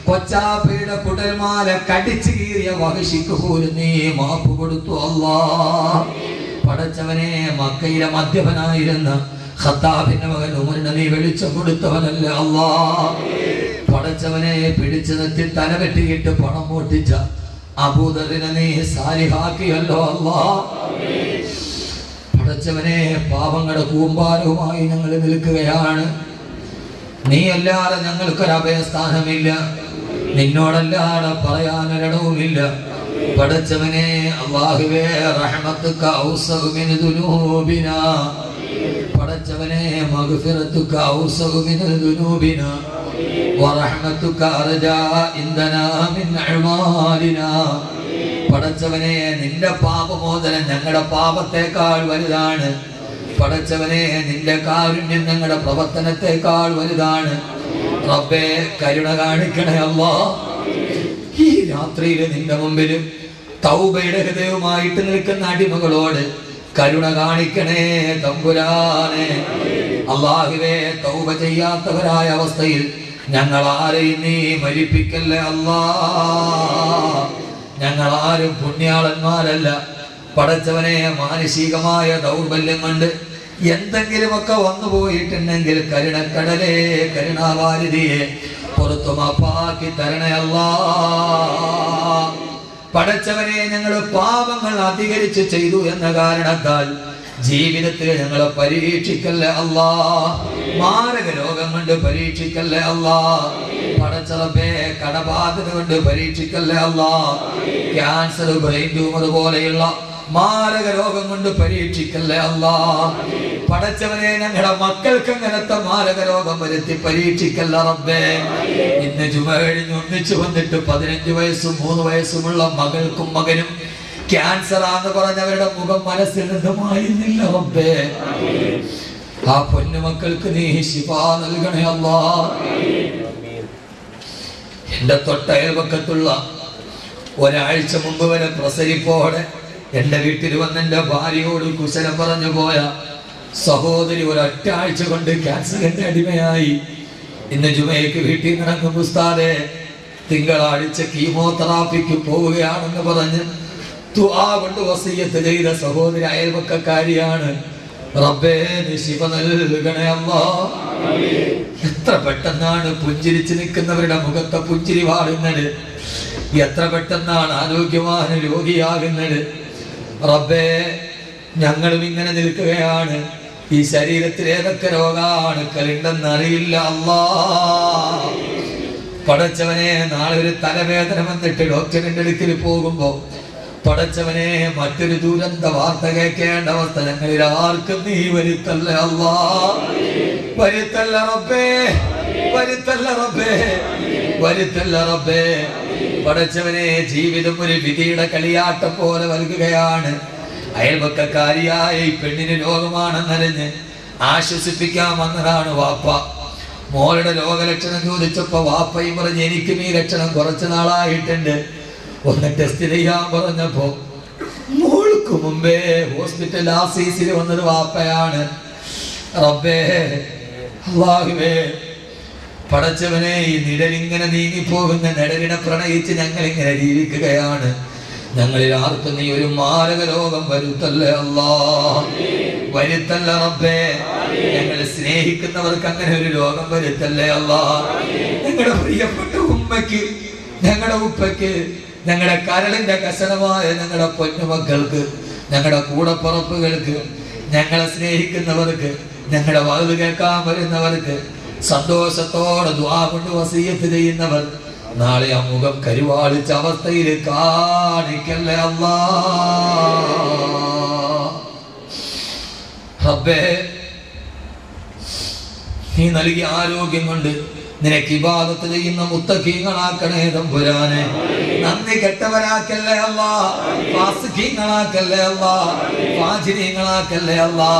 കൊച്ചാപ്പയുടെ കുടൽമാല കടിച്ചു കീറിയ വഹശിക്ക് പോലും നീ മാപ്പ് കൊടുത്തു അല്ലാഹ്. പടച്ചവനെ മക്കയിലെ മദ്യപനായിരുന്ന ഖത്താബിന്റെ മകൻ ഉമറിനെ നീ വെളിച്ചം കൊടുത്തവനല്ല അല്ലാഹ്. പടച്ചവനെ പിടിച്ചു നിർത്തി തല വെട്ടിയിട്ട് പണം മോട്ടിച്ച അബൂദറിനെ നീ സാലിഹാക്കിയല്ലോ അല്ലാഹ്. പടച്ചവനെ പാപങ്ങളുടെ കൂമ്പാരവുമായി ഞങ്ങൾ നിൽക്കുകയാണ്. നീ അല്ലാതെ ഞങ്ങൾക്കൊരു അഭയസ്ഥാനമില്ല. നിന്നോടല്ലാതെ പറയാനൊരിടവുമില്ല. പടച്ചവനെ അല്ലാഹുവേ റഹ്മത്തുക ഔസഉ മിൻ ദുനൂബിനാ. പടച്ചവനെ മഗ്ഫിറത്തുക ഔസഉ മിൻ ദുനൂബിനാ വറഹ്മത്തുക അർജാ ഇൻദനാ മിൻ അഅ്മാലിനാ. പടച്ചവനെ നിന്റെ പാപമോചനം ഞങ്ങളുടെ പാപത്തേക്കാൾ വലുതാണ്. പടച്ചവനെ നിന്റെ കാരുണ്യം ഞങ്ങളുടെ പ്രവർത്തനത്തെക്കാൾ വലുതാണ്. റബ്ബേ കരുണ കാണിക്കണേ അല്ലാഹ്. ഈ രാത്രിയിൽ നിന്റെ മുമ്പിൽ തൗബയുടെ ഹൃദയവുമായിട്ട് നിൽക്കുന്ന അടിമകളോട് കരുണ കാണിക്കണേ തമ്പുരാനെ. അല്ലാഹുവേ തൗബ ചെയ്യാത്തവരായ അവസ്ഥയിൽ ഞങ്ങൾ ആരെയും നീ മരിപ്പിക്കല്ലേ അല്ലാഹ്. ഞങ്ങൾ ആരും പുണ്യാളന്മാരല്ല. പടച്ചവനെ മാനസികമായ ദൗർബല്യം കൊണ്ട് എന്തെങ്കിലുമൊക്കെ വന്നു പോയിട്ടുണ്ടെങ്കിൽ കരുണക്കടലേ കരുണാവാരിധിയെ പുറത്തു മാപ്പാക്കി തരണേ അല്ലാഹ്. പടച്ചവനെ ഞങ്ങൾ പാപങ്ങൾ അധികരിച്ച് ചെയ്തു എന്ന കാരണത്താൽ ജീവിതത്തിൽ ഞങ്ങളെ പരീക്ഷിക്കല്ലേ അല്ലാ. മാരക രോഗം കൊണ്ട് പരീക്ഷിക്കല്ലേ അല്ലാ. പടച്ചറബേ കടബാധ്യത കൊണ്ട് പരീക്ഷിക്കല്ലേ അല്ലാ. ക്യാൻസർ, ബ്രെയിൻ ട്യൂമർ പോലെയുള്ള മാരക രോഗം കൊണ്ട് പരീക്ഷിക്കല്ലേ അല്ലാ. പടച്ചവനെ ഞങ്ങളുടെ മക്കൾക്ക് അങ്ങനത്തെ മാരക രോഗം വരുത്തി പരീക്ഷിക്കല്ല റബ്ബേ. ഇന്ന് ജുമ കഴിഞ്ഞ് ഒന്നിച്ചു വന്നിട്ട് 15 വയസ്സും 3 വയസ്സുമുള്ള മകൾക്കും മകനും ക്യാൻസർ ആന്ന് പറഞ്ഞവരുടെ മുഖം മനസ്സിൽ നിന്ന് മായുന്നില്ല റബ്ബേ. ആ പൊന്നുമക്കൾക്ക് നീ ശിഫാ നൽകണേ അല്ലാ. എന്റെ തൊട്ടയൽപക്കത്തുള്ള ഒരാഴ്ച മുമ്പ് വരെ പ്രസരിപ്പോടെ എന്റെ വീട്ടിൽ വന്ന് എന്റെ ഭാര്യയോട് കുശലം പറഞ്ഞു പോയ സഹോദരി ഒരൊറ്റ ആഴ്ച കൊണ്ട് ക്യാൻസറിന്റെ അടിമയായി. ഇന്ന് ജുമയ്ക്ക് വീട്ടിൽ നടക്കും ഉസ്താദേ, തിങ്കളാഴ്ച കീമോതെറാപ്പിക്ക് പോവുകയാണെന്ന് പറഞ്ഞ് ദുആ കൊണ്ട് വസിയ്യത്ത് ചെയ്ത സഹോദരി അയൽപക്കക്കാരിയാണ്. റബ്ബേ നീ ശിഫ നൽകണേ അല്ലാ. എത്ര പെട്ടെന്നാണ് പുഞ്ചിരിച്ച് നിൽക്കുന്നവരുടെ മുഖത്തെ പുഞ്ചിരി വാടുന്നത്. എത്ര പെട്ടെന്നാണ് ആരോഗ്യവാന രോഗിയാകുന്നത്. റബ്ബേ ഞങ്ങളും ഇങ്ങനെ നിൽക്കുകയാണ്. ഈ ശരീരത്തിൽ ഏതൊക്കെ രോഗാണുക്കളുണ്ടെന്ന് അറിയില്ല അല്ലാ. പടച്ചവനെ നാളെ ഒരു തലവേദന വന്നിട്ട് ഡോക്ടറിന്റെ അടുക്കൽ പോകുമ്പോ പടച്ചവനെ മറ്റൊരു ദുരന്ത വാർത്ത കേൾക്കേണ്ട അവസ്ഥ ഞങ്ങളിൽ ആർക്കും നീ വരുത്തല്ലേ അല്ലാ. വരുത്തല്ല റബ്ബേ, വരുത്തല്ല റബ്ബേ, വരുത്തല്ല റബ്ബേ. പടച്ചവനെ ജീവിതം ഒരു വിധിയുടെ കളിയാട്ടം പോലെ നൽകുകയാണ്. അയൽപക്കക്കാരിയായ ഈ പെണ്ണിന് രോഗമാണെന്നറിഞ്ഞ് ആശ്വസിപ്പിക്കാൻ വന്നതാണ് വാപ്പ. മോളുടെ രോഗലക്ഷണം ചോദിച്ചപ്പോ വാപ്പയും പറഞ്ഞ് എനിക്കും ഈ ലക്ഷണം കുറച്ചു നാളായിട്ടുണ്ട്, ഒന്ന് ടെസ്റ്റ് ചെയ്യാൻ പറഞ്ഞപ്പോ മോൾക്ക് മുമ്പേ ഹോസ്പിറ്റൽ ആസീസിൽ വന്നത് വാപ്പയാണ്. റബ്ബേ അല്ലാഹുവേ പടച്ചവനെ ഈ നിഴലിങ്ങനെ നീങ്ങിപ്പോകുന്ന നിഴലിനെ പ്രണയിച്ച് ഞങ്ങൾ ഇങ്ങനെ ജീവിക്കുകയാണ്. ഞങ്ങളിൽ ആർക്കും നീ ഒരു മാരക രോഗം വരുത്തല്ലേ അല്ലാ, വരുത്തല്ല റബ്ബേ. ഞങ്ങൾ സ്നേഹിക്കുന്നവർക്ക് അങ്ങനെ ഒരു രോഗം വരുത്തല്ലേ അല്ലാ. ഞങ്ങളുടെ പ്രിയപ്പെട്ട ഉമ്മയ്ക്ക്, ഞങ്ങളുടെ ഉപ്പയ്ക്ക്, ഞങ്ങളുടെ കരളിന്റെ കഷണമായ ഞങ്ങളുടെ പൊന്നുമക്കൾക്ക്, ഞങ്ങളുടെ കൂടപ്പുറപ്പുകൾക്ക്, ഞങ്ങളെ സ്നേഹിക്കുന്നവർക്ക്, ഞങ്ങളുടെ വാതിൽ കേൾക്കാൻ വരുന്നവർക്ക്, സന്തോഷത്തോടെ ദുആ കൊണ്ട് വസിയ്യത്ത് ചെയ്യുന്നവർ നാളെ ആ മുഖം കരുവാളിച്ച അവസ്ഥയിൽ കാണിക്കല്ലേ അല്ലാ. റബ്ബേ നീ നൽകിയ ആരോഗ്യം കൊണ്ട് നിനക്ക് ഇബാദത്ത് ചെയ്യുന്ന മുത്തഖീങ്ങളാക്കണേ തമ്പുരാനെ. നന്ദി കെട്ടവരാക്കല്ലേ അല്ലാ, ഫാസിഖീങ്ങളാക്കല്ലേ അല്ലാ, ഫാജിരീങ്ങളാക്കല്ലേ അല്ലാ.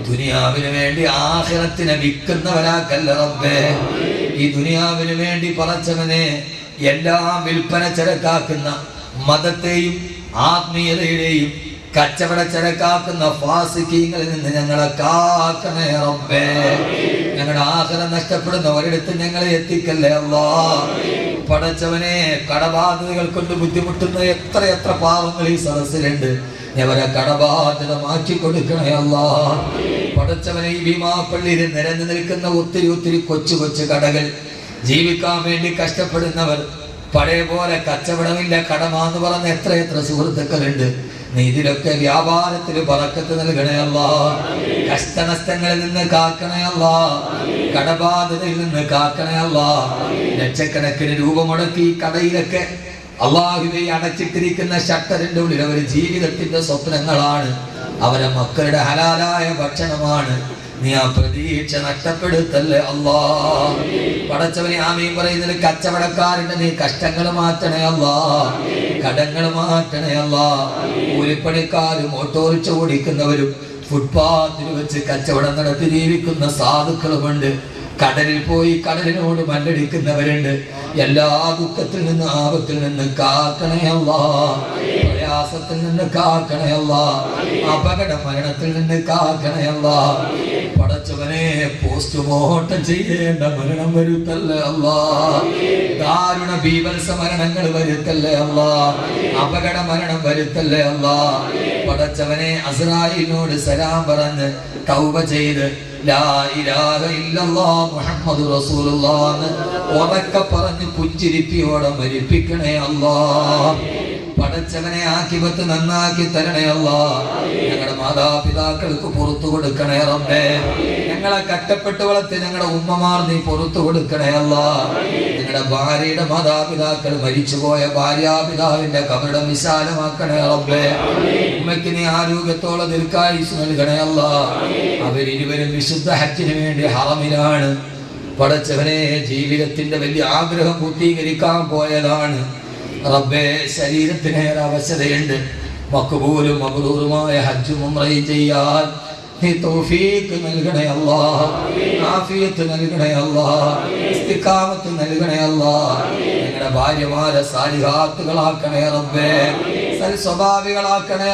ദുനിയാവിന് വേണ്ടി ആഖിറത്തിനെ വിൽക്കുന്നവരാക്കല്ലേ റബ്ബേ. ഈ ദുനിയാവിന് വേണ്ടി പടച്ചവനെ എല്ലാം വിൽപ്പന ചരക്കാക്കുന്ന മതത്തെയും ആത്മീയതയുടെയും കച്ചവട ചരക്കാക്കുന്ന ഫാസിഖീങ്ങളിൽ നിന്ന് ഞങ്ങളെ കാക്കണേ റബ്ബേ. ഞങ്ങളുടെ ആഖിറം നഷ്ടപ്പെടുന്ന ഒരിടത്ത് ഞങ്ങളെ എത്തിക്കല്ലേ അല്ലാ. പടച്ചവനെ കടബാധ്യതകൾ കൊണ്ട് ബുദ്ധിമുട്ടുന്ന എത്ര പാവങ്ങൾ ഈ സദസ്സിലുണ്ട്. അവരെ കടബാധ്യത മാറ്റി കൊടുക്കണേ അല്ലാ. പടച്ചവനെ ഈ ഭീമാപ്പള്ളിയിൽ നിരന്നു നിൽക്കുന്ന ഒത്തിരി കൊച്ചു കടകൾ, ജീവിക്കാൻ വേണ്ടി കഷ്ടപ്പെടുന്നവർ, പഴയ പോലെ കച്ചവടമില്ല കടമാന്ന് പറഞ്ഞ എത്ര സുഹൃത്തുക്കളുണ്ട്. നീ ഇതിലൊക്കെ വ്യാപാരത്തിൽ ബറക്കത്ത് നൽകണേ അല്ലാ. കഷ്ടനഷ്ടങ്ങളിൽ നിന്ന് കാക്കണേ അല്ലാ. കടബാധ്യതയിൽ നിന്ന് കാക്കണേ അല്ലാ. ലക്ഷക്കണക്കിന് രൂപ മുടക്കി കടയിലൊക്കെ അല്ലാഹുവേ അടച്ചിട്ടിരിക്കുന്ന ഷട്ടറിന്റെ ഉള്ളിൽ അവർ ജീവിതത്തിന്റെ സ്വപ്നങ്ങളാണ്, അവരെ മക്കളുടെ ഹലാലായ ഭക്ഷണമാണ്. നീ ആ പ്രതീക്ഷ നഷ്ടപ്പെടുത്തല്ലേ അല്ലാ. പടച്ചവനെ ആമീൻ പറയുന്നതിൽ കച്ചവടക്കാരന്റെ നീ കഷ്ടങ്ങൾ മാറ്റണേ അല്ലാ, കടങ്ങൾ മാറ്റണേ അല്ലാ. കൂലിപ്പണിക്കാരും ഓട്ടോറിക്ഷ ഓടിക്കുന്നവരും ഫുട്പാത്തിൽ വെച്ച് കച്ചവടം നടത്തി ജീവിക്കുന്ന സാധുക്കളുമുണ്ട്. കടലിൽ പോയി കടലിനോട് മല്ലടിക്കുന്നവരുണ്ട്. എല്ലാ ദുഃഖത്തിൽ നിന്ന് ആപത്തിൽ നിന്ന് കാക്കണേ അല്ലാ. പ്രയാസത്തിൽ നിന്ന് കാക്കണേ അല്ലാ. അപകട മരണത്തിൽ നിന്ന് കാക്കണേ അല്ലാ. പടച്ചവനെ പോസ്റ്റ്മോർട്ടം ചെയ്യേണ്ട മരണം വരുത്തല്ലേ അല്ലാ. ദാരുണ ബീഭത്സ മരണങ്ങൾ വരുത്തല്ലേ അല്ലാ. അപകട മരണം വരുത്തല്ലേ അല്ലാ. പടച്ചവനെ അസ്രായിലിനോട് സലാം പറഞ്ഞ് തൗബ ചെയ്ത് ലാ ഇലാഹ ഇല്ലല്ലാഹ് മുഹമ്മദുർ റസൂലുള്ളാഹ് ഉറക്കെ പറഞ്ഞ് പുഞ്ചിരിപ്പിയോടെ മരിപ്പിക്കണേ അല്ലാ. പടച്ചവനെ ആക്കിബത്ത് നന്നാക്കി തരണേ അല്ലാ. ഞങ്ങളുടെ മാതാപിതാക്കൾക്ക് പുറത്തു കൊടുക്കണേ റബ്ബേ. ഞങ്ങളെ കഷ്ടപ്പെട്ട് വളർത്തി ഞങ്ങളുടെ ഉമ്മമാർ നീ പുറത്തു കൊടുക്കണേ അല്ലാ. ഞങ്ങളുടെ ഭാര്യയുടെ മാതാപിതാക്കൾ മരിച്ചുപോയ ഭാര്യാപിതാവിന്റെ കബറിടം വിശാലമാക്കണേ റബ്ബേ. ഉമ്മയ്ക്ക് നീ ആരോഗ്യത്തോടെ ദീർഘായുസ്സ് നൽകണേ അല്ലാ. അവരിരുവരും വിശുദ്ധ ഹജ്ജിന് വേണ്ടി ഹറമിലാണ്. പടച്ചവനെ ജീവിതത്തിന്റെ വലിയ ആഗ്രഹം പൂർത്തീകരിക്കാൻ പോയതാണ് റബ്ബേ. ശരീരത്തിനേറെ അവശതയുണ്ട്. മഖ്ബൂലും മബ്റൂറുമായ ഹജ്ജും ഉംറയും ചെയ്യാൻ നീ തൗഫീഖ് നൽകണേ അല്ലാ. ആഫിയത്ത് നൽകണേ അല്ലാ. ഇസ്തിഖാമത്ത് നൽകണേ അല്ലാ. ഞങ്ങളുടെ ഭാര്യമാരെ സാലിഹാത്തുകളാക്കണേ റബ്ബേ. സൽ സ്വഭാവികളാക്കണേ.